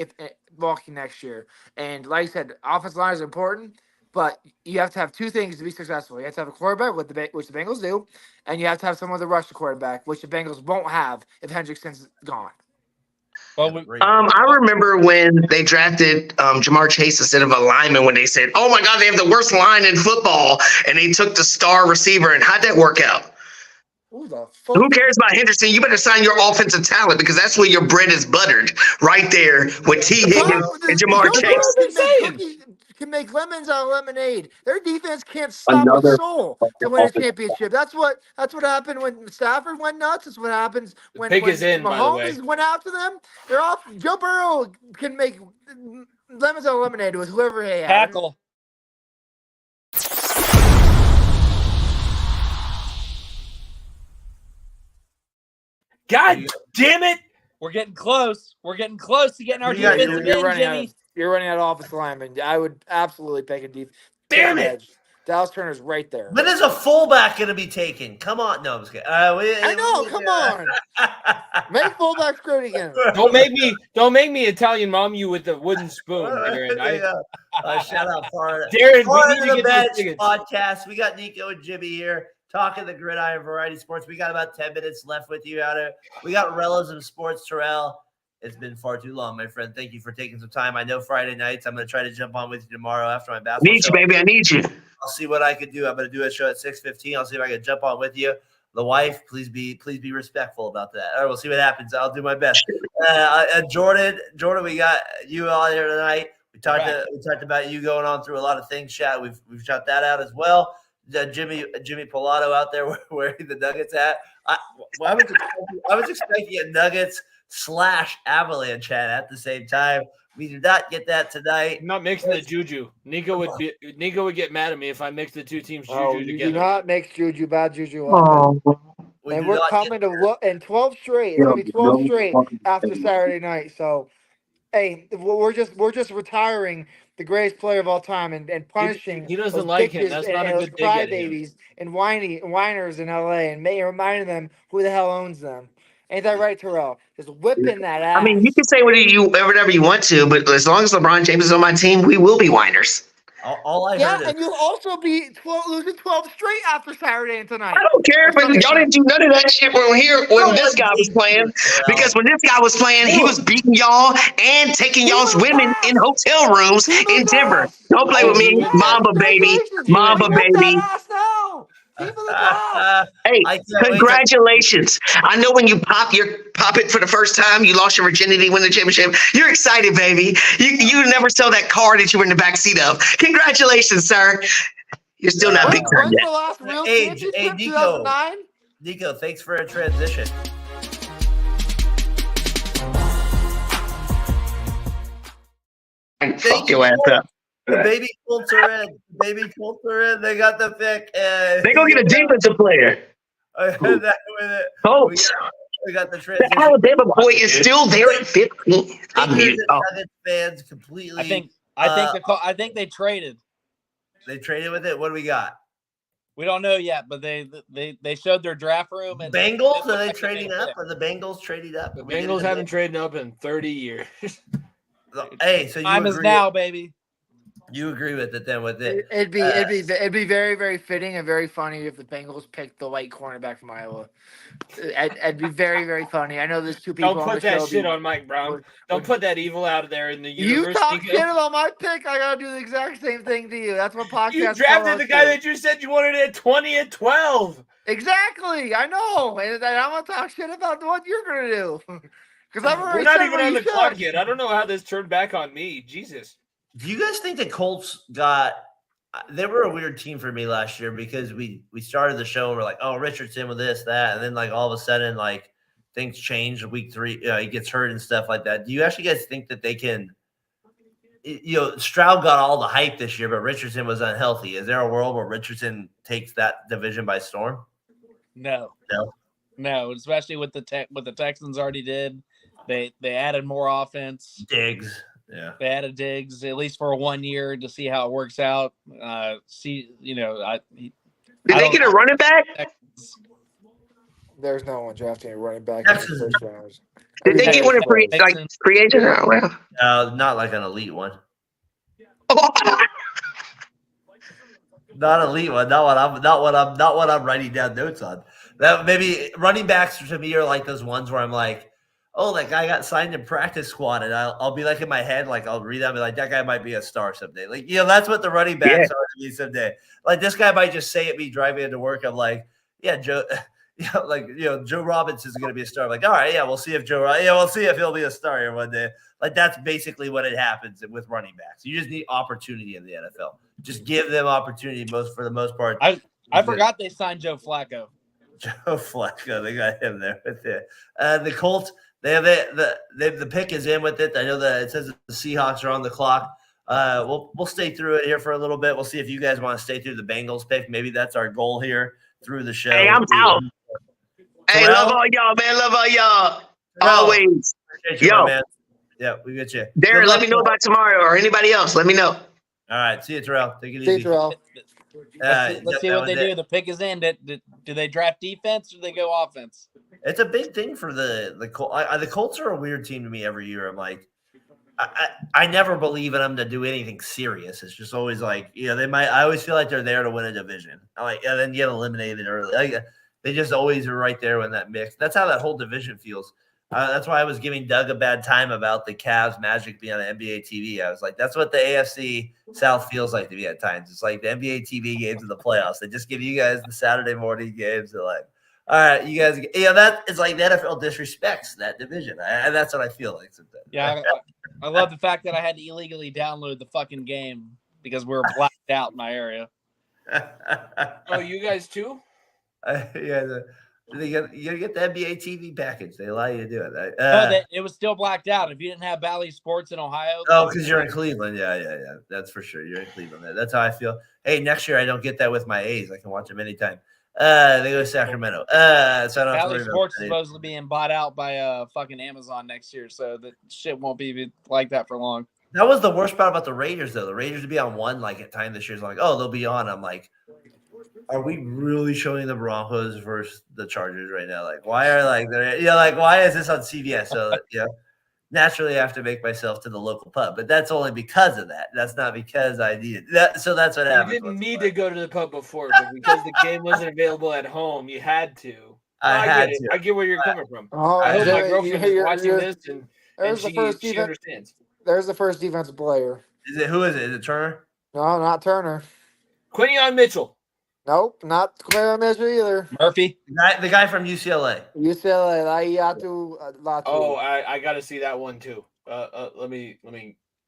next year. And like I said, offensive line is important, but you have to have two things to be successful. You have to have a quarterback, which the Bengals do, and you have to have someone to rush the quarterback, which the Bengals won't have if Hendrickson's gone. I remember when they drafted Jamar Chase instead of a lineman, when they said, "Oh my God, they have the worst line in football," and they took the star receiver. And how'd that work out? Who cares about Henderson? You better sign your offensive talent, because that's where your bread is buttered, right there with T. Higgins and Jamar Chase. Can make lemons out of lemonade. Their defense can't stop a soul to win a championship. That's what happened when Stafford went nuts. That's what happens when Mahomes went after them. They're off. Joe Burrow can make lemons out of lemonade with whoever he has. Tackle. God damn it! We're getting close. We're getting close to getting our defense again, Jimmy. You're running out of offensive lineman. I would absolutely pick a deep. Damn it! Dallas Turner's right there. When is a fullback going to be taken? Come on, no, I'm just kidding. I know. Come on, make fullbacks great again. Don't make me Italian mom you with the wooden spoon, Aaron. Shout out Florida. Darren, Florida we need to the get Bench podcast. We got Nico and Jimmy here talking the Gridiron Variety Sports. We got about 10 minutes left with you out there. We got Realism Sports. Terrell, it's been far too long, my friend. Thank you for taking some time. I know Friday nights. I'm going to try to jump on with you tomorrow after my basketball Need you, baby. I need you. I'll see what I can do. I'm going to do a show at 6:15. I'll see if I can jump on with you. The wife, please be respectful about that. All right, we'll see what happens. I'll do my best. Jordan, we got you on here tonight. We talked about you going on through a lot of things. Chat. We've shot that out as well. Jimmy Pilato out there wearing the Nuggets hat. I was expecting a Nuggets / Avalanche hat at the same time. We did not get that tonight. I'm not mixing the juju. Nico would get mad at me if I mix the two teams juju together. You do not mix juju, bad juju. And we're coming to look in 12 straight. It's gonna be 12 straight after Saturday night. So, hey, we're just retiring the greatest player of all time and punishing. He doesn't like him. That's not a good dig at him. Crybabies and whiners in LA and reminding them who the hell owns them. Ain't that right, Terrell? Just whipping that ass. I mean, you can say whatever you want to, but as long as LeBron James is on my team, we will be whiners. All I heard is, and you'll also be losing 12 straight after Saturday and tonight. I don't care, but y'all didn't do none of that shit when this guy was playing. Because when this guy was playing, he was beating y'all and taking y'all's women in hotel rooms in Denver. Don't play with me, Mamba baby, Mamba baby. Hey, congratulations. I know when you pop it for the first time, you lost your virginity, win the championship. You're excited, baby. You never sell that car that you were in the back seat of. Congratulations, sir. You're still not big time yet. Hey, Nico, thanks for a transition. Fuck your ass up. The baby Colts are in. They got the pick. They gonna get a defensive player. Colts. We got the transition. The Alabama boy is still there at 15. Fans completely. I think they traded. They traded with it. What do we got? We don't know yet, but they showed their draft room. And Bengals, are they trading up? Are the Bengals trading up? The Bengals haven't traded up in 30 years. Hey, so time is now, baby. You agree with it then? With it, it'd be very, very fitting and very funny if the Bengals picked the white cornerback from Iowa. It'd be very, very funny. I know there's two people Don't on put the that show. shit on Mike Brown. Don't put that evil out there in the You universe. talk Nico. shit about my pick. I gotta do the exact same thing to you. That's what podcast. You drafted the guy that you said you wanted at 20 and 12. Exactly. I know, and I'm gonna talk shit about what you're gonna do. Because I'm We're already not said even what on you the clock said. yet. I don't know how this turned back on me. Jesus. Do you guys think the Colts got? They were a weird team for me last year because we started the show and we're like, oh, Richardson with this, that, and then like all of a sudden like things changed week 3. He gets hurt and stuff like that. Do you actually guys think that they can? Stroud got all the hype this year, but Richardson was unhealthy. Is there a world where Richardson takes that division by storm? No, No. Especially with what the Texans already did. They added more offense. Diggs. Yeah. They added Diggs at least for 1 year to see how it works out. Did they get a running back? There's no one drafting a running back in Texans. the first round. Did they get one in free agent? Oh, well. No, not like an elite one. Not elite one. Not what I'm writing down notes on. That maybe running backs to me are like those ones where I'm like, oh, that guy got signed in practice squad, and I'll be like in my head, like I'll read that and be like, that guy might be a star someday. Like, that's what the running backs are to me someday. Like this guy might just say it me driving into work. I'm like, yeah, Joe. Joe Robinson's going to be a star. I'm like, all right, we'll see if we'll see if he'll be a star here one day. Like that's basically what it happens with running backs. You just need opportunity in the NFL. Just give them opportunity for the most part. I forgot they signed Joe Flacco. Joe Flacco, they got him there with it. The Colts, they have the pick is in with it. I know that it says that the Seahawks are on the clock. We'll stay through it here for a little bit. We'll see if you guys want to stay through the Bengals pick. Maybe that's our goal here through the show. Hey, I'm out. Hey, love all y'all, man. Love all y'all. Always. Yo, man. Yeah, we get you. Darren, let me know about tomorrow or anybody else. Let me know. All right. See you, Terrell. Take it See easy. you, Terrell. Let's see what they do. The pick is in. Do they draft defense or do they go offense? It's a big thing for the Colts. The Colts are a weird team to me every year. I'm like, I never believe in them to do anything serious. It's just always like, they might. I always feel like they're there to win a division. I'm like, then get eliminated early. Like, they just always are right there in that mix. That's how that whole division feels. That's why I was giving Doug a bad time about the Cavs Magic being on NBA TV. I was like, that's what the AFC South feels like to me at times. It's like the NBA TV games in the playoffs. They just give you guys the Saturday morning games. They're like, all right, you guys, that is like the NFL disrespects that division. And that's what I feel like sometimes. Yeah, I love the fact that I had to illegally download the fucking game because we were blacked out in my area. Oh, you guys too? You gotta get the NBA TV package. They allow you to do it. It was still blacked out. If you didn't have Valley Sports in Ohio. Oh, because you're in Cleveland. Yeah. That's for sure. You're in Cleveland. That's how I feel. Hey, next year I don't get that with my A's. I can watch them anytime. They go to Sacramento. So I don't have to Valley worry Sports about is supposedly being bought out by fucking Amazon next year, so that shit won't be like that for long. That was the worst part about the Raiders, though. The Raiders would be on one like at time this year. It's like, oh, they'll be on. I'm like, are we really showing the Broncos versus the Chargers right now? Like, why are why is this on CBS? So naturally I have to make myself to the local pub, but that's only because of that. That's not because I needed that. So that's what happened. You didn't need to go to the pub before, but because the game wasn't available at home, you had to. I get had it. to. I get where you're coming from. I hope my girlfriend is watching this and she defense, understands. There's the first defensive player. Who is it? Is it Turner? No, not Turner. Quinion Mitchell. Nope, not Claire Mitchell either. Murphy. The guy from UCLA. UCLA. Oh, I got to see that one too. Let me.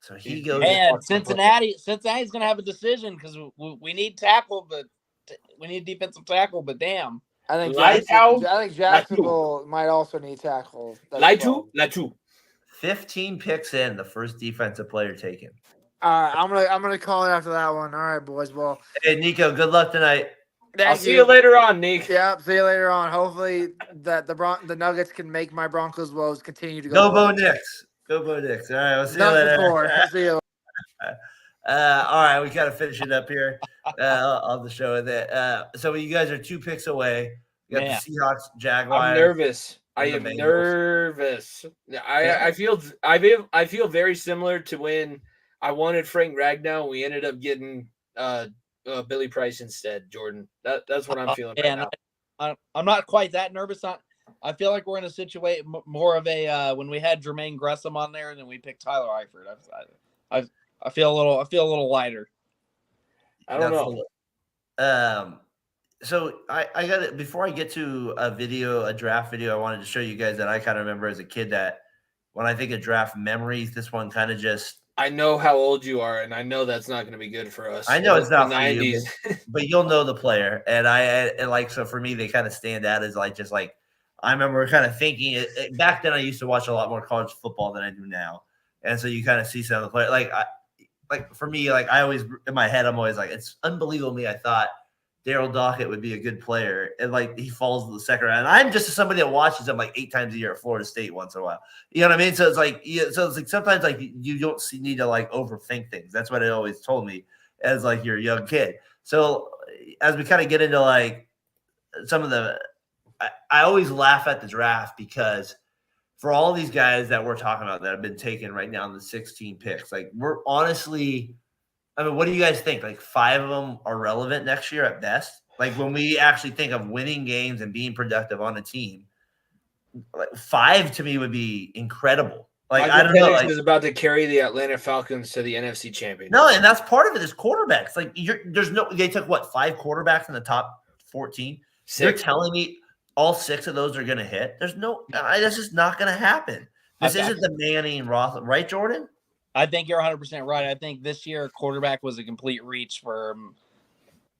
So he goes. And Cincinnati's going to have a decision because we need tackle, but we need defensive tackle. But damn, I think Jacksonville might also need tackle. Latu. 15 picks in, the first defensive player taken. All right, I'm gonna call it after that one. All right, boys. Well, hey Nico, good luck tonight. I'll see you later on, Nick. Yeah, see you later on. Hopefully that the Nuggets can make my Broncos woes continue to go. Go Bo Nix. Go Bo Nix. All right, we'll see you later. See you. All right, we got to finish it up here on the show. So you guys are 2 picks away. You got the Seahawks, Jaguars. I'm nervous. I am nervous. I feel very similar to when I wanted Frank Ragnow. We ended up getting Billy Price instead, Jordan. That's what I'm feeling right now. I'm not quite that nervous. I feel like we're in a situation more of a when we had Jermaine Gresham on there and then we picked Tyler Eifert. I feel a little lighter. I don't know. So I got it before I get to a draft video. I wanted to show you guys that I kind of remember as a kid that when I think of draft memories, this one kind of just. I know how old you are, and I know that's not going to be good for us. I know it's not for you, but you'll know the player, and like so for me, they kind of stand out as like just like I remember kind of thinking back then. I used to watch a lot more college football than I do now, and so you kind of see some of the players like for me, like I always in my head, I'm always like it's unbelievable to me. I thought Daryl Dockett would be a good player, and like he falls to the second round. And I'm just somebody that watches him like 8 times a year at Florida State once in a while. You know what I mean? So it's like, sometimes like you don't need to like overthink things. That's what it always told me as like you're a young kid. So as we kind of get into like some of the, I always laugh at the draft because for all these guys that we're talking about that have been taken right now in the 16 picks, like we're honestly. I mean, what do you guys think? Like 5 of them are relevant next year at best? Like when we actually think of winning games and being productive on a team, like 5 to me would be incredible. Like Michael I don't know. Like, is about to carry the Atlanta Falcons to the NFC Championship. No, and that's part of it is quarterbacks. Like they took what 5 quarterbacks in the top 14. 6. You're telling me all 6 of those are going to hit? There's no. This is not going to happen. This isn't the Manning Roth, right, Jordan? I think you're 100% right. I think this year quarterback was a complete reach for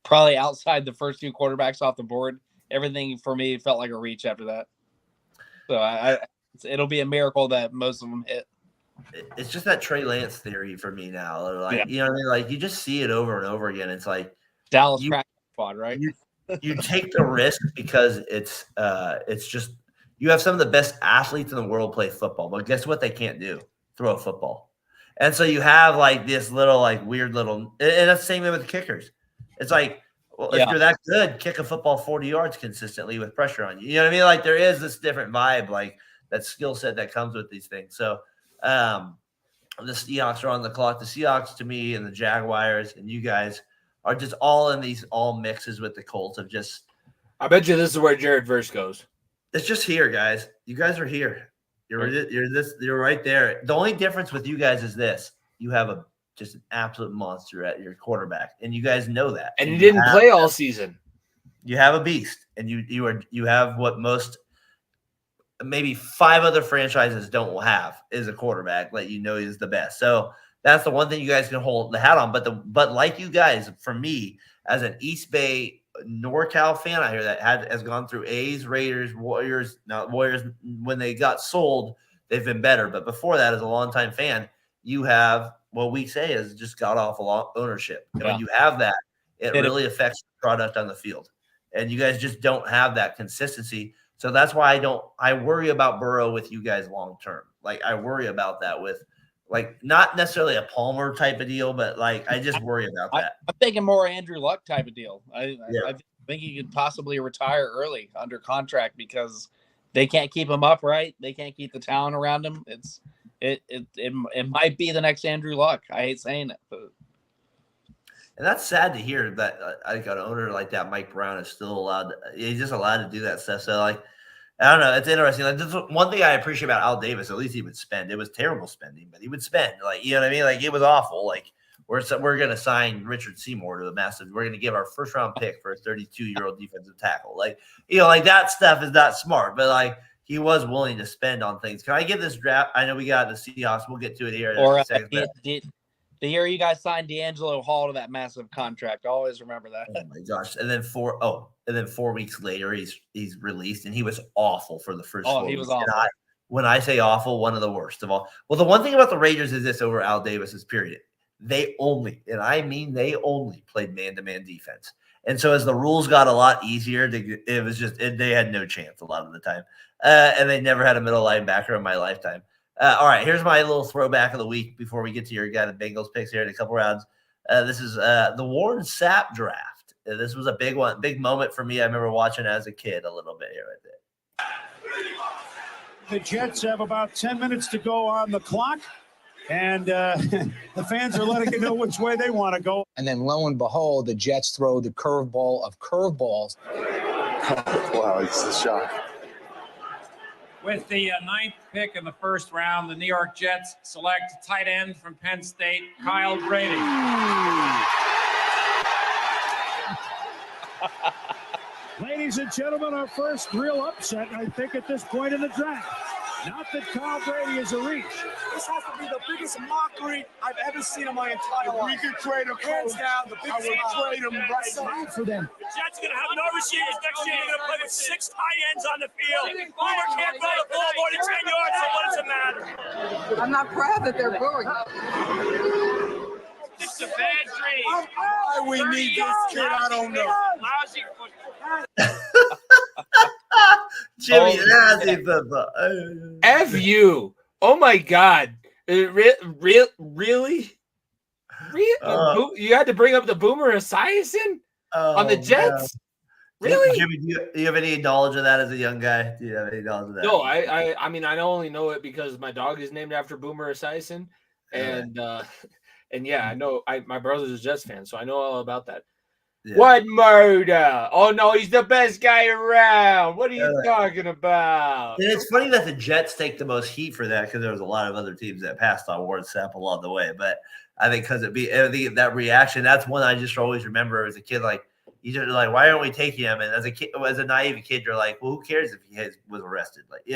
probably outside the first 2 quarterbacks off the board. Everything for me felt like a reach after that. So it'll be a miracle that most of them hit. It's just that Trey Lance theory for me now. Like you know what I mean? Like you just see it over and over again. It's like Dallas practice squad, right? You take the risk because it's just you have some of the best athletes in the world play football, but guess what? They can't do throw a football. And so you have like this little like weird little, and that's the same way with the kickers. It's like, well, if you're that good, kick a football 40 yards consistently with pressure on you. You know what I mean? Like there is this different vibe, like that skill set that comes with these things. So the Seahawks are on the clock. The Seahawks to me and the Jaguars and you guys are just all in these all mixes with the Colts of just. I bet you this is where Jared Verse goes. It's just here, guys. You guys are here. You're right there. The only difference with you guys is this: you have just an absolute monster at your quarterback, and you guys know that. And you didn't play all season. You have a beast, and you have what most maybe 5 other franchises don't have is a quarterback that you know is the best. So that's the one thing you guys can hold the hat on. But like you guys, for me as an East Bay NorCal fan out here that has gone through A's, Raiders, Warriors. Now Warriors, when they got sold, they've been better. But before that, as a longtime fan, you have what we say is just god awful ownership. And when you have that, it really affects the product on the field. And you guys just don't have that consistency. So that's why I worry about Burrow with you guys long term. Like I worry about that with like not necessarily a Palmer type of deal, but like I just worry about that. I'm thinking more Andrew Luck type of deal. I think he could possibly retire early under contract because they can't keep him upright. They can't keep the talent around him. It might be the next Andrew Luck. I hate saying it, but. And that's sad to hear that like an owner like that, Mike Brown, is still allowed. He's just allowed to do that stuff. So like, I don't know. It's interesting. Like this one thing I appreciate about Al Davis, at least he would spend. It was terrible spending, but he would spend. Like you know what I mean? Like it was awful. Like we're going to sign Richard Seymour to a massive. We're going to give our first round pick for a 32-year-old defensive tackle. Like like that stuff is not smart, but like he was willing to spend on things. Can I give this draft? I know we got the Seahawks. We'll get to it here. Or the year you guys signed D'Angelo Hall to that massive contract. I always remember that. Oh my gosh! And then 4 weeks later, he's released, and he was awful for the first. 4 He weeks. was awful. And when I say awful, one of the worst of all. Well, the one thing about the Raiders is this over Al Davis's period. They only played man-to-man defense. And so as the rules got a lot easier, they had no chance a lot of the time. And they never had a middle linebacker in my lifetime. All right, here's my little throwback of the week before we get to your guy, the Bengals picks here in a couple rounds. This is the Warren Sapp draft. This was a big moment for me. I remember watching as a kid a little bit here right there. The Jets have about 10 minutes to go on the clock. And the fans are letting you know which way they want to go. And then lo and behold, the Jets throw the curveball of curveballs. Wow, it's a shock. With the 9th pick in the first round, the New York Jets select tight end from Penn State, Kyle Brady. Ladies and gentlemen, our first real upset, I think, at this point in the draft. Not that Kyle Brady is a reach. This has to be the biggest mockery I've ever seen in my entire life. We could trade him. Hands down, the biggest mockery. Trade him right now for them. The Jets are going to have no receivers next year. They're going to play with 6 tight ends on the field. Boomer can't throw the ball more than 10 yards, so what does it matter? I'm not proud that they're booing. It's a bad dream. Why we need this kid, I don't know. Lousy football. Jimmy, Oh, lousy football. F you. Oh my God. Really? You had to bring up the Boomer Esiason on the Jets? Really? Jimmy, do you have any knowledge of that as a young guy? Do you have any knowledge of that? No, I mean, I only know it because my dog is named after Boomer Esiason. And yeah, I know my brother's a Jets fan, so I know all about that. Yeah. What murder? Oh no, he's the best guy around. What are you talking about? And it's funny that the Jets take the most heat for that because there was a lot of other teams that passed on Warren Sapp along the way. But I think because that reaction, that's one I just always remember as a kid. Like you just like, why aren't we taking him? And as a kid, as a naive kid, you're like, well, who cares if he was arrested? Like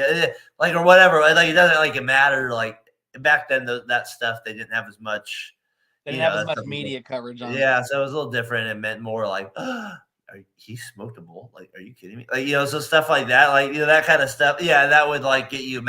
like or whatever. Like it doesn't like it matter. Like back then, that stuff they didn't have as much. They didn't have as much media coverage on it. Yeah, so it was a little different. It meant more like, he smoked a bowl. Like, are you kidding me? Like, so stuff like that, like, that kind of stuff. Yeah, that would like get you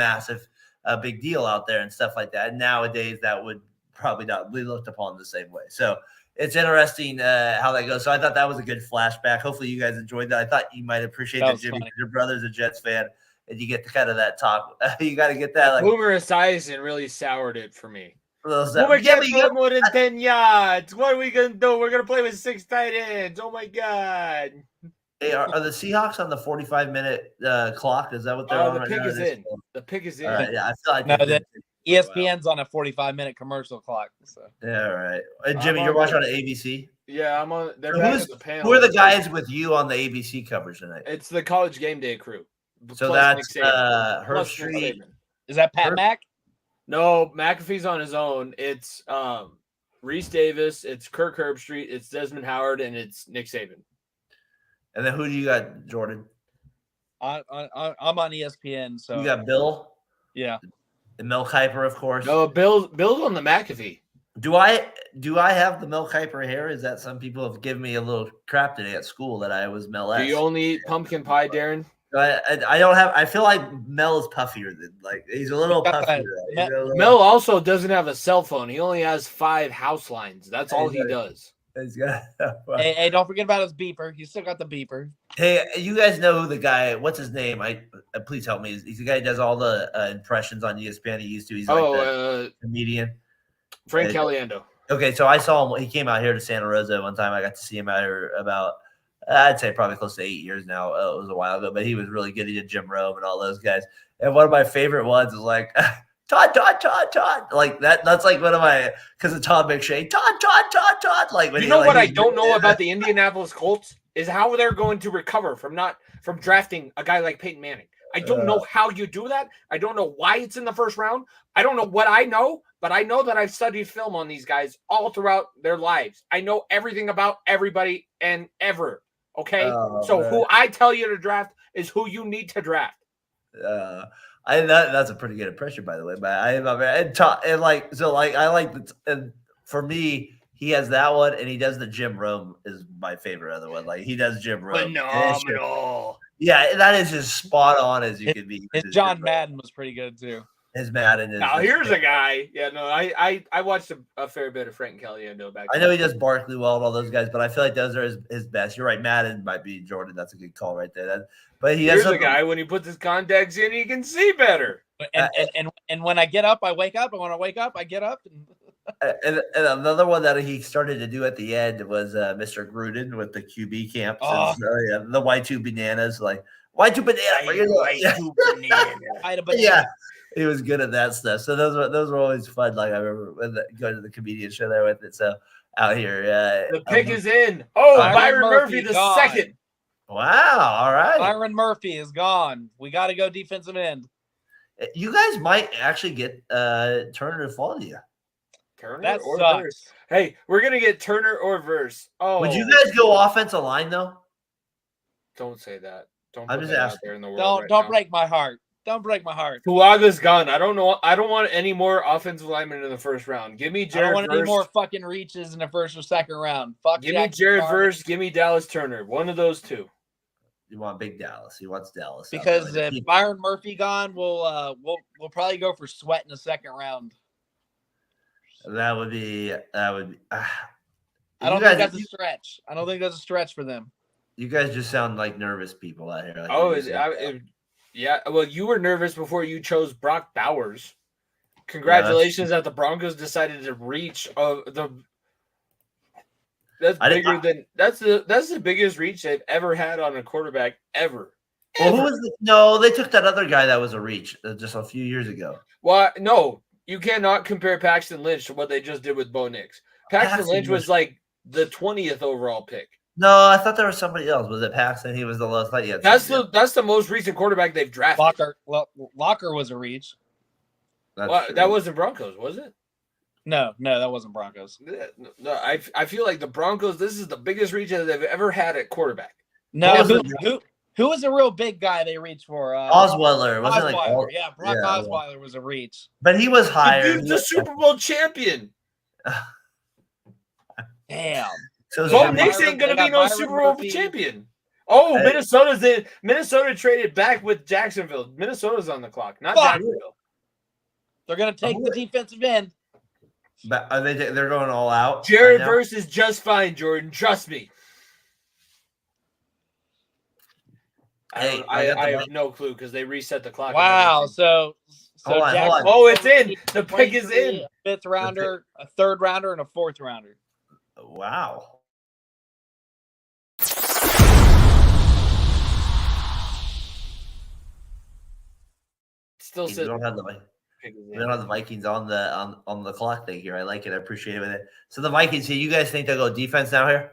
a big deal out there and stuff like that. And nowadays, that would probably not be looked upon the same way. So it's interesting how that goes. So I thought that was a good flashback. Hopefully, you guys enjoyed that. I thought you might appreciate that, Jimmy. Your brother's a Jets fan, and you get to kind of that talk. You got to get that. Like, Boomer Esiason really soured it for me. We're getting more than 10 yards. What are we going to do? We're going to play with 6 tight ends. Oh, my God. Hey, are the Seahawks on the 45-minute clock? Is that what they're on the right pick now? is in. The pick is in. Yeah, I feel like ESPN's on a 45-minute commercial clock. So. Yeah, right. Jimmy, you're watching on ABC? Yeah, I'm on. They're the panel. Who are the guys with you on the ABC coverage tonight? It's the College Game Day crew. So that's Herb Street. Is that Pat Mack? No, McAfee's on his own. It's Reese Davis, it's Kirk Herbstreit, it's Desmond Howard, and it's Nick Saban. And then who do you got, Jordan? I'm on ESPN. So you got Bill? Yeah. And Mel Kiper, of course. No, Bill's on the McAfee. Do I have the Mel Kiper hair? Is that some people have given me a little crap today at school that I was Mel? Do you only eat pumpkin pie, Darren? I don't have. I feel like Mel is puffier than he's a little puffier. Mel also doesn't have a cell phone. He only has 5 house lines. That's all he does. Hey, don't forget about his beeper. He's still got the beeper. Hey, you guys know who the guy? What's his name? Please help me. He's the guy who does all the impressions on ESPN. He used to. He's like the comedian. Frank Caliendo. Okay, so I saw him. He came out here to Santa Rosa one time. I got to see him out here about. I'd say probably close to 8 years now. It was a while ago, but he was really good. He did Jim Rome and all those guys. And one of my favorite ones is like, Todd. Like that's like one of my, because of Todd McShay. Todd. Like, when what I don't know about the Indianapolis Colts is how they're going to recover from drafting a guy like Peyton Manning. I don't know how you do that. I don't know why it's in the first round. I don't know what I know, but I know that I've studied film on these guys all throughout their lives. I know everything about everybody and ever. Okay, who I tell you to draft is who you need to draft. That's a pretty good impression, by the way. But and for me, he has that one, and he does the Jim Rome is my favorite other one. Like he does Jim Rome. Phenomenal. Yeah, that is as spot on as you could be. His John Madden was pretty good too. His Madden is. Now here's a guy. Yeah, no, I watched a fair bit of Frank Caliendo back. I know he does Barkley well and all those guys, but I feel like those are his best. You're right, Madden might be Jordan. That's a good call right there. But here's a guy when he puts his contacts in, he can see better. And when I get up, I wake up, and when I wake up, I get up. And another one that he started to do at the end was Mr. Gruden with the QB camps. Oh. The Y2 bananas, like Y2 banana. Y2 banana. Yeah. he was good at that stuff. So those were always fun. Like I remember going to the comedian show there with it. So out here, the pick is in. Oh, Byron Murphy the second. Wow. All right. Byron Murphy is gone. We got to go defensive end. You guys might actually get Turner to fall to you. Turner that or sucks. Verse. Hey, we're gonna get Turner or Verse. Oh, would you guys go offensive line though? Don't say that. Don't I'm put just that out asking. there in the world. Don't break my heart. Don't break my heart. Tuaga's gone. I don't know. I don't want any more offensive linemen in the first round. Give me Jared. I don't want Verse. any more fucking reaches in the first or second round. Fuck. Give me Jared Verse. Give me Dallas Turner. One of those two. You want big Dallas. He wants Dallas. Because if Byron Murphy gone, we'll probably go for Sweat in the second round. That would be. I don't think that's a stretch. I don't think that's a stretch for them. You guys just sound like nervous people out here. Like yeah. Well, you were nervous before you chose Brock Bowers. Congratulations that the Broncos decided to reach the. That's bigger than that's the biggest reach they've ever had on a quarterback ever. Well, who was the, no? They took that other guy that was a reach just a few years ago. Well, no, you cannot compare Paxton Lynch to what they just did with Bo Nix. Paxton Lynch was like the 20th overall pick. No, I thought there was somebody else. Was it Paxton? He was the lowest. Yeah, that's the most recent quarterback they've drafted. Locker was a reach. That wasn't Broncos, was it? No, that wasn't Broncos. No, I feel like the Broncos. This is the biggest reach that they've ever had at quarterback. No, who was a real big guy they reached for? Osweiler, wasn't Osweiler. Yeah, Brock Osweiler was a reach. But he was higher. Dude's the Super Bowl champion. Damn. So Bo Nix ain't gonna be no Super Bowl champion. Oh, hey. Minnesota traded back with Jacksonville. Minnesota's on the clock, not Jacksonville. They're gonna take the defensive end. But are they're going all out? Jared Verse is just fine, Jordan. Trust me. Hey, I have no clue because they reset the clock. Wow. So hold on. Oh, it's in. The pick is in. A fifth rounder, a third rounder, and a fourth rounder. Wow. Still We don't have the Vikings on the clock thing here. I like it. I appreciate it. So the Vikings here. You guys think they'll go defense now here?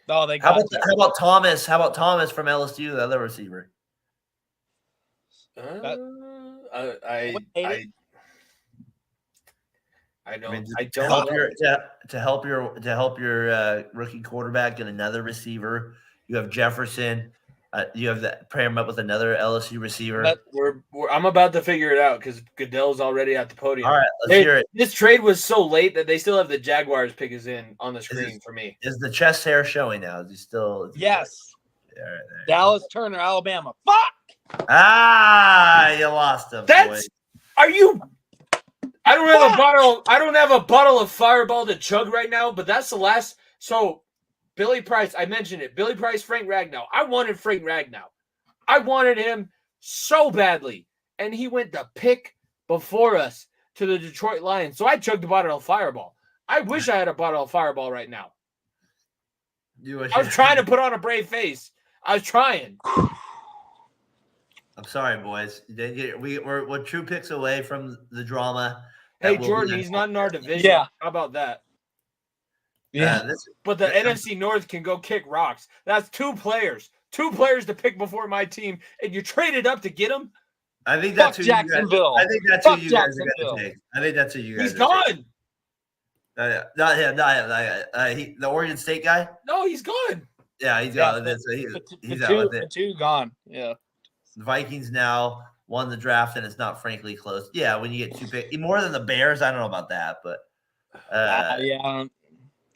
Oh, they. How about Thomas? How about Thomas from LSU, the other receiver? I know. I don't to help your rookie quarterback and another receiver. You have Jefferson. You have that pair him up with another LSU receiver. I'm about to figure it out because Goodell's already at the podium. All right, let's hear it. This trade was so late that they still have the Jaguars pick is in on the screen for me. Is the chest hair showing now? Is he still? Yes. All right, Dallas Turner, Alabama. Fuck. You lost him. That's. Are you? I don't have a bottle. I don't have a bottle of Fireball to chug right now. But that's the last. So. Billy Price, I mentioned it. Billy Price, Frank Ragnow. I wanted Frank Ragnow. I wanted him so badly. And he went the pick before us to the Detroit Lions. So I chugged a bottle of Fireball. I wish I had a bottle of Fireball right now. I was trying to put on a brave face. I was trying. I'm sorry, boys. We're 2 picks away from the drama. Hey, Jordan, he's not in our division. Yeah. How about that? Yeah, but the NFC North can go kick rocks. That's 2 players to pick before my team, and you traded up to get them. I think that's who Jacksonville. I think that's who you guys are going to take. I think that's who you guys. He's gone. Not him. The Oregon State guy. No, he's gone. Yeah, he's gone. He's out with it. 2 gone. Yeah. The Vikings now won the draft, and it's not frankly close. Yeah, when you get 2 picks, more than the Bears, I don't know about that, but yeah.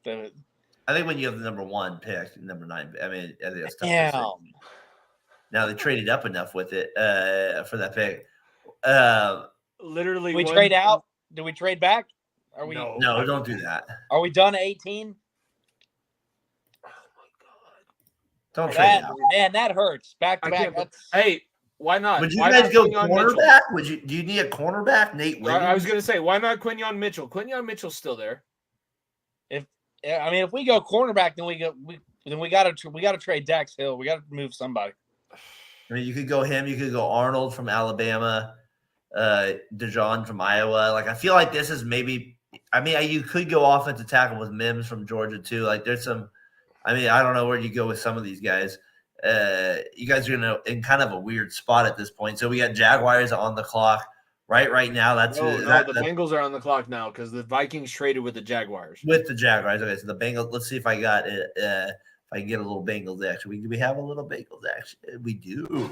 I think when you have the number 1 pick, number 9, I mean, I think it's tough Yeah. to say. Now they traded up enough with it for that pick. Literally, we trade out. Do we trade back? Are we? No, don't do that. Are we done at 18? Oh my god! Don't trade out. Man, that hurts. Back to back. Hey, why not? Would you why guys go Quinyon cornerback? Do you need a cornerback? Nate Wiggins? I was going to say, why not Quinyon Mitchell? Quinyon Mitchell's still there. If we go cornerback, then we got to trade Dax Hill. We got to move somebody. I mean, you could go him. You could go Arnold from Alabama. DeJohn from Iowa. Like, I feel like this is maybe. I mean, you could go offensive tackle with Mims from Georgia too. Like, there's some. I mean, I don't know where you go with some of these guys. You guys are in kind of a weird spot at this point. So we got Jaguars on the clock right now. That's the Bengals are on the clock now because the Vikings traded with the Jaguars. With the Jaguars. Okay, so the Bengals. Let's see if I got it. If I can get a little Bengals action. Do we have a little Bengals action? We do.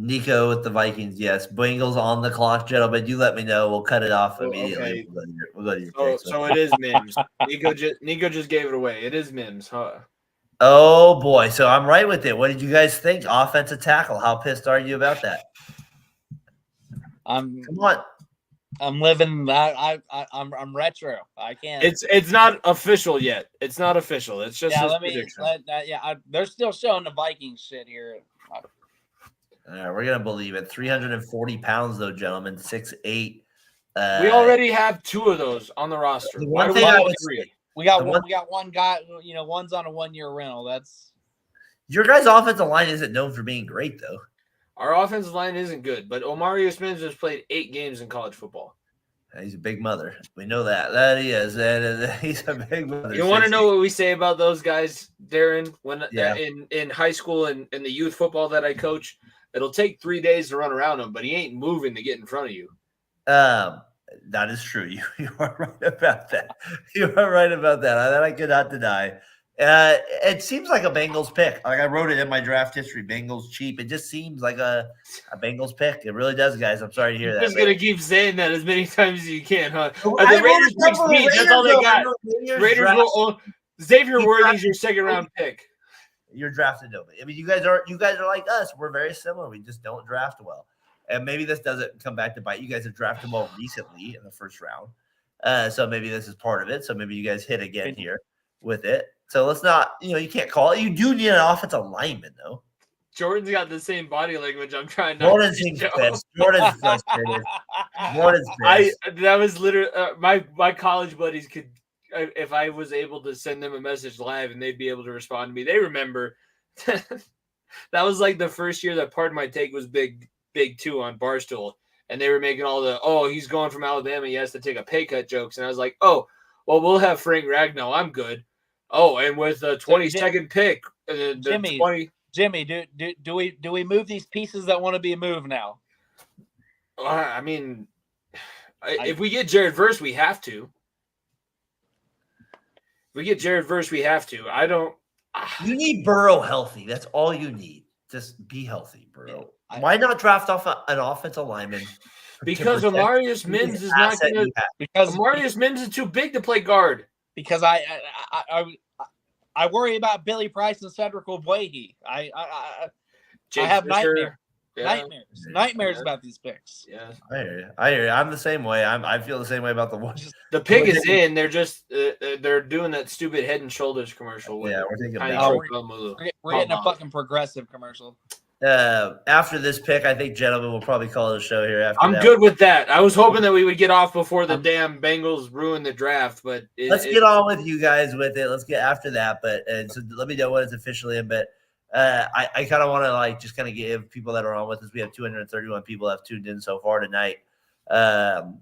Nico with the Vikings, yes. Bengals on the clock, gentlemen. You let me know. We'll cut it off immediately. Okay. We'll go to your picks. So it is Mims. Nico just gave it away. It is Mims. Huh? Oh boy! So I'm right with it. What did you guys think? Offensive tackle. How pissed are you about that? Come on. I'm living that. I'm retro. I can't. It's not official yet. It's not official. It's just his prediction. They're still showing the Vikings shit here. All right, we're gonna believe it. 340 pounds, though, gentlemen. 6'8". We already have 2 of those on the roster. Why do we have 3? We got one guy. One's on a 1-year rental. That's your guys' offensive line isn't known for being great, though. Our offensive line isn't good, but Omarius Mims has played 8 games in college football. He's a big mother. We know that. That he is. He's a big mother. You want to know what we say about those guys, Darren? When in high school and in the youth football that I coach, it'll take 3 days to run around him, but he ain't moving to get in front of you. That is true. You are right about that. You are right about that. That I cannot deny. It seems like a Bengals pick. Like I wrote it in my draft history. Bengals cheap. It just seems like a Bengals pick. It really does, guys. I'm sorry to hear that. You're just gonna keep saying that as many times as you can, huh? The Raiders pick speed. That's all they got. Raiders will. Xavier Worthy's your second round pick. You're drafted nobody. I mean, you guys are like us. We're very similar. We just don't draft well. And maybe this doesn't come back to bite. You guys have drafted well recently in the first round. So maybe this is part of it. So maybe you guys hit again here with it. So let's not, you can't call it. You do need an offensive lineman, though. Jordan's got the same body language. I'm trying to. Jordan's pissed. Jordan's frustrated. Jordan's pissed. That was literally my college buddies could, if I was able to send them a message live and they'd be able to respond to me. They remember that was like the first year that Pardon My Take was big too on Barstool, and they were making all the he's going from Alabama, he has to take a pay cut jokes, and I was like, well, we'll have Frank Ragnow. I'm good. And with the 22nd pick, Jimmy, do we move these pieces that want to be moved now? I mean, if we get Jared Verse, we have to. I don't. You need Burrow healthy. That's all you need. Just be healthy, Burrow. Why not draft off an offensive lineman? Because Omarius Mims is not going to. Because Omarius Mims is too big to play guard. Because I worry about Billy Price and Cedric Ogbuehi. I have nightmares about these picks. Yeah, I hear you. I'm the same way. I feel the same way about the one. The pick is in. They're just they're doing that stupid Head and Shoulders commercial. Yeah, we're thinking we're getting a fucking progressive commercial. After this pick, I think, gentlemen, we'll probably call it a show here. I'm good with that. I was hoping that we would get off before the damn Bengals ruin the draft, but let's get on with you guys with it. Let's get after that. But so let me know when it's officially in. But I kind of want to just kind of give people that are on with us. We have 231 people have tuned in so far tonight.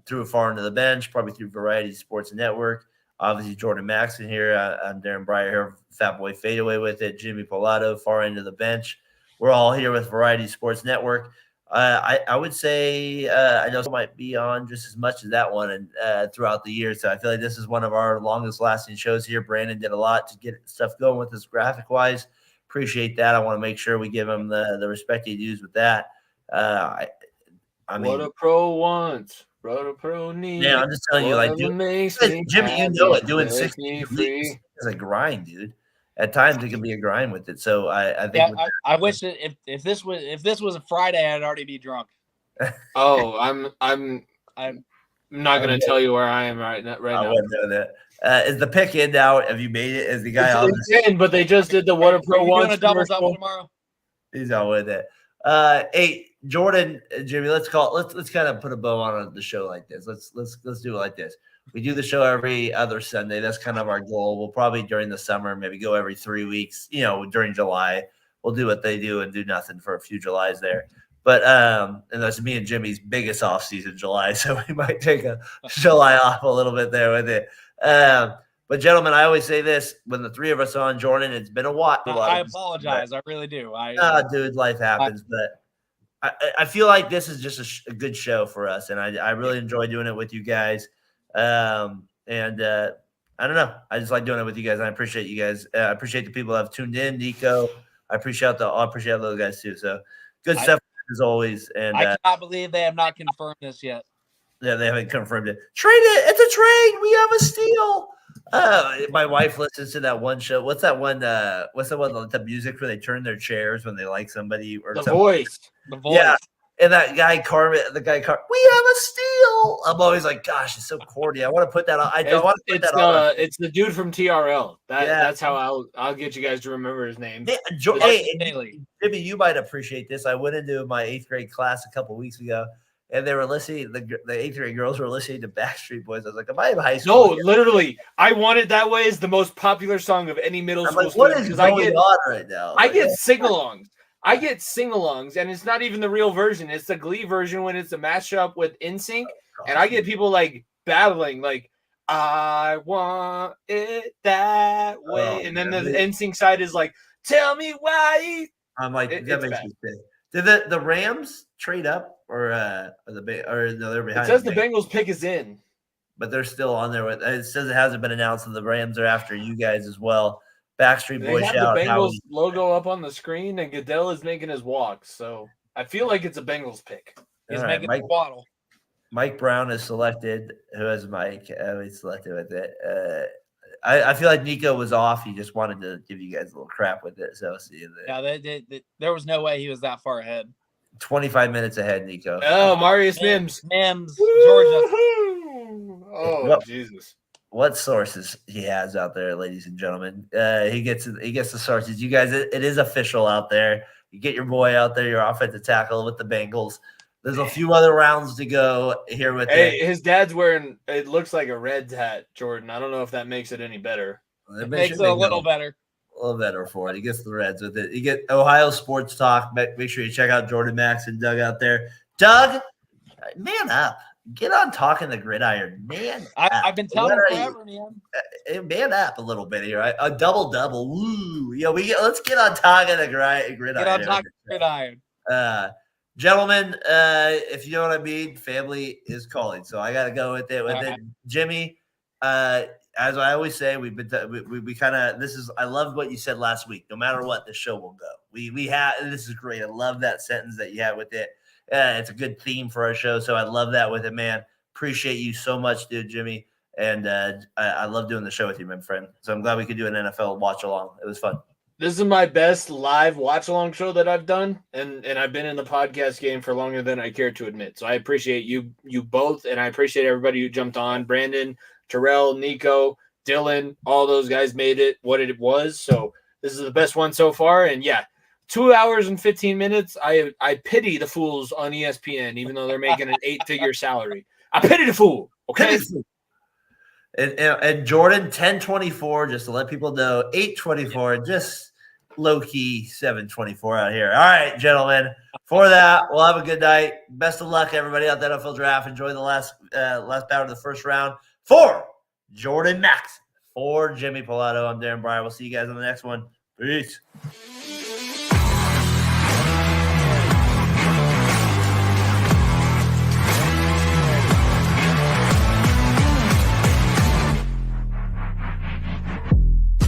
Through Far Into the Bench, probably through Variety Sports Network. Obviously, Jordan Maxson here. I'm Darren Breyer here. Fat Boy Fadeaway with it. Jimmy Pilato, Far Into the Bench. We're all here with Variety Sports Network. I would say I know some might be on just as much as that one and throughout the year. So I feel like this is one of our longest lasting shows here. Brandon did a lot to get stuff going with us graphic wise. Appreciate that. I want to make sure we give him the respect he deserves with that. I mean, what a pro wants, what a pro needs. Yeah, I'm just telling you, like, Jimmy, you know it. Doing 60 weeks is a grind, dude. At times it can be a grind with it. So I think I wish that if this was a Friday, I'd already be drunk. I'm not going to tell you where I am right now. I wouldn't know that. Is the pick in now? Have you made it? Is the guy on? It's in, but they just did the what a pro wants. Doing a double tomorrow. He's on with it. Hey, Jordan, Jimmy, let's kind of put a bow on the show like this. Let's do it like this. We do the show every other Sunday. That's kind of our goal. We'll probably during the summer maybe go every 3 weeks. During July, we'll do what they do and do nothing for a few Julys there. But and that's me and Jimmy's biggest off season, July. So we might take a July off a little bit there with it. But gentlemen, I always say this when the three of us are on, Jordan, it's been a while. I apologize. I really do. Dude, life happens. But I feel like this is just a good show for us, and I really enjoy doing it with you guys. I don't know. I just like doing it with you guys. And I appreciate you guys. I appreciate the people that have tuned in. Nico, I appreciate those guys too. So good stuff as always. And I cannot believe they have not confirmed this yet. Yeah, they haven't confirmed it. Trade it. It's a trade. We have a steal. My wife listens to that one show. What's that one? What's the one? The music where they turn their chairs when they like somebody or The something. Voice. Yeah. And that guy Carmen, we have a steal. I'm always like, gosh, it's so corny. I want to put that on. It's the dude from TRL. That's how I'll get you guys to remember his name. Jimmy, you might appreciate this. I went into my 8th grade class a couple weeks ago, and they were listening. The 8th grade girls were listening to Backstreet Boys. I was like, am I in high school? No, literally, I Want It That Way is the most popular song of any middle school what student. is going on right now? I get sing-alongs. And it's not even the real version. It's the Glee version when it's a mashup with NSYNC, and I get people like battling, like I want it that way, and then the NSYNC side is like, tell me why. I'm like, that makes me sick. Did the Rams trade up or no, they're behind? It says the Bengals pick is in, but they're still on there. It says it hasn't been announced, and the Rams are after you guys as well. Backstreet Boys shout. The Bengals logo up on the screen, and Goodell is making his walk. So I feel like it's a Bengals pick. He's making a waddle. Mike Brown is selected. Who has Mike? He's selected with it. I feel like Nico was off. He just wanted to give you guys a little crap with it. So see you there. Yeah, there was no way he was that far ahead. 25 minutes ahead, Nico. Oh, Marius Mims, Georgia. Oh, Jesus. What sources he has out there, ladies and gentlemen. He gets the sources. You guys, it is official out there. You get your boy out there, your offensive tackle with the Bengals. There's a few other rounds to go here with it. His dad's wearing, it looks like a Reds hat, Jordan. I don't know if that makes it any better. It makes it a little better. A little better for it. He gets the Reds with it. You get Ohio Sports Talk. Make sure you check out Jordan Max and Doug out there. Doug, man up. Get on Talking the Gridiron, man. I've been telling him forever, man. Man up a little bit here. A double. Woo. Let's get on Talking the Gridiron. Get on Talking the Gridiron. Gentlemen, if you know what I mean, family is calling. So I got to go with it. Jimmy, as I always say, we kind of, I love what you said last week. No matter what, the show will go. This is great. I love that sentence that you had with it. It's a good theme for our show, so I love that with it, man. Appreciate you so much, dude, Jimmy. And I love doing the show with you, my friend. So I'm glad we could do an NFL watch along. It was fun. This is my best live watch along show that I've done, and I've been in the podcast game for longer than I care to admit. So I appreciate you both, and I appreciate everybody who jumped on. Brandon, Terrell, Nico, Dylan, all those guys made it what it was. So this is the best one so far, and yeah. 2 hours and 15 minutes. I pity the fools on ESPN, even though they're making an 8-figure salary. I pity the fool. Okay. And Jordan, 10:24, just to let people know, 8:24, just low key 7:24 out here. All right, gentlemen. For that, we'll have a good night. Best of luck, everybody out there at NFL Draft. Enjoy the last bout of the first round. For Jordan Max, for Jimmy Pilato, I'm Darren Breyer. We'll see you guys on the next one. Peace.